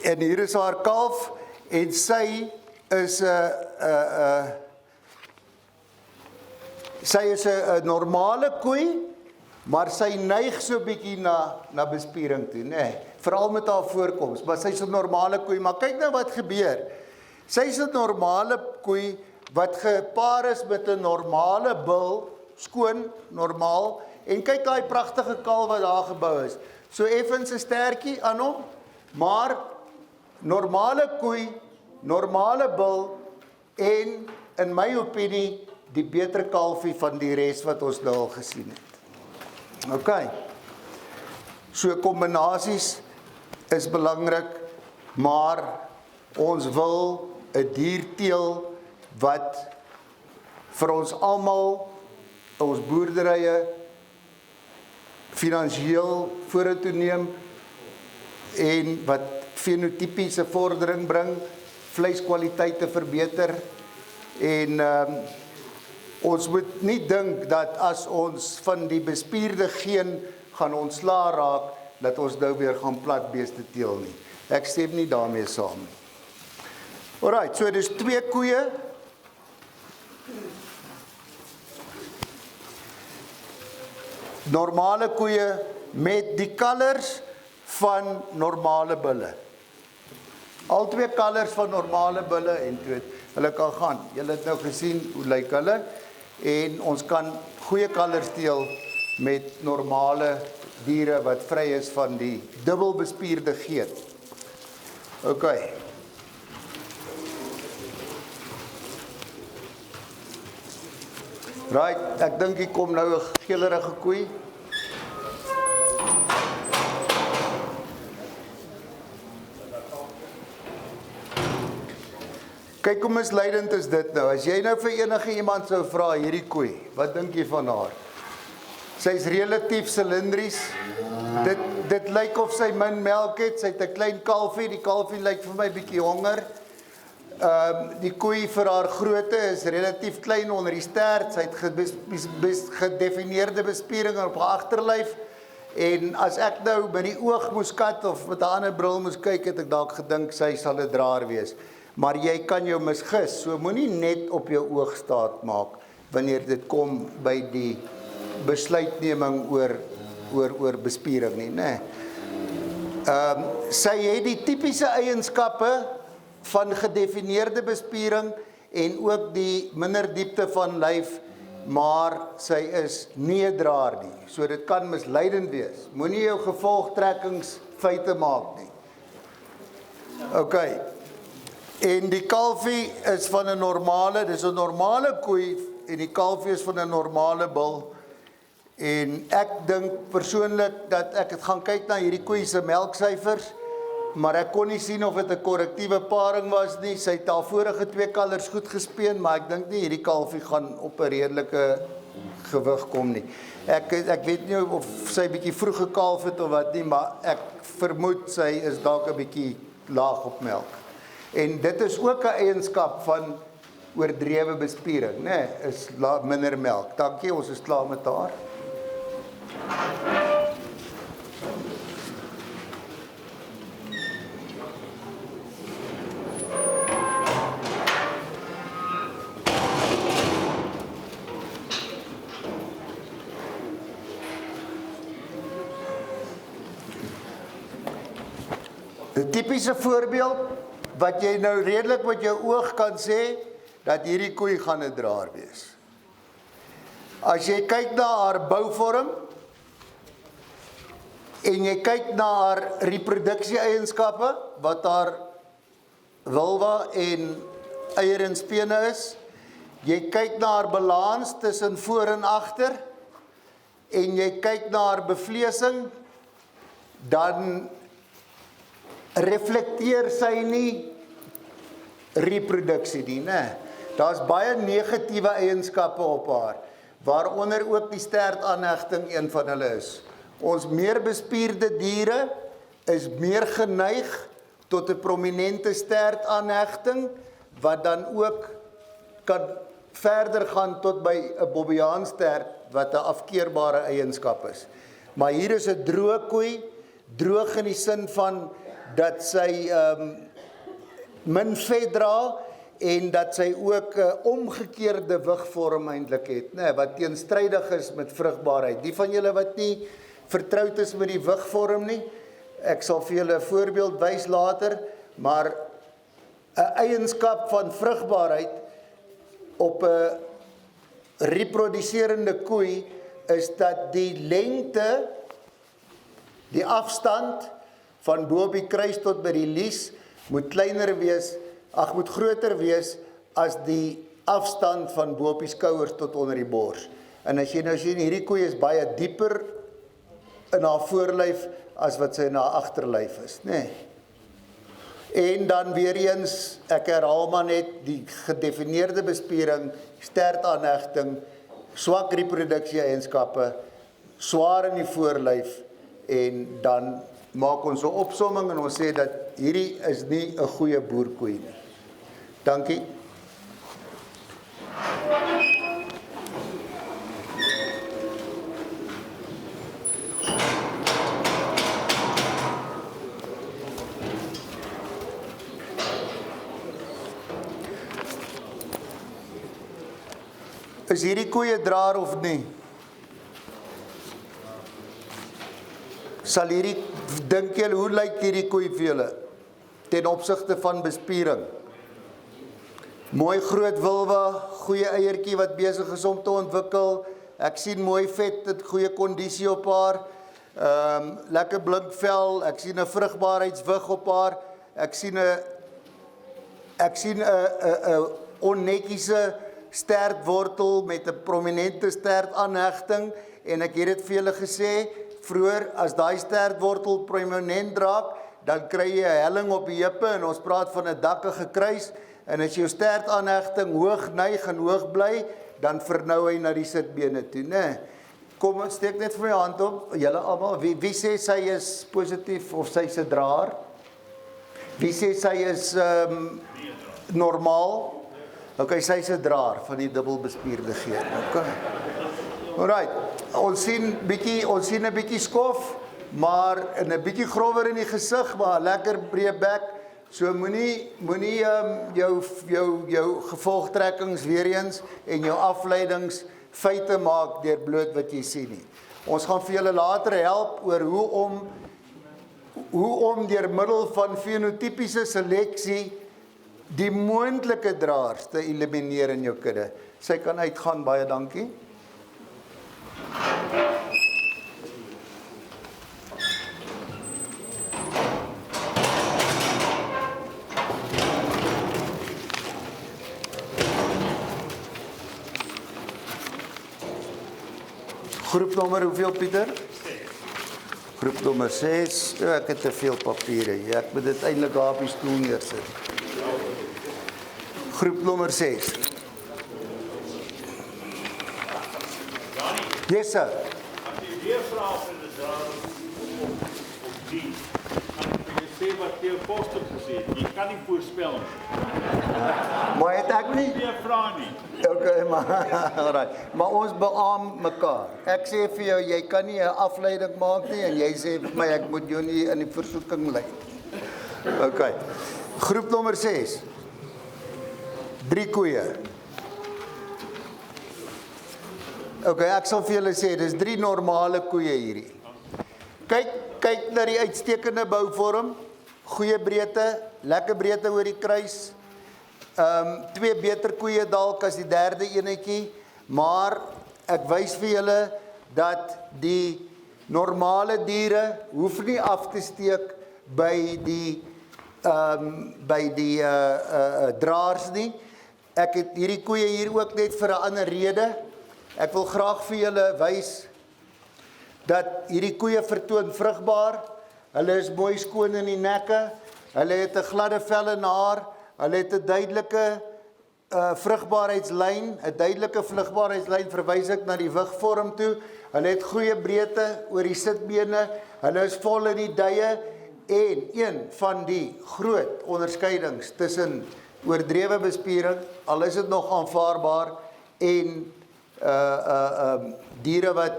en hier is haar kalf, en sy is 'n normale koei, maar sy neig so bietjie na bespiering toe, né? Veral met haar voorkoms, maar sy is 'n normale koei, maar kyk nou wat gebeur. Sy is 'n normale koei wat gepaar is met 'n normale bil, skoon, normaal, en kyk daai pragtige kalf wat daar gebou is. So effens 'n stertjie aan hom, maar normale koei, normale bil, en in my opinie, die beter kalfie van die res wat ons nou al gesien het. OK. So kombinasies is belangrik, maar ons wil 'n dier teel wat vir ons almal, ons boerderye, finansiëel vorentoe neem, en wat fenotipiese vordering bring, vleiskwaliteite verbeter, en ons moet nie dink dat as ons van die bespierde geen gaan ontslaa raak, dat ons nou weer gaan platbeeste teel nie. Ek stem nie daarmee saam nie. Alright, so dis 2 koeie. Normale koeie met die kalvers van normale bulle. Al 2 kalvers van normale bulle en toe hulle kan gaan. Julle het nou gesien hoe lyk hulle, en ons kan goeie kalvers teel met normale diere wat vry is van die dubbelbespierde geen. OK. Right, ek dink hier kom nou 'n geelerige koei. Kyk hoe misleidend is dit nou. As jy nou vir enige iemand sou vra hierdie koei, wat dink jy van haar? Sy's relatief silindries. dit lyk of sy min melk het, sy het 'n klein kalfie, die kalfie lyk vir my bietjie honger. Die koei vir haar grootte is relatief klein onder die stert, sy het gedefinieerde bespiering op haar agterlyf, en as ek nou met die oog moes kat of met 'n ander bril moes kyk, het ek dalk gedink sy sal 'n draer wees. Maar jy kan jou misgis, so moenie net op jou oog staat maak wanneer dit kom by die besluitneming oor bespiering nie, né? Sy het die tipiese eienskappe van gedefinieerde bespiering en ook die minder diepte van lyf, maar sy is nie 'n draer nie. So dit kan misleidend wees. Moenie jou gevolgtrekkingsfeite maak nie. OK. En die kalfie is van 'n normale, dis 'n normale koei en die kalfie is van 'n normale bil. En ek dink persoonlik dat ek het gaan kyk na hierdie koei se melksyfers, maar ek kon nie sien of dit 'n korrektiewe paring was nie. Sy het al vorige 2 kalvers goed gespeen, maar ek dink nie hierdie kalfie gaan op 'n redelike gewig kom nie. Ek weet nie of sy bietjie vroeg gekalf het of wat nie, maar ek vermoed sy is dalk 'n bietjie laag op melk. En dit is ook 'n eienskap van oordrewe bespiering, né? Is minder melk. Dankie, ons is klaar met haar. Een typische voorbeeld, wat jy nou redelik met jou oog kan sê, dat hierdie koei gaan 'n draer wees. As jy kyk na haar bouvorm, en jy kyk na haar reproduksie-eienskappe, wat haar vulva en eier en spene is, jy kyk na haar balans tussen voor en agter, en jy kyk na haar bevleesing, dan reflekteer sy nie reproduksie nie, né? Daar's baie negatiewe eienskappe op haar, waaronder ook die stertaanhegting een van hulle is. Ons meer bespierde diere is meer geneig tot 'n prominente stertaanhegting, wat dan ook kan verder gaan tot by 'n bobbejaanstert, wat 'n afkeerbare eienskap is. Maar hier is 'n droë koei, droog in die sin van dat sy min vet dra, en dat sy ook 'n omgekeerde wigvorm eintlik het, né, wat teenstrydig is met vrugbaarheid. Die van julle wat nie vertroud is met die wigvorm nie, ek sal vir julle 'n voorbeeld wys later, maar 'n eienskap van vrugbaarheid op 'n reproduserende koei is dat die lengte, die afstand van bo op die kruis tot by die lies moet groter wees as die afstand van bo op die skouers tot onder die bors. En as jy nou sien, hierdie koei is baie dieper in haar voorlyf as wat sy in haar agterlyf is, né? En dan weer eens, ek herhaal maar net, die gedefinieerde bespiering, stertaanhegting, swak reproduksie-eienskappe, swaar in die voorlyf, en dan maak ons 'n opsomming en ons sê dat hierdie is nie 'n goeie boerkoei nie. Dankie. Is hierdie koei 'n draer of nie? Sal hierdie, dink julle, hoe lyk hierdie koei vir julle ten opsigte van bespiering? Mooi groot vulva, goeie eiertjie wat besig is om te ontwikkel. Ek sien mooi vet, het goeie kondisie op haar. Lekker blink vel, ek sien 'n vrugbaarheidswig op haar. Ek sien 'n onnetjiese stertwortel met 'n prominente stertaanhegting, en ek het dit vir julle gesê vroeër, as daai stertwortel prominent raak, dan kry jy 'n helling op die heupe, en ons praat van 'n dakkige kruis, en as jou stertaanhegting hoog neig en hoog bly, dan vernou hy na die sitbene toe, né? Kom, steek net vir my hand op, julle almal, wie sê sy is positief of sy is 'n draer? Wie sê sy is normaal? Okay, sy is 'n draer van die dubbelbespierde geen. Okay. Alright, ons sien 'n bietjie skof, maar 'n bietjie grower in die gesig, maar lekker breë bek. So moenie jou gevolgtrekkings weer eens en jou afleidings feite maak deur bloot wat jy sien nie. Ons gaan vir julle later help oor hoe om deur middel van fenotipiese seleksie die moontlike draers te elimineer in jou kudde. Sy kan uitgaan, baie dankie. Groepnommer hoeveel, Pieter? Groepnommer 6. Ek het te veel papiere. Ja, ek moet dit eintlik daar op die stoel neersit. Groepnommer 6. Yes, sir. As jy weer vra vir die draer op die, kan jy sê wat jou poster gesê het. Jy kan nie voorspel nie. Maar het ek nie? Weer vra nie. Okay, alright. Maar ons beamoen mekaar. Ek sê vir jou, jy kan nie 'n afleiding maak nie en jy sê vir my ek moet jou nie in die versoeking lei. Okay. Groep nommer 6. 3 koeie. Okay, ek sal vir julle sê dis 3 normale koeie hierdie. Kyk na die uitstekende bouvorm, goeie breedte, lekker breedte oor die kruis. 2 beter koeie dalk as die derde enetjie, maar ek wys vir julle dat die normale diere hoef nie af te steek by die draers nie. Ek het hierdie koeie hier ook net vir 'n ander rede. Ek wil graag vir julle wys dat hierdie koeie vertoon vrugbaar. Hulle is mooi skoon in die nekke. Hulle het 'n gladde vel en haar. Hulle het 'n duidelike vrugbaarheidslyn. 'n duidelike vrugbaarheidslyn verwys ek na die wigvorm toe. Hulle het goeie breedte oor die sitbene. Hulle is vol in die duie en een van die groot onderskeidings tussen oordrewe bespiering, al is dit nog aanvaarbaar, en diere wat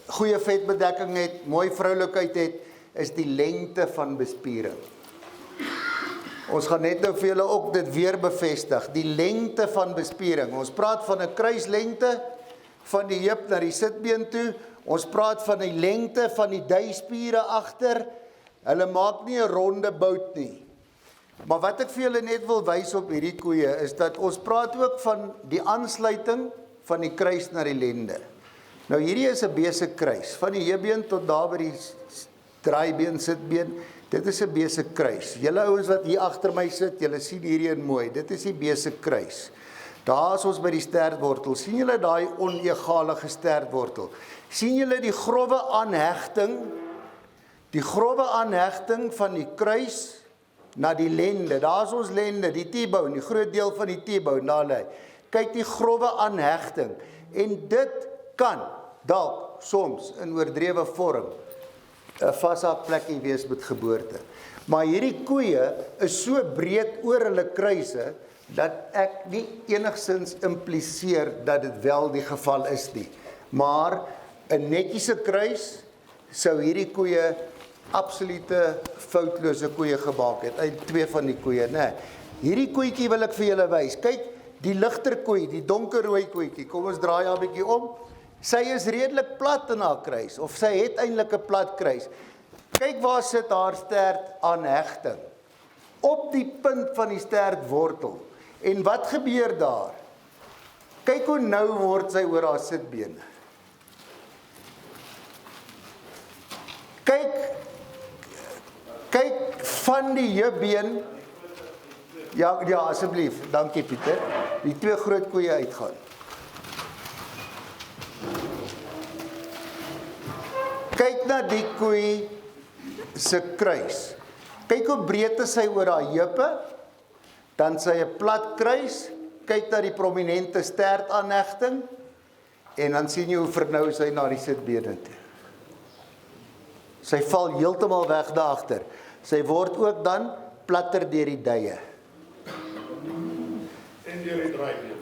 goeie vetbedekking het, mooi vroulikheid het, is die lengte van bespiering. Ons gaan net nou vir julle ook dit weer bevestig, die lengte van bespiering. Ons praat van 'n kruislengte van die heup na die sitbeen toe. Ons praat van die lengte van die duispiere agter. Hulle maak nie 'n ronde bout nie. Maar wat ek vir julle net wil wys op hierdie koeie is dat ons praat ook van die aansluiting van die kruis na die lende. Nou hierdie is 'n besig kruis, van die heupbeen tot daar by die draaibeen, sitbeen. Dit is 'n besig kruis. Julle ouens wat hier agter my sit, julle sien hierdie een mooi. Dit is die besig kruis. Daar is ons by die stertwortel. Sien julle daai onegalige stertwortel? Sien julle die grove aanhegting? Die grove aanhegting van die kruis na die lende. Daar is ons lende, die T-bone, die groot deel van die T-bone, daar lê. Kyk die grove aanhegting. En dit kan dalk soms in oordrewe vorm 'n vashaakplekkie wees met geboorte. Maar hierdie koeie is so breed oor hulle kruise dat ek nie enigsins impliseer dat dit wel die geval is nie. Maar 'n netjiese kruis sou hierdie koeie absolute foutlose koeie gemaak het. Uit 2 van die koeie, nee. Hierdie koetjie wil ek vir julle wys. Kyk, die ligter koei, die donkerrooi koetjie. Kom ons draai haar 'n bietjie om. Sy is redelik plat in haar kruis, of sy het eintlik 'n plat kruis. Kyk waar sit haar stert aan hegting. Op die punt van die stertwortel. En wat gebeur daar? Kyk hoe nou word sy oor haar sitbene. Kyk van die heupbeen. Ja, asseblief. Dankie Pieter. Die 2 groot koeie uitgaan. Kyk na die koei se kruis. Kyk hoe breed is sy oor haar heupe. Dan sy 'n plat kruis. Kyk na die prominente stertaanhegting. en dan sien jy hoe vernou sy na die sitbene toe. Sy val heeltemal weg daagter. Sy word ook dan platter deur die duie. En deur die draaibeen.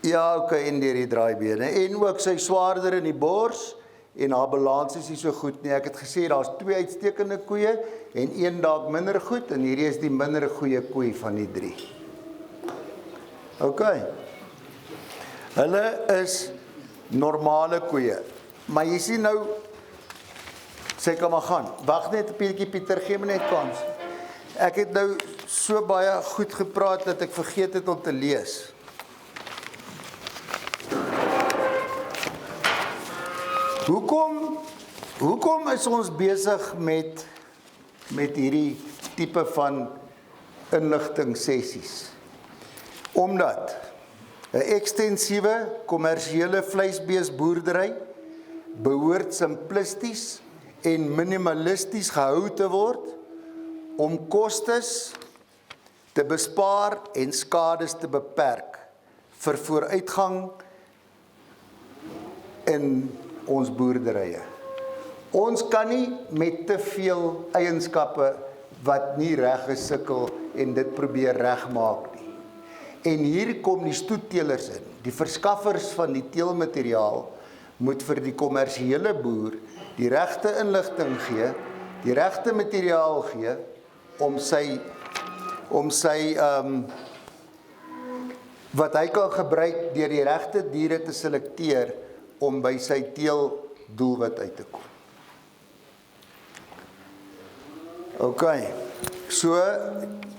Ja, okay, en deur die draaibene. En ook sy swaarder in die bors en haar balans is nie so goed nie. Ek het gesê daar's 2 uitstekende koeie en 1 dalk minder goed en hierdie is die minder goeie koei van die 3. Okay. Hulle is normale koeie. Maar jy sien nou, sy kan maar gaan. Wag net 'n bietjie Pieter, gee my net kans. Ek het nou so baie goed gepraat dat ek vergeet het om te lees. Hoekom is ons besig met hierdie tipe van inligting sessies? Omdat 'n ekstensiewe kommersiële vleisbeesboerdery behoort simplisties en minimalisties gehou te word om kostes te bespaar en skades te beperk vir vooruitgang in ons boerderye. Ons kan nie met te veel eienskappe wat nie reg gesukkel en dit probeer regmaak nie. En hier kom die stoetteelers in. Die verskaffers van die teelmateriaal moet vir die kommersiële boer die regte inligting gee, die regte materiaal gee om sy wat hy kan gebruik deur die regte diere te selekteer om by sy teeldoelwit uit te kom. Okay, so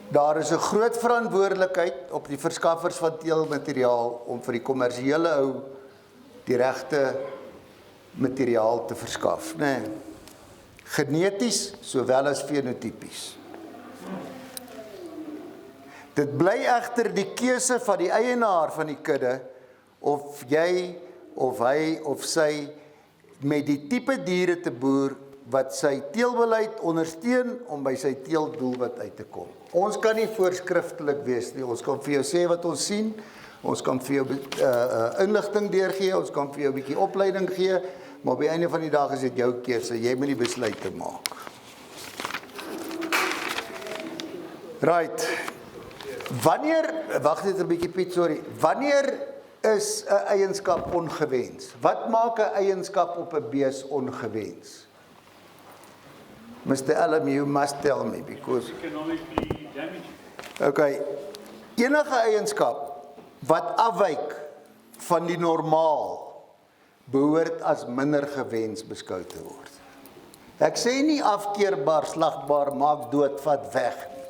daar is 'n groot verantwoordelikheid op die verskaffers van teelmateriaal om vir die kommersiële ou die regte materiaal te verskaf, né? Geneties sowel as fenotipies. Dit bly egter die keuse van die eienaar van die kudde of jy of hy of sy met die tipe diere te boer wat sy teelbeleid ondersteun om by sy teeldoelwit uit te kom. Ons kan nie voorskriftelik wees nie. Ons kan vir jou sê wat ons sien, ons kan vir jou inligting deurgee, ons kan vir jou 'n bietjie opleiding gee, maar op die einde van die dag is dit jou keuse, jy moet die besluit te maak. Right. Wag net 'n bietjie Piet, sorry. Wanneer is 'n eienskap ongewens? Wat maak 'n eienskap op 'n bees ongewens? Mr. Allen, you must tell me because Economically damaging. okay. Enige eienskap wat afwyk van die normaal behoort as minder gewens beskou te word. Ek sê nie afkeerbaar, slagbaar, maak dood, vat weg nie.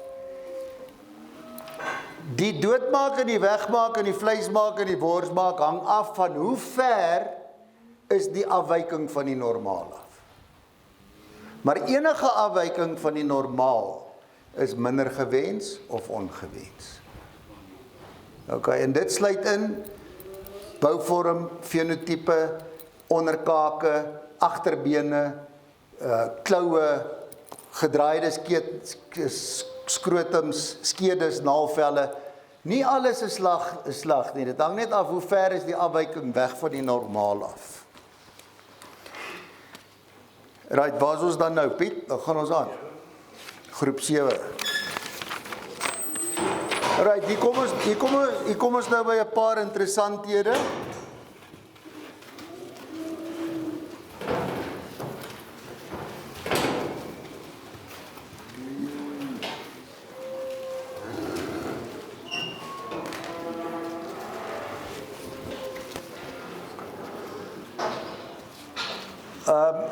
Die doodmaak en die wegmaak en die vleismaak en die borsmaak hang af van hoe ver is die afwyking van die normaal af. Maar enige afwyking van die normaal is minder gewens of ongewens. Okay, en dit sluit in bouvorm, fenotipe, onderkake, agterbene, kloue, gedraaide skrotums, skedes, naalvelle. Nie alles is slag nie. Dit hang net af hoe ver is die afwyking weg van die normaal af. Right, waar is ons dan nou, Piet? Dan gaan ons aan. Groep 7. Right, hier kom ons nou by 'n paar interessanthede.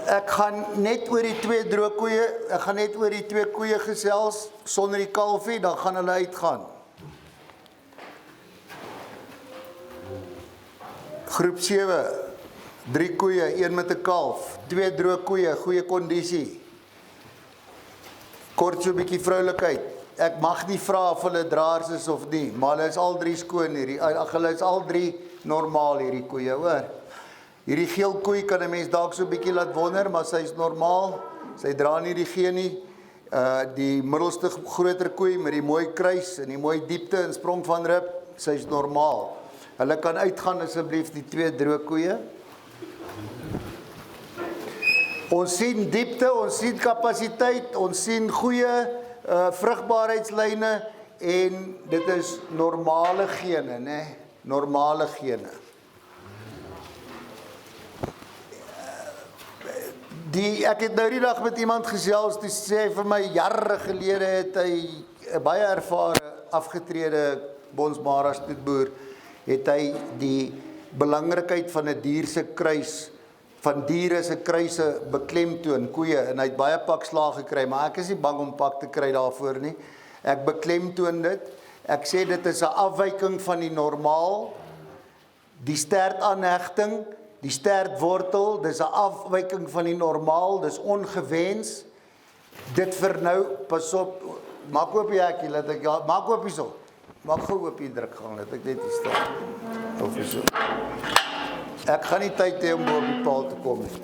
Ek gaan net oor die 2 droogkoeie, ek gaan net oor die 2 koeie gesels, sonder die kalfie, dan gaan hulle uitgaan. Groep 7, 3 koeie, 1 met 'n kalf, 2 droogkoeie, goeie kondisie. Kort so 'n bietjie vroulikheid. Ek mag nie vra of hulle draers is of nie, maar hulle is al 3 skoon hierdie. Hulle is al 3 normaal hierdie koeie, hoor. Hierdie geel koei kan 'n mens dalk so 'n bietjie laat wonder, maar sy is normaal. Sy dra nie die geen nie. Die middelste groter koei met die mooi kruis en die mooi diepte en sprong van rib, sy is normaal. Hulle kan uitgaan asseblief die 2 droë koeie. Ons sien diepte, ons sien kapasiteit, ons sien goeie vrugbaarheidslyne en dit is normale gene, né? Normale gene. Ek het nou die dag met iemand gesels, die sê vir my jare gelede het hy 'n baie ervare afgetrede bonsmara stoetboer, het hy die belangrikheid van 'n dier se kruis, van diere se kruise beklemtoon, koeie, en hy het baie pak slaag gekry, maar ek is nie bang om pak te kry daarvoor nie. Ek beklemtoon dit. Ek sê dit is 'n afwyking van die normaal, die stertaanhegting, die stertwortel, dis 'n afwyking van die normaal, dis ongewens. Dit vernou, pas op, maak oop die hekkie, laat ek, ja, maak oop hierso. Maak gou oop die druk gaan, laat ek net hier staan. Of hierso. Ek gaan nie tyd hê om op die paal te kom nie.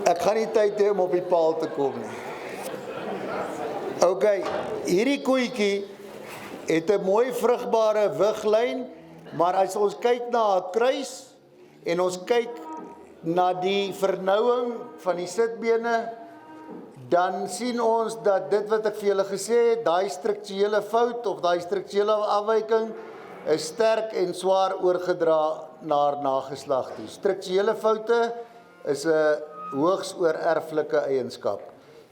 Ek gaan nie tyd hê om op die paal te kom nie. OK, hierdie koetjie het 'n mooi vrugbare wiglyn, maar as ons kyk na haar kruis en ons kyk na die vernouing van die sitbene, dan sien ons dat dit wat ek vir julle gesê het, daai strukturele fout of daai strukturele afwyking is sterk en swaar oorgedra na haar nageslag toe. Strukturele foute is 'n hoogs oorerflike eienskap.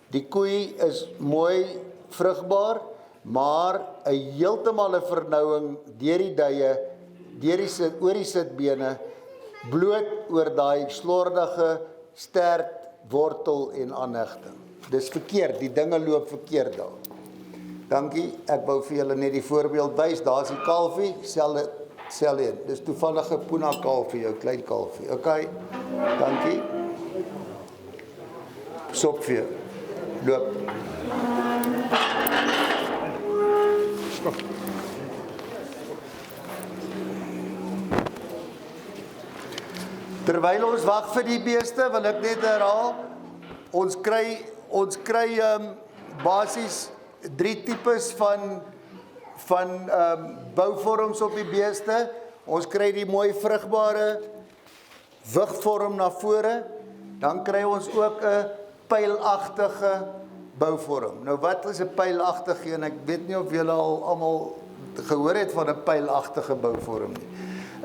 Die koei is mooi vrugbaar, maar 'n heeltemal 'n vernouing deur die duie, oor die sitbene, bloot oor daai slordige stert, wortel en aanhegting. Dis verkeerd, die dinge loop verkeerd daar. Dankie, ek wou vir julle net die voorbeeld wys, daar is die kalfie, sel een. Dis toevallige Puna kalfie, jou klein kalfie. OK, dankie. Sop vir jou. Loop. Terwyl ons wag vir die beeste, wil ek net herhaal, ons kry basies 3 tipes van bouvorms op die beeste. Ons kry die mooi vrugbare wigvorm na vore, dan kry ons ook 'n pylagtige bouvorm. Nou wat is 'n pylagtige? En ek weet nie of julle al almal gehoor het van 'n pylagtige bouvorm nie.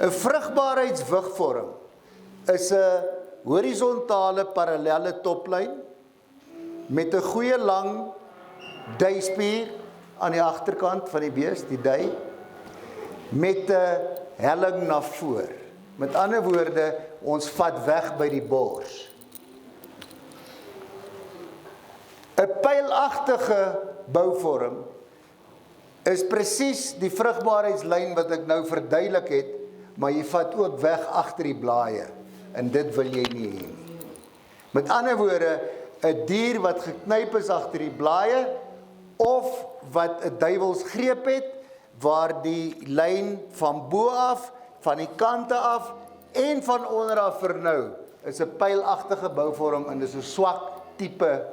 'n Vrugbaarheidswigvorm is 'n horisontale parallelle toplyn met 'n goeie lang duispier aan die agterkant van die bees, die dui, met 'n helling na voor. Met ander woorde, ons vat weg by die bors. 'n Pylagtige bouvorm is presies die vrugbaarheidslyn wat ek nou verduidelik het, maar jy vat ook weg agter die blaaie, en dit wil jy nie hê nie. Met ander woorde, 'n dier wat geknyp is agter die blaaie, of wat 'n duiwelsgreep het, waar die lyn van bo af, van die kante af, en van onder af vernou, is 'n pylagtige bouvorm, en dis 'n swak tipe,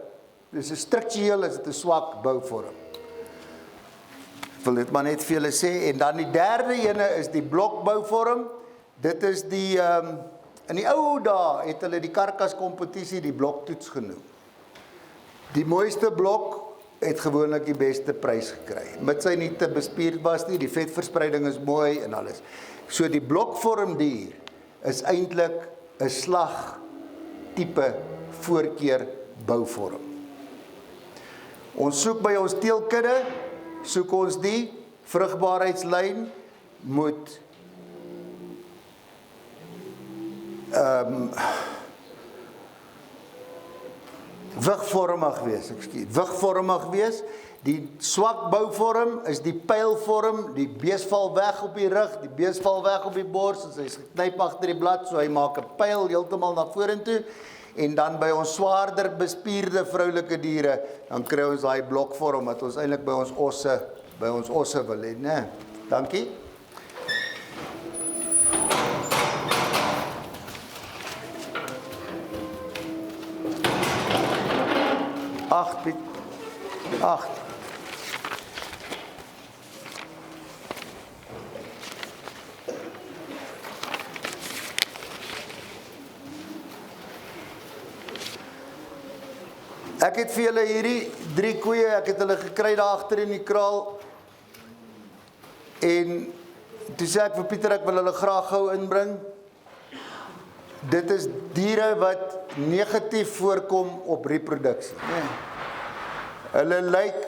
dis 'n struktureel, is dit 'n swak bouvorm. Ek wil dit maar net vir julle sê, en dan die derde ene is die blokbouvorm. Dit is die, in die ou dae het hulle die karkaskompetisie die bloktoets genoem. Die mooiste blok het gewoonlik die beste prys gekry. Met sy nie te bespierd was nie, die vetverspreiding is mooi en alles. So die blokvorm dier is eintlik 'n slag tipe voorkeur bouvorm. Ons soek by ons teelkudde, soek ons die vrugbaarheidslyn moet wigvormig wees, wigvormig wees. Die swak bouvorm is die pylvorm, die bees val weg op die rug, die bees val weg op die bors, en hy's geknyp agter die blad, so hy maak 'n pyl heeltemal na vorentoe, en dan by ons swaarder bespierde vroulike diere, dan kry ons daai blokvorm wat ons eintlik by ons osse wil hê, né? Dankie. Acht. Ek het vir julle hierdie 3 koeie, ek het hulle gekry daar agter in die kraal. En toe sê ek vir Pieter, ek wil hulle graag gou inbring. Dit is diere wat negatief voorkom op reproduksie. Nee. Hulle lyk,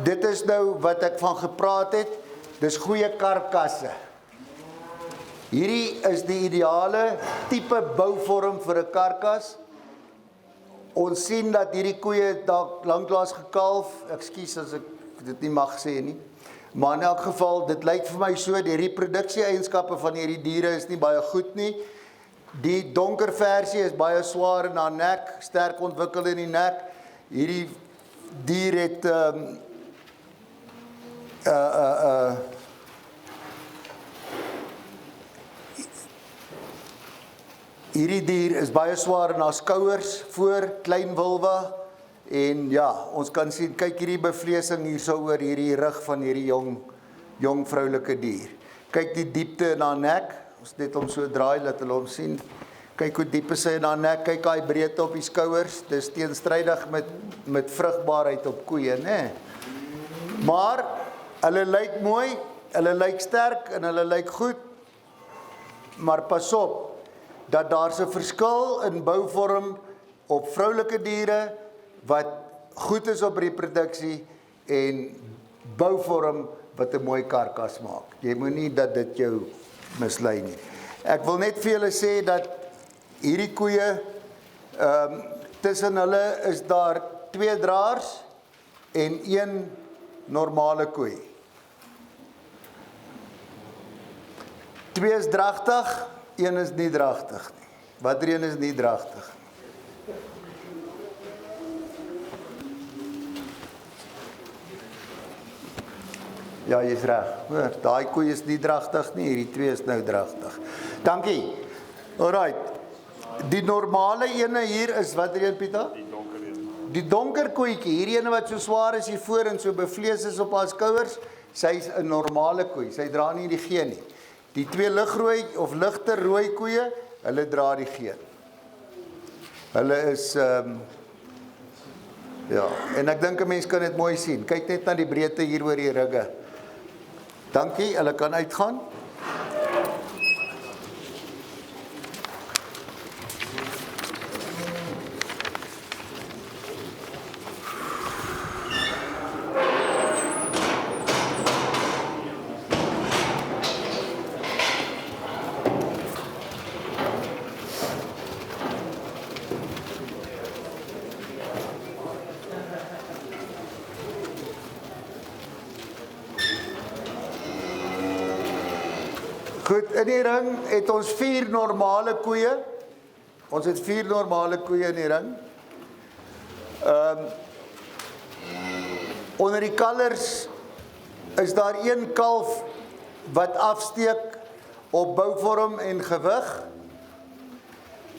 dit is nou wat ek van gepraat het, dis goeie karkasse. Hierdie is die ideale tipe bouvorm vir 'n karkas. Ons sien dat hierdie koeie dalk lanklaas gekalf, ekskuus as ek dit nie mag sê nie. Maar in elk geval, dit lyk vir my so, die reproduksie-eienskappe van hierdie diere is nie baie goed nie. Die donker versie is baie swaar in haar nek, sterk ontwikkel in die nek. Hierdie dier het hierdie dier is baie swaar in haar skouers, voor, klein vulva. En ja, ons kan sien, kyk hierdie bevleesing hier so oor hierdie rug van hierdie jong vroulike dier. Kyk die diepte in haar nek, ons net om so draai, laat hulle hom sien. Kyk hoe diep is sy in haar nek, kyk hy breedte op die skouers, dis teenstrydig met vrugbaarheid op koeie, né? Maar, hulle lyk mooi, hulle lyk sterk en hulle lyk goed, maar pas op, dat daar 'n verskil in bouvorm op vroulike diere, wat goed is op reproduksie en bouvorm wat 'n mooi karkas maak. Jy moet nie dat dit jou mislei nie. Ek wil net vir julle sê dat hierdie koeie, tussen hulle is daar 2 draers en 1 normale koei. 2 is dragtig, 1 is nie dragtig nie. Watter een is nie dragtig? Ja, jy is reg. Hoor, daai koei is nie dragtig nie, hierdie 2 is nou dragtig. Dankie. Alright. Die normale ene hier is watter een, Pieter? Die donker koetjie, hierdie ene wat so swaar is hier voor en so bevlees is op haar skouers, sy is 'n normale koei. Sy dra nie die geen nie. Die 2 ligrooi of ligter rooi koeie, hulle dra die geen. Hulle is ja, en ek dink 'n mens kan dit mooi sien. Kyk net na die breedte hier oor die rugge. Dankie, hulle kan uitgaan. Goed, in die ring het ons 4 normale koeie. Ons het 4 normale koeie in die ring. Onder die kalvers is daar 1 kalf wat afsteek op bouvorm en gewig.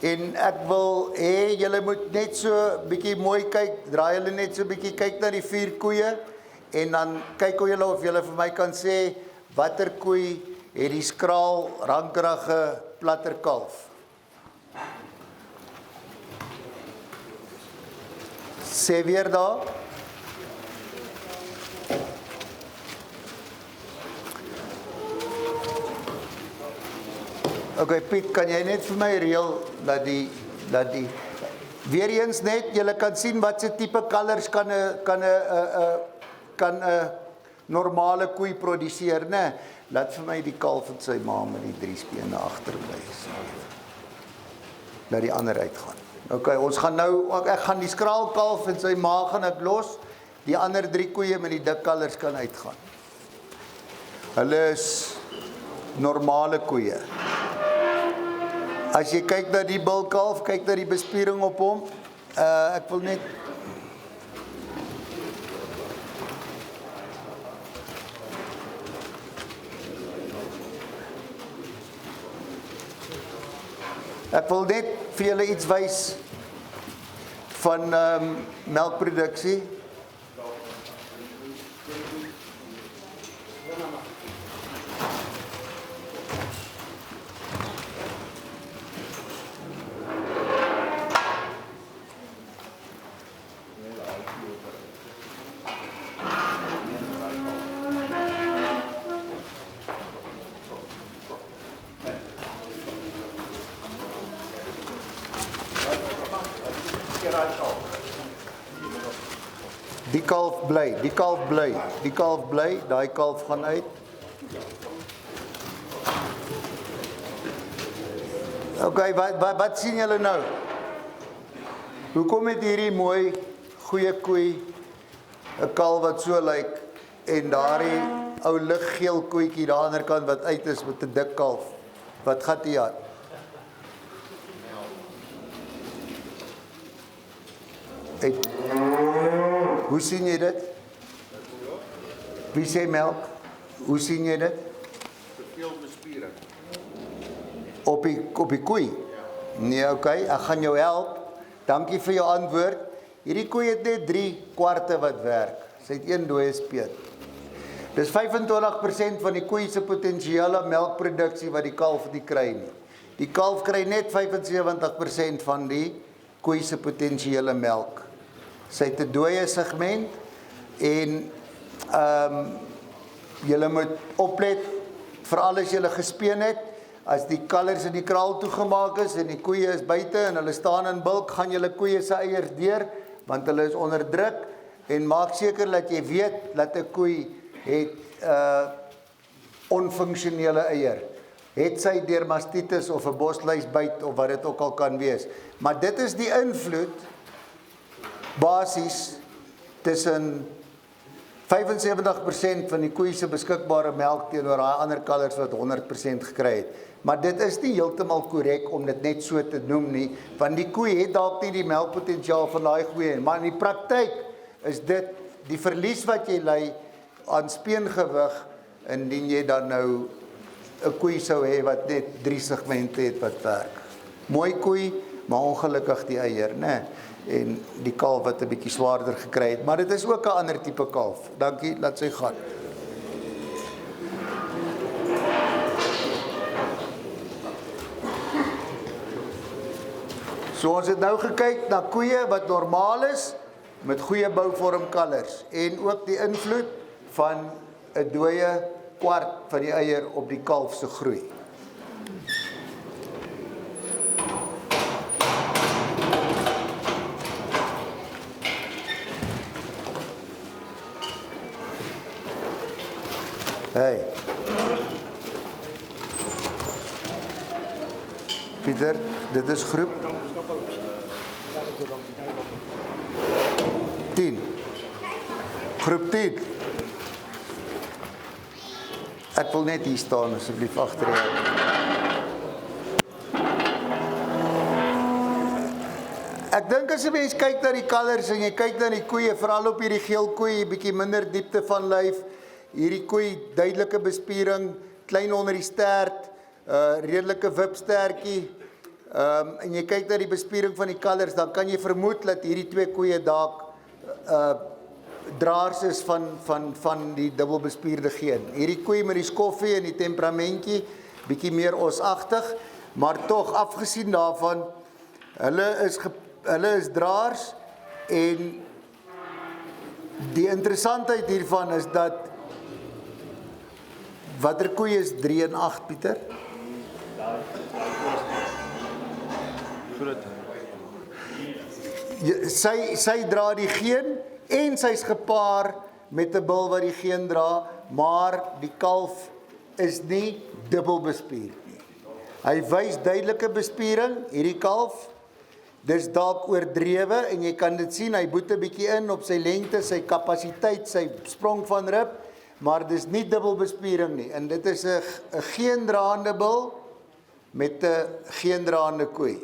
En ek wil hê julle moet net so bietjie mooi kyk, draai hulle net so bietjie, kyk na die 4 koeie en dan kyk hoe julle of julle vir my kan sê watter koei het die skraal, rankrige, platter kalf. Sê weer daar. Okay, Piet, kan jy net vir my reël dat die weer eens net, julle kan sien wat se tipe kalvers kan 'n normale koei produseer, né? Laat vir my die kalf en sy ma met die 3 spene agterbly. Laat die ander uitgaan. Okay, ons gaan nou, ek gaan die skraal kalf en sy ma gaan ek los. Die ander 3 koeie met die dik kalvers kan uitgaan. Hulle is normale koeie. As jy kyk na die bulkalf, kyk na die bespiering op hom. Ek wil net vir julle iets wys van melkproduksie. Die kalf bly, die kalf bly, die kalf bly, daai kalf gaan uit. Okay, wat sien julle nou? Hoekom het hierdie mooi, goeie koei 'n kalf wat so lyk en daardie ou liggeel koetjie daar aan die ander kant wat uit is met 'n dik kalf? Wat gaan die aan? Hoe sien jy dit? Wie sê melk? Hoe sien jy dit? Te veel bespiering. Op die koei? Nee, okay, ek gaan jou help. Dankie vir jou antwoord. Hierdie koei het net 3/4 wat werk. Sy het 1 dooie speet. Dis 25% van die koei se potensiële melkproduksie wat die kalf nie kry nie. Die kalf kry net 75% van die koei se potensiële melk. Sy het 'n dooie segment en julle moet oplet, veral as julle gespeen het, as die kalvers in die kraal toegemaak is en die koeie is buite en hulle staan in bulk, gaan julle koeie se eiers deur, want hulle is onder druk, en maak seker dat jy weet dat 'n koei het onfunksionele eier. Het sy deur mastitis of 'n bosluisbyt of wat dit ook al kan wees. Maar dit is die invloed basies tussen 75% van die koei se beskikbare melk teenoor daai ander kalvers wat 100% gekry het. Maar dit is nie heeltemal korrek om dit net so te noem nie, want die koei het dalk nie die melkpotensiaal van daai goeie, maar in die praktyk is dit die verlies wat jy ly aan speengewig indien jy dan nou 'n koei sou hê wat net 3 segmente het wat werk. Mooi koei, maar ongelukkig die eier, né? En die kalf wat 'n bietjie swaarder gekry het, maar dit is ook 'n ander tipe kalf. Dankie, laat sy gaan. So ons het nou gekyk na koeie wat normaal is met goeie bouvorm kalvers en ook die invloed van 'n dooie kwart van die eier op die kalf se groei. Hey. Pieter, dit is groep 10. Groep 10. Ek wil net hier staan asseblief agter jou. Ek dink as 'n mens kyk na die kalvers en jy kyk na die koeie, veral op hierdie geel koei, bietjie minder diepte van lyf, hierdie koei duidelike bespiering, klein onder die stert, redelike wipstertjie, en jy kyk na die bespiering van die kalvers, dan kan jy vermoed dat hierdie twee koeie dalk draers is van die dubbelbespierde geen. Hierdie koei met die skoffie en die temperamentjie, bietjie meer osagtig, maar tog afgesien daarvan, hulle is draers, en die interessantheid hiervan is dat watter koei is 3 en 8, Pieter? Sy dra die geen en sy's gepaar met 'n bil wat die geen dra, maar die kalf is nie dubbel bespierd nie. Hy wys duidelike bespiering, hierdie kalf, dis dalk oordrewe en jy kan dit sien, hy boet 'n bietjie in op sy lengte, sy kapasiteit, sy sprong van rib, maar dis nie dubbelbespiering nie, en dit is 'n geendraande bil met 'n geendraande koei.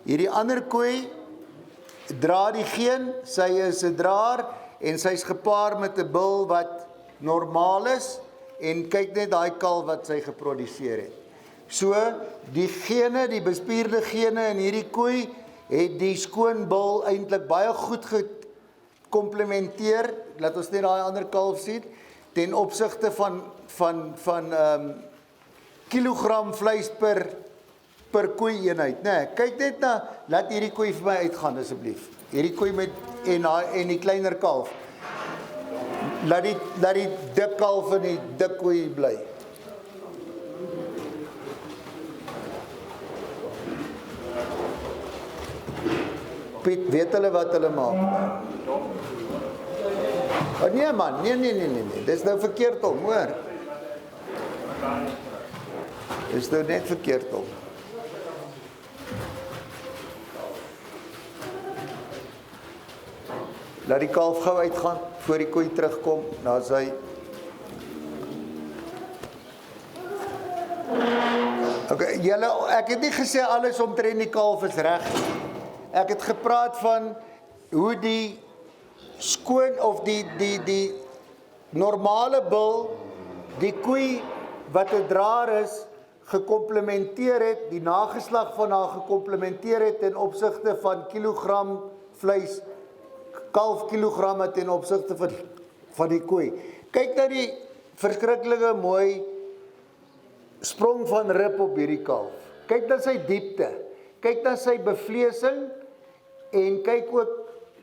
Hierdie ander koei dra die geen, sy is 'n draer en sy's gepaar met 'n bil wat normaal is, en kyk net daai kalf wat sy geproduseer het. So, die gene, die bespierde gene in hierdie koei, het die skoon bil eintlik baie goed gekomplementeer, laat ons net daai ander kalf sien, ten opsigte van kilogram vleis per koei eenheid, nee, kyk net na, laat hierdie koei vir my uitgaan asseblief, hierdie koei met, en die kleiner kalf, laat die dik kalf en die dik koei bly. Piet, weet hulle wat hulle maak? Oh nee man, nee, dis nou verkeerd om, hoor. Dis nou net verkeerd om. Laat die kalf gou uitgaan, voor die koei terugkom, na sy. Okay, julle, ek het nie gesê alles omtrent die kalf is reg. Ek het gepraat van hoe die skoon of die normale bil, die koei wat 'n draer is, gekomplementeer het, die nageslag van haar gekomplementeer het ten opsigte van kilogram vleis, kalf kilogramme ten opsigte van die koei. Kyk na die verskriklike mooi sprong van rib op hierdie kalf. Kyk na sy diepte, kyk na sy bevleesing en kyk ook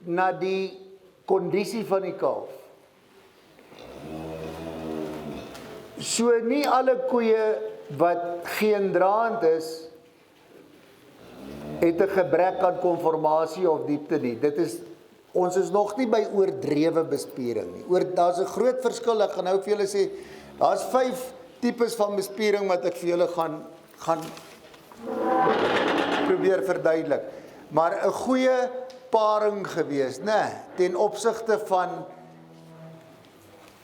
na die kondisie van die kalf. So nie alle koeie wat geen draand is, het 'n gebrek aan konformasie of diepte nie. Ons is nog nie by oordrewe bespiering nie. Daar's 'n groot verskil, ek gaan nou vir julle sê, daar's 5 tipes van bespiering wat ek vir julle gaan probeer verduidelik. Maar 'n goeie paring gewees, ten opsigte van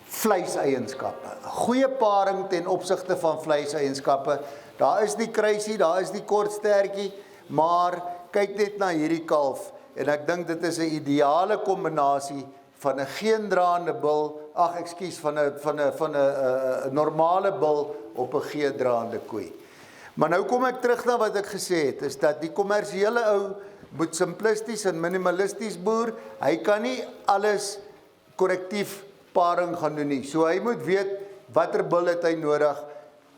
vleiseienskappe. 'n Goeie paring ten opsigte van vleiseienskappe. Daar is die kruisie, daar is die kortstertjie, maar kyk net na hierdie kalf en ek dink dit is 'n ideale kombinasie van 'n geendraande bil, van 'n normale bil op 'n geendraande koei. Maar nou kom ek terug na wat ek gesê het, is dat die kommersiële ou moet simplisties en minimalisties boer. Hy kan nie alles korrektief paring gaan doen nie. So hy moet weet watter bil het hy nodig,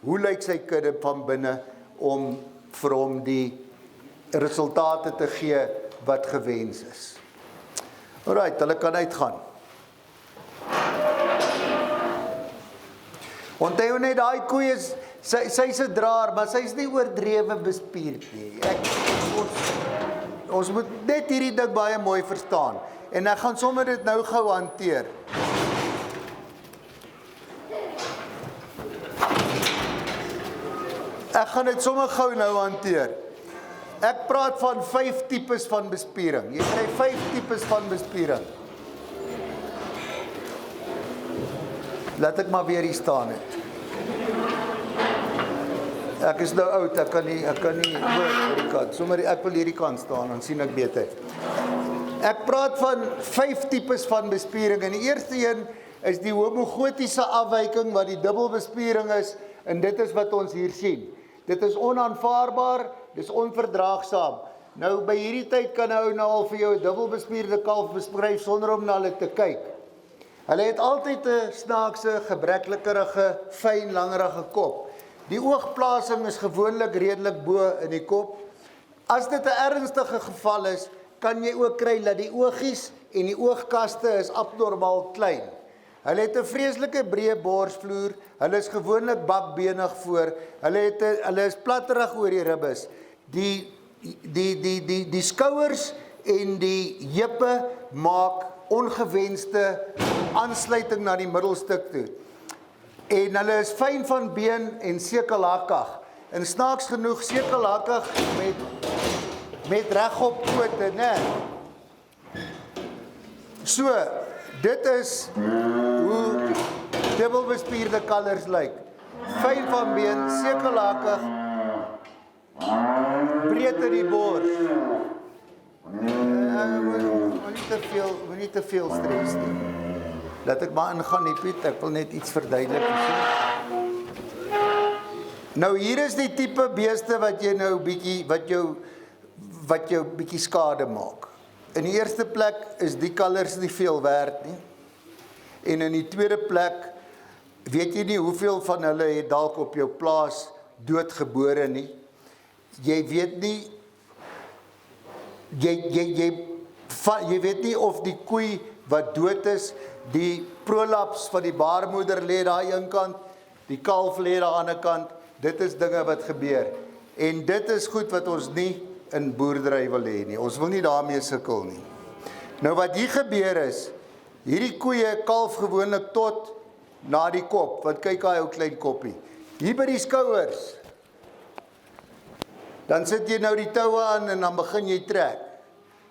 hoe lyk sy kudde van binne om vir hom die resultate te gee wat gewens is. Alright, hulle kan uitgaan. Onthou net, daai koei is, sy's 'n draer, maar sy's nie oordrewe bespierd nie. Ons moet net hierdie ding baie mooi verstaan. En ek gaan sommer dit nou gou hanteer. Ek gaan dit sommer gou nou hanteer. Ek praat van 5 tipes van bespiering. Jy kry 5 tipes van bespiering. Laat ek maar weer hier staan het. Ek is nou oud, ek kan nie hierdie kant, ek wil hierdie kant staan, dan sien ek beter. Ek praat van 5 tipes van bespiering, en die eerste een is die homogotiese afwyking, wat die dubbelbespiering is, en dit is wat ons hier sien. Dit is onaanvaarbaar, dit is onverdraagsaam. Nou, by hierdie tyd kan nou al vir jou 'n dubbelbespierde kalf beskryf, sonder om na hulle te kyk. Hulle het altyd 'n snaakse, gebreklikerige, fyn, langerige kop. Die oogplasing is gewoonlik redelik bo in die kop. As dit 'n ernstige geval is, kan jy ook kry dat die oogies en die oogkaste is abnormaal klein. Hulle het 'n vreeslike breë borsvloer, hulle is gewoonlik bakbenig voor, hulle is platterig oor die ribbes. Die skouers en die heupe maak ongewenste aansluiting na die middelstuk toe. En hulle is fyn van been en sekelhakkig. En snaaks genoeg sekelhakkig met regop pote, né? So, dit is hoe dubbelbespierde kalvers lyk. Fyn van been, sekelhakkig, breed in die bors. Moet nie te veel stres nie. Laat ek maar ingaan nie, Piet, ek wil net iets verduidelik. Nou hier is die tipe beeste wat jy nou bietjie, wat jou bietjie skade maak. In die eerste plek is die kalvers nie veel werd nie. En in die tweede plek, weet jy nie hoeveel van hulle het dalk op jou plaas doodgebore nie. Jy weet nie, jy weet nie of die koei wat dood is, die prolaps van die baarmoeder lê daar aan een kant, die kalf lê daar aan die ander kant. Dit is dinge wat gebeur. En dit is goed wat ons nie in boerdery wil hê nie. Ons wil nie daarmee sukkel nie. Nou wat hier gebeur is, hierdie koeie kalf gewoonlik tot na die kop, want kyk hy ou klein koppie. Hier by die skouers, dan sit jy nou die toue aan en dan begin jy trek.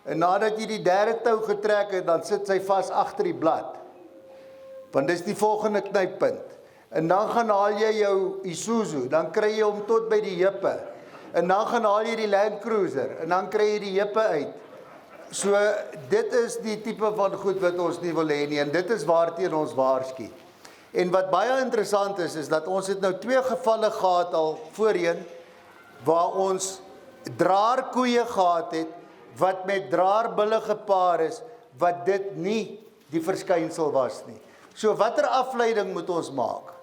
En nadat jy die derde tou getrek het, dan sit sy vas agter die blad. Want dis die volgende knyppunt. En dan gaan haal jy jou Isuzu, dan kry jy hom tot by die heupe. En dan gaan haal jy die Land Cruiser, en dan kry jy die heupe uit. So, dit is die tipe van goed wat ons nie wil hê nie, en dit is waarteen ons waarsku. En wat baie interessant is dat ons het nou 2 gevalle gehad al voorheen, waar ons draarkoeie gehad het, wat met draarbulle gepaar is, wat dit nie die verskynsel was nie. So watter afleiding moet ons maak?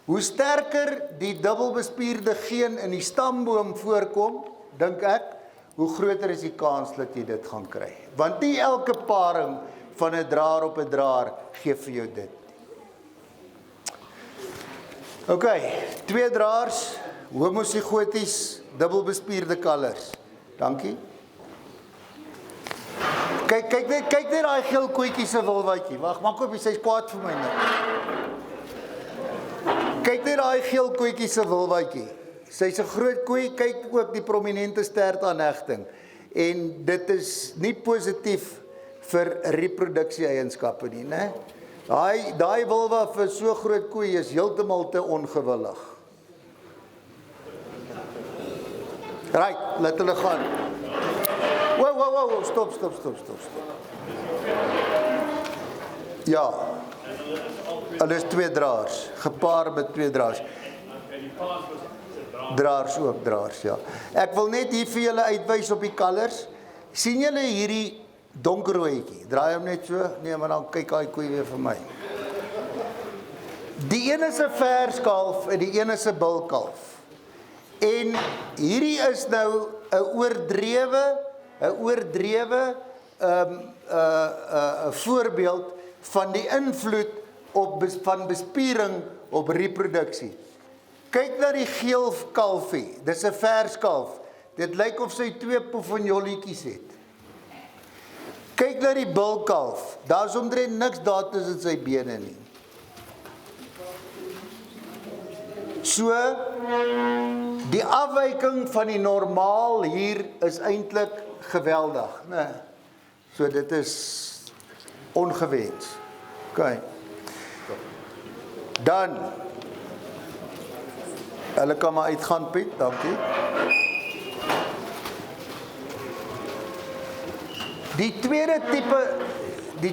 Hoe sterker die dubbelbespierde geen in die stamboom voorkom, dink ek, hoe groter is die kans dat jy dit gaan kry. Want nie elke paring van 'n draer op 'n draer gee vir jou dit. Ok, 2 draers, homozygoties, dubbelbespierde kalvers. Dankie. Kyk net daai geel koetjie se wilwatjie. Wag, maak op, sy's kwaad vir my nou. Kyk net daai geel koetjie se wilwatjie. Sy's 'n groot koei, kyk ook die prominente stertaanhegting. En dit is nie positief vir reproduksie-eienskappe nie, né? Daai wilwa vir so groot koei is heeltemal te ongewillig. Right, laat hulle gaan. Wow, stop. Ja, hulle is 2 draers, gepaar met 2 draers. Draers, ja. Ek wil net hier vir julle uitwys op die kalvers. Sien julle hierdie donkerrooitjie? Draai hom net so, nee, maar dan kyk daai koei weer vir my. Die een is 'n verskalf en die een is 'n bulkalf. En hierdie is nou 'n oordrewe voorbeeld van die invloed van bespiering op reproduksie. Kyk na die geel kalfie, dis 'n verskalf. Dit lyk of sy 2 poefonjolletjies het. Kyk na die bulkalf, daar's omtrent niks daar tussen sy bene nie. So, die afwyking van die normaal hier is eintlik geweldig, né? So dit is ongewens. OK. Dan hulle kan maar uitgaan, Piet, dankie. Die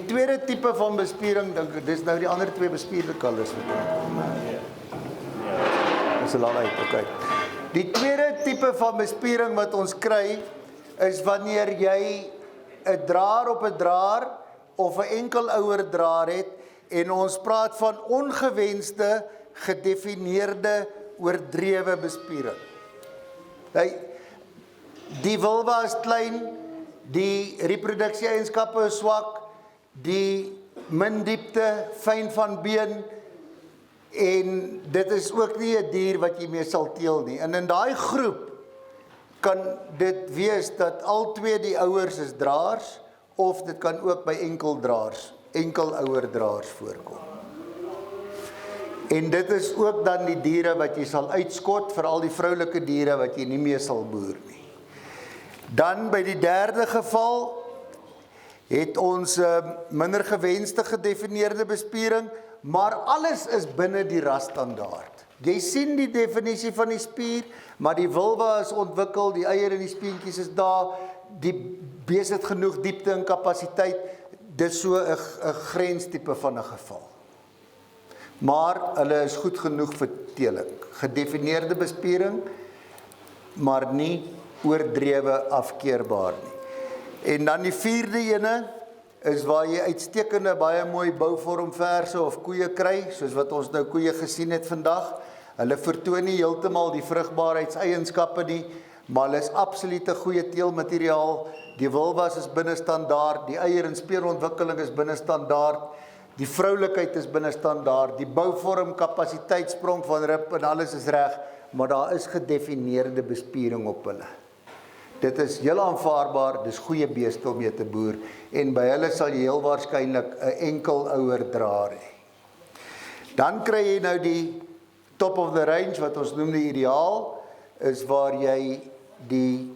tweede tipe van bespiering, dink ek, dis nou die ander 2 bespierde kalvers. Dis al uit, okay. Die tweede tipe van bespiering wat ons kry, is wanneer jy 'n draer op 'n draer, of 'n enkel ouer draer het, en ons praat van ongewenste, gedefinieerde, oordrewe bespiering. Die vulva is klein, die reproduksie-eienskappe is swak, die min diepte, fyn van been, en dit is ook nie 'n dier wat jy mee sal teel nie. En in daai groep kan dit wees dat al 2 die ouers is draers, of dit kan ook by enkel ouer draers voorkom. En dit is ook dan die diere wat jy sal uitskot, veral die vroulike diere wat jy nie mee sal boer nie. Dan by die derde geval het ons minder gewenste gedefinieerde bespiering, maar alles is binne die rasstandaard. Jy sien die definisie van die spier, maar die vulva is ontwikkel, die eier en die speentjies is daar, die bees het genoeg diepte en kapasiteit, dit is so 'n grenstipe van 'n geval. Maar hulle is goed genoeg vir teeling. Gedefinieerde bespiering, maar nie oordrewe afkeerbaar nie. En dan die 4de ene is waar jy uitstekende, baie mooi bouvormverse of koeie kry, soos wat ons nou koeie gesien het vandag. Hulle vertoon nie heeltemal die vrugbaarheidseienskappe nie, maar hulle is absoluut 'n goeie teelmateriaal. Die vulvas is binne standaard, die eier en speerontwikkeling is binne standaard, die vroulikheid is binne standaard, die bouvorm, kapasiteitssprong van rib en alles is reg, maar daar is gedefinieerde bespiering op hulle. Dit is heel aanvaarbaar, dis goeie beeste om mee te boer, en by hulle sal jy heel waarskynlik 'n enkel ouer draer hê. Dan kry jy nou die top of the range, wat ons noem die ideaal, is waar jy die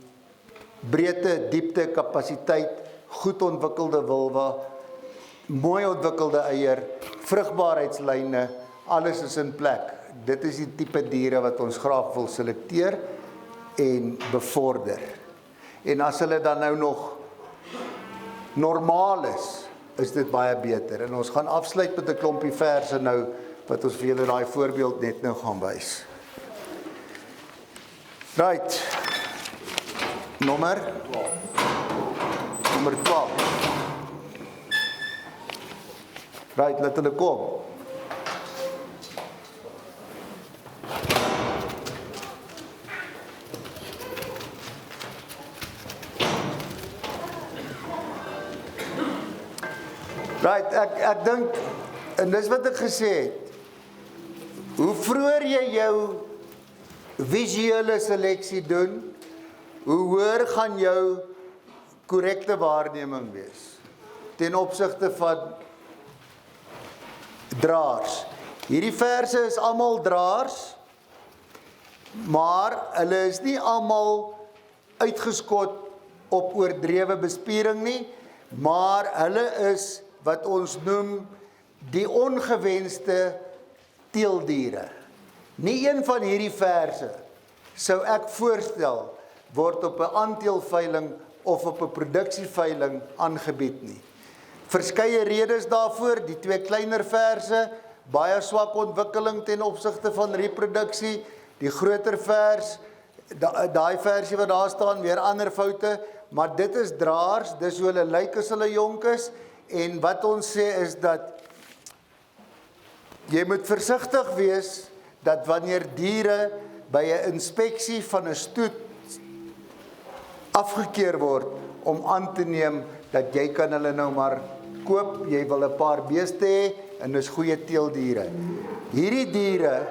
breedte, diepte, kapasiteit, goed ontwikkelde vulva, mooi ontwikkelde eier, vrugbaarheidslyne, alles is in plek. Dit is die tipe diere wat ons graag wil selekteer en bevorder. En as hulle dan nou nog normaal is dit baie beter. En ons gaan afsluit met 'n klompie verse nou, wat ons vir julle daai voorbeeld net nou gaan wys. Right. Nommer 12. Right, laat hulle kom. Right, ek dink, en dis wat ek gesê het, hoe vroeër jy jou visuele seleksie doen, hoe hoër gaan jou korrekte waarneming wees, ten opsigte van draers. Hierdie verse is almal draers, maar hulle is nie almal uitgeskot op oordrewe bespiering nie, maar hulle is wat ons noem die ongewenste teeldiere. Nie een van hierdie verse sou ek voorstel word op 'n aanteelveiling of op 'n produksieveiling aangebied nie. Verskeie redes daarvoor, die twee kleiner verse, baie swak ontwikkeling ten opsigte van reproduksie, die groter vers, daai versie wat daar staan, weer ander foute, maar dit is draers, dis hoe hulle lyk as hulle jonk is, en wat ons sê is dat jy moet versigtig wees dat wanneer diere by 'n inspeksie van 'n stoet afgekeur word om aan te neem dat jy kan hulle nou maar koop, jy wil 'n paar beeste hê en dis goeie teeldiere. Hierdie diere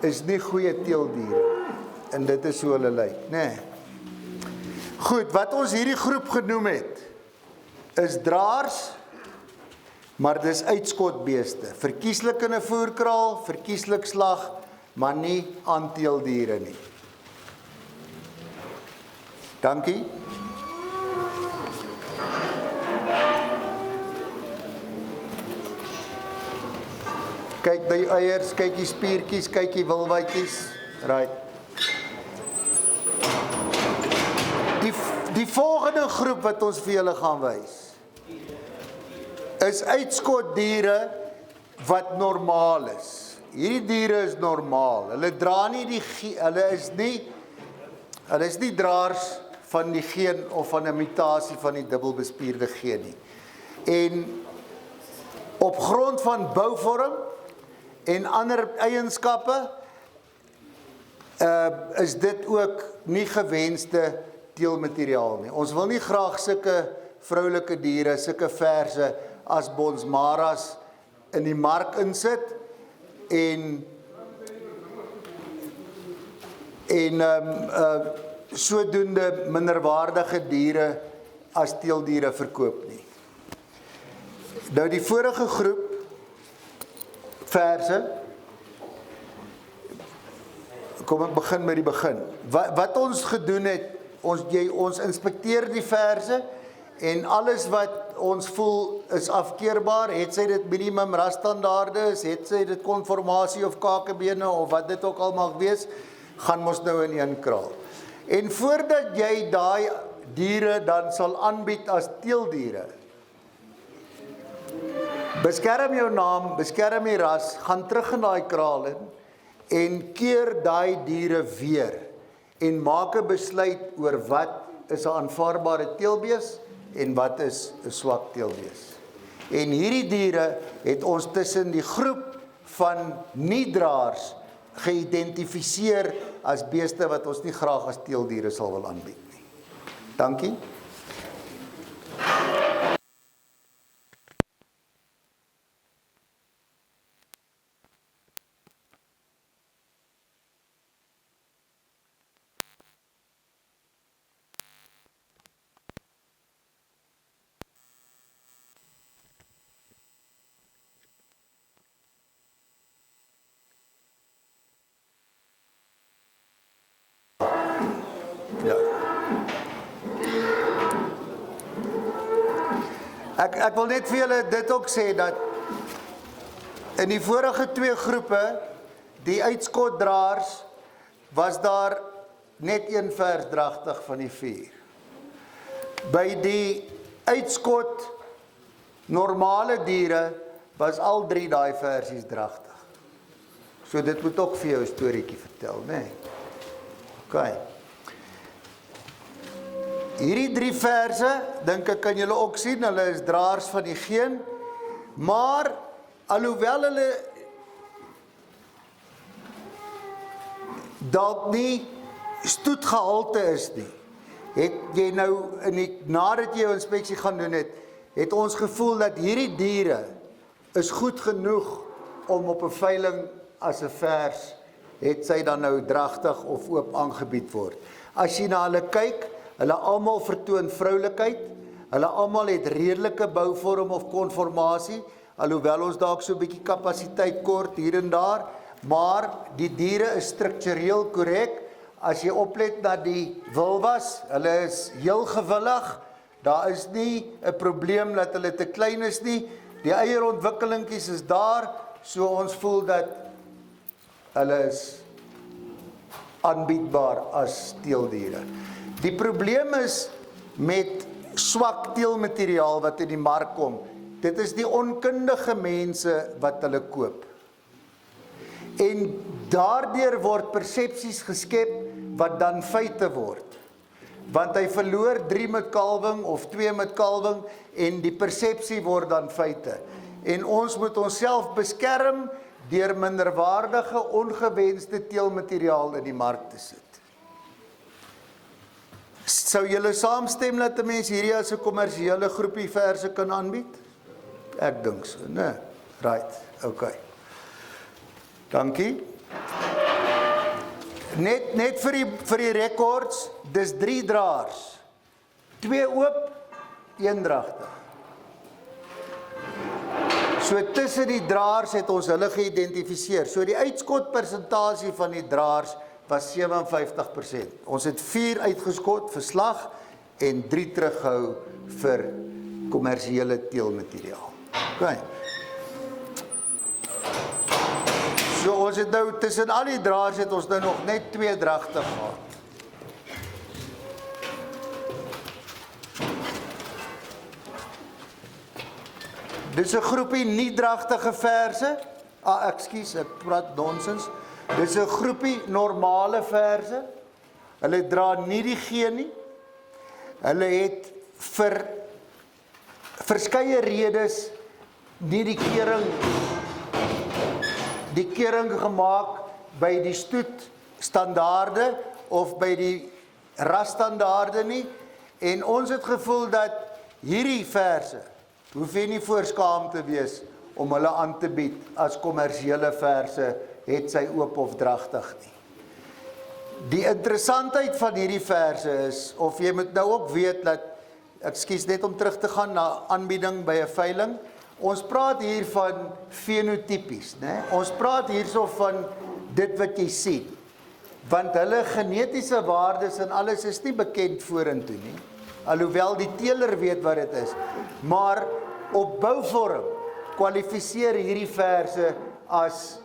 is nie goeie teeldiere en dit is hoe hulle lyk, nê. Goed, wat ons hierdie groep genoem het is draers, maar dis uitskotbeeste. Verkieslik in 'n voerkraal, verkieslik slag, maar nie aanteeldiere nie. Dankie. Kyk by eiers, kyk die spiertjies, kyk die wilwytjies. Right. Die volgende groep wat ons vir julle gaan wys, is uitskotdiere wat normaal is. Hierdie diere is normaal. Hulle dra nie hulle is nie draers van die geen of van 'n mutasie van die dubbelbespierde geen nie. En op grond van bouvorm en ander eienskappe is dit ook nie gewenste teelmateriaal nie. Ons wil nie graag sulke vroulike diere, sulke verse as bonsmaras in die mark insit en sodoende minderwaardige diere as teeldiere verkoop nie. Nou die vorige groep verse, kom ek begin met die begin. Wat ons gedoen het, ons inspekteer die verse en alles wat ons voel is afkeerbaar, het sy dit minimum rasstandaarde is, het sy dit konformasie of kakebene of wat dit ook al mag wees, gaan ons nou in een kraal. En voordat jy daai diere dan sal aanbied as teeldiere, beskerm jou naam, beskerm die ras, gaan terug in daai kraal in en keer daai diere weer en maak 'n besluit oor wat is 'n aanvaarbare teelbees en wat is 'n swak teelbees. En hierdie diere het ons tussen die groep van nie-draers geïdentifiseer as beeste wat ons nie graag as teeldiere sal wil aanbied nie. Dankie. Ek wil net vir julle dit ook sê, dat in die vorige 2 groepe, die uitskotdraers, was daar net 1 vers dragtig van die 4. By die uitskot normale diere, was al 3 daai versies dragtig. So dit moet ook vir jou 'n storieetjie vertel, né? OK. Hierdie 3 verse, dink ek kan julle ook sien, hulle is draers van die geen, maar alhoewel hulle dalk nie stoetgehalte is nie, het jy nou, nadat jy jou inspeksie gaan doen het ons gevoel dat hierdie diere is goed genoeg om op 'n veiling as 'n vers, het sy dan nou dragtig of oop aangebied word. As jy na hulle kyk, hulle almal vertoon vroulikheid, hulle almal het redelike bouvorm of konformasie, alhoewel ons dalk so 'n bietjie kapasiteit kort hier en daar, maar die diere is struktureel korrek. As jy oplet na die wilwas, hulle is heel gewillig, daar is nie 'n probleem dat hulle te klein is nie, die eierontwikkelingkies is daar, so ons voel dat hulle is aanbiedbaar as teeldiere. Die probleem is met swak teelmateriaal wat in die mark kom, dit is die onkundige mense wat hulle koop. En daardeur word persepsies geskep wat dan feite word. Want hy verloor 3 met kalwing of 2 met kalwing en die persepsie word dan feite. En ons moet onsself beskerm deur minderwaardige, ongewenste teelmateriaal in die mark te sit. Sou julle saamstem dat 'n mens hierdie as 'n kommersiële groepie verse kan aanbied? Ek dink so, né? Right, okay. Dankie. Net vir die rekords, dis 3 draers. 2 oop, 1 dragtig. So tussen die draers het ons hulle geïdentifiseer. So die uitskotpersentasie van die draers was 57%. Ons het 4 uitgeskot vir slag en 3 teruggehou vir kommersiële teelmateriaal. Okay. So ons het nou, tussen al die draers het ons nou nog net 2 dragtig gehad. Dis 'n groepie nie dragtige verse. Ekskuus, ek praat nonsens. Dis 'n groepie normale verse. Hulle dra nie die geen nie. Hulle het vir verskeie redes nie die kering gemaak by die stoetstandaarde of by die rasstandaarde nie. En ons het gevoel dat hierdie verse hoef jy nie voorskaam te wees om hulle aan te bied as kommersiële verse, het sy oop of dragtig nie. Die interessantheid van hierdie verse is, of jy moet nou ook weet dat, ekskuus net om terug te gaan na aanbieding by 'n veiling, ons praat hier van fenotypies, né? Ons praat hierso van dit wat jy sien, want hulle genetiese waardes en alles is nie bekend vorentoe nie, alhoewel die teeler weet wat dit is, maar op bouvorm kwalifiseer hierdie verse as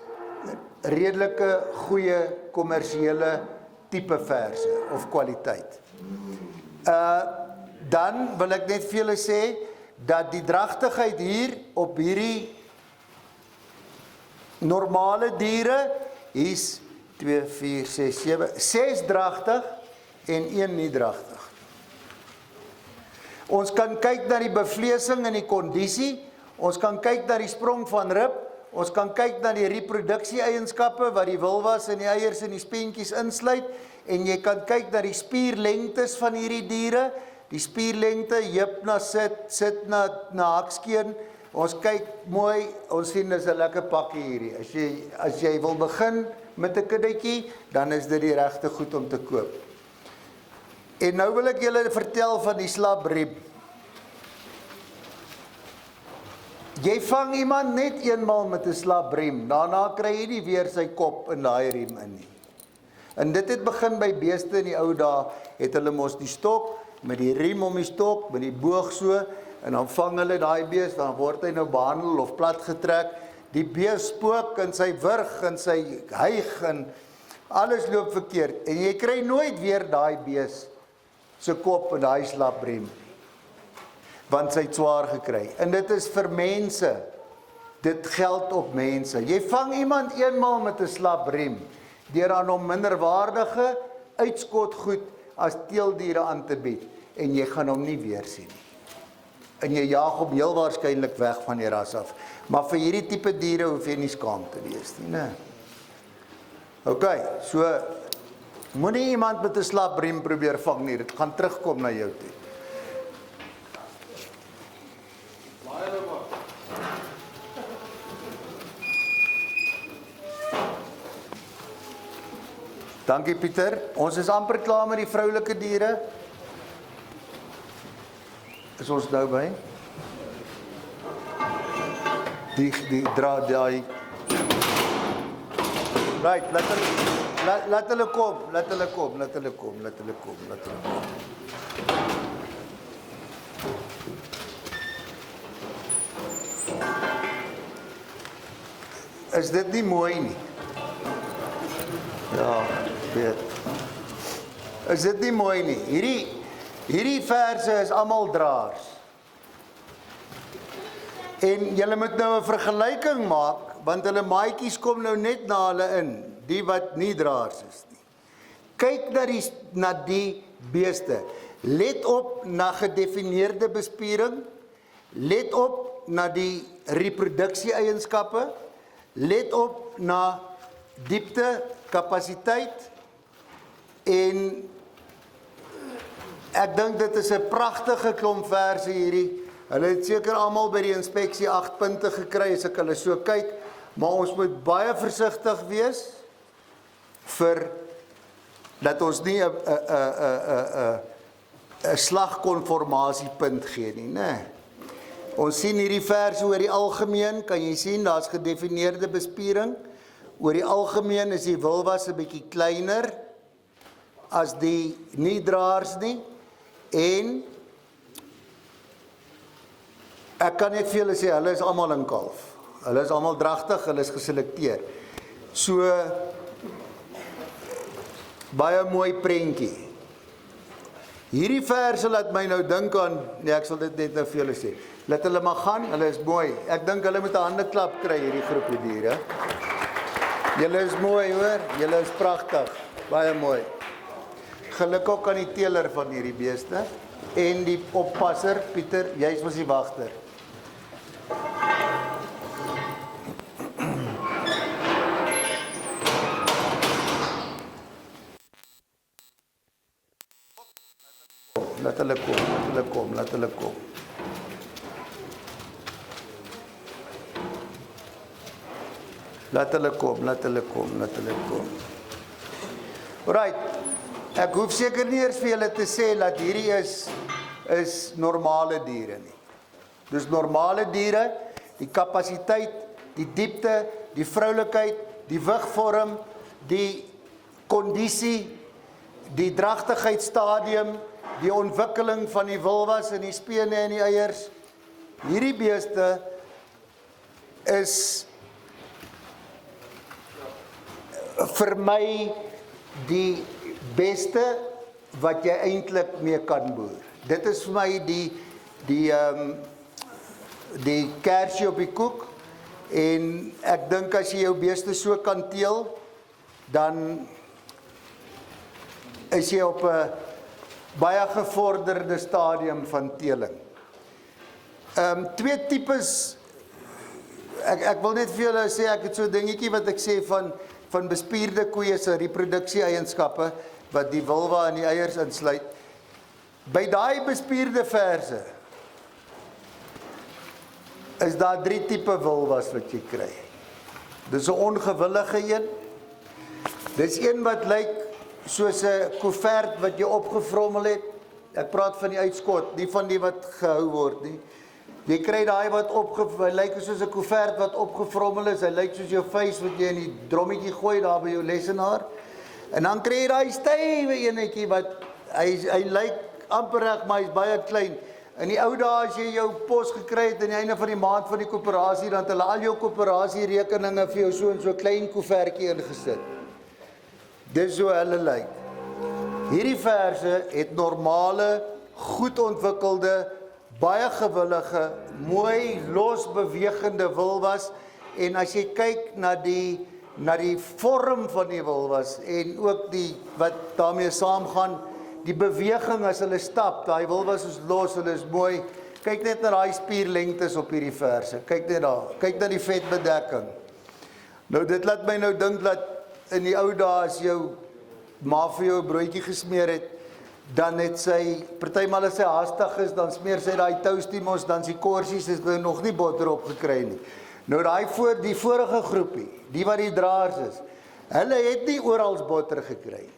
redelike goeie kommersiële tipe verse of kwaliteit. Dan wil ek net vir julle sê dat die dragtigheid hier op hierdie normale diere is 2, 4, 6, 7, 6 dragtig en 1 nie dragtig. Ons kan kyk na die bevleesing en die kondisie, ons kan kyk na die sprong van rib, ons kan kyk na die reproduksie-eienskappe wat die wilwas en die eiers en die speentjies insluit, en jy kan kyk na die spierlengtes van hierdie diere, die spierlengte, heup na sit na hakskeen. Ons kyk mooi, ons sien dis 'n lekker pakkie hierdie. As jy wil begin met 'n kuddetjie, dan is dit die regte goed om te koop. En nou wil ek julle vertel van die slabriem. Jy vang iemand net eenmaal met 'n slabriem, daarna kry jy nie weer sy kop in daai riem in nie. En dit het begin by beeste in die ou dae, het hulle mos die stok, met die riem om die stok, met die boog so, en dan vang hulle daai bees, dan word hy nou behandel of plat getrek. Die bees spook en sy wurg en sy hyg en alles loop verkeerd. En jy kry nooit weer daai bees se kop in daai slaprem, want sy het swaar gekry. En dit is vir mense. Dit geld op mense. Jy vang iemand eenmaal met 'n slaprem, deur aan hom minderwaardige uitskotgoed as teeldiere aan te bied, en jy gaan hom nie weer sien nie. En jy jaag hom heel waarskynlik weg van die ras af. Maar vir hierdie tipe diere hoef jy nie skaam te wees nie, né? OK, so moenie iemand met 'n slaprem probeer vang nie, dit gaan terugkom na jou toe. Dankie Pieter, ons is amper klaar met die vroulike diere. Is ons nou by? Die dra daai. Right, laat hulle kom. Is dit nie mooi nie? Ja, weet. Is dit nie mooi nie? Hierdie verse is almal draers. En julle moet nou 'n vergelyking maak, want hulle maatjies kom nou net na hulle in, die wat nie draers is nie. Kyk na die beeste. Let op na gedefinieerde bespiering. Let op na die reproduksie-eienskappe. Let op na diepte, kapasiteit. En ek dink dit is 'n pragtige klomp verse hierdie. Hulle het seker almal by die inspeksie 8 punte gekry as ek hulle so kyk, maar ons moet baie versigtig wees dat ons nie 'n slagkonformasiepunt gee nie, né? Ons sien hierdie verse oor die algemeen, kan jy sien, daar's gedefinieerde bespiering. Oor die algemeen is die wilwas 'n bietjie kleiner as die nie draers nie, en ek kan net vir julle sê, hulle is almal in kalf. Hulle is almal dragtig, hulle is geselekteer. So, baie mooi prentjie. Hierdie verse laat my nou dink aan, nee, ek sal dit net nou vir julle sê. Laat hulle maar gaan, hulle is mooi. Ek dink hulle moet 'n handeklap kry, hierdie groepie diere. Julle is mooi, hoor. Julle is pragtig. Baie mooi. Geluk ook aan die teeler van hierdie beeste. En die oppasser, Pieter, jy was die wagter. Laat hulle kom. Laat hulle kom. Alright, ek hoef seker nie eers vir julle te sê dat hierdie is normale diere nie. Dus normale diere, die kapasiteit, die diepte, die vroulikheid, die wigvorm, die kondisie, die dragtigheidsstadium, die ontwikkeling van die wilwas en die spene en die eiers. Hierdie beeste is vir my die beste wat jy eintlik mee kan boer. Dit is vir my die kersie op die koek, en ek dink as jy jou beeste so kan teel, dan is jy op 'n baie gevorderde stadium van teeling. Twee tipes, ek wil net vir julle sê, ek het so 'n dingetjie wat ek sê van bespierde koeie se reproduksie-eienskappe, wat die wilwa en die eiers insluit. By daai bespierde verse is daar 3 tipe wilwas wat jy kry. Dis 'n ongewillige een. Dis een wat lyk soos 'n koevert wat jy opgevrommel het. Ek praat van die uitskot, nie van die wat gehou word nie. Jy kry daai wat hy lyk soos 'n koevert wat opgevrommel is. Hy lyk soos jou vuis wat jy in die drommetjie gooi daar by jou lesenaar. En dan kry jy daai stywe enetjie wat hy lyk amper reg, maar hy's baie klein. In die ou dae as jy jou pos gekry het aan die einde van die maand van die koöperasie, dan het hulle al jou koöperasierekeninge vir jou so in so 'n klein koevertjie ingesit. Dis hoe hulle lyk. Hierdie verse het normale, goed ontwikkelde, baie gewillige, mooi, losbewegende wilwas, en as jy kyk na die vorm van die wilwas, en ook die wat daarmee saamgaan, die beweging as hulle stap, daai wilwas is los, hulle is mooi. Kyk net na daai spierlengtes op hierdie verse, kyk net daar, kyk na die vetbedekking. Nou dit laat my nou dink dat in die ou dae as jou ma vir jou 'n broodjie gesmeer het, dan het sy, partymal as sy haastig is, dan smeer sy daai toastie mos, dan die korsies is nou nog nie botter op gekry nie. Nou die vorige groepie, die wat die draers is, hulle het nie orals botter gekry nie.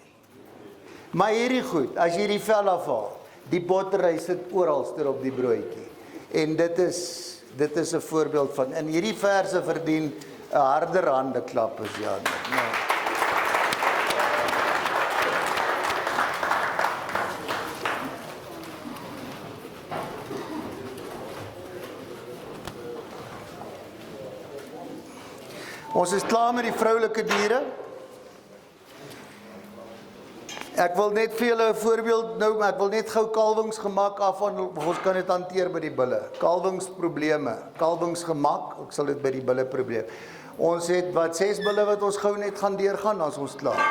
Maar hierdie goed, as jy die vel afhaal, die botter, hy sit orals op die broodjie. En dit is 'n voorbeeld van, en hierdie verse verdien 'n harder handeklap as Jan. Nou. Ons is klaar met die vroulike diere. Ek wil net vir julle 'n voorbeeld nou, maar ek wil net gou kalwingsgemak afhandel, ons kan dit hanteer by die bulle. Kalwingsprobleme, kalwingsgemak, ek sal dit by die bulle probeer. Ons het wat 6 bulle wat ons gou net gaan deurgaan, as ons klaar.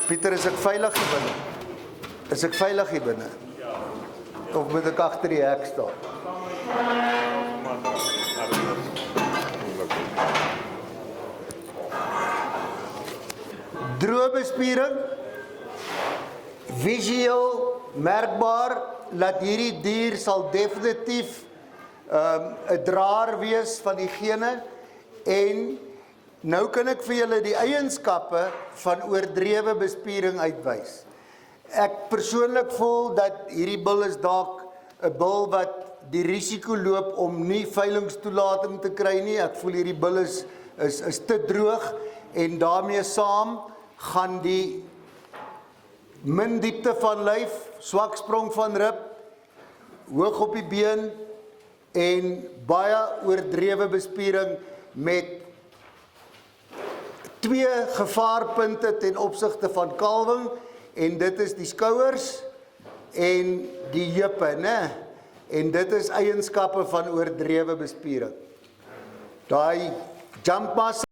Pieter, is ek veilig hier binne? Is ek veilig hier binne? Of moet ek agter die hek staan? Droëbespiering, visueel merkbaar, dat hierdie dier sal definitief 'n draer wees van die gene, en nou kan ek vir julle die eienskappe van oordrewe bespiering uitwys. Ek persoonlik voel dat hierdie bil is dalk 'n bil wat die risiko loop om nie veilingstoelating te kry nie. Ek voel hierdie bil is te droog, en daarmee saam gaan die min diepte van lyf, swak sprong van rib, hoog op die been, en baie oordrewe bespiering met 2 gevaarpunte ten opsigte van kalwing, en dit is die skouers en die heupe, né? En dit is eienskappe van oordrewe bespiering. Daai jump massa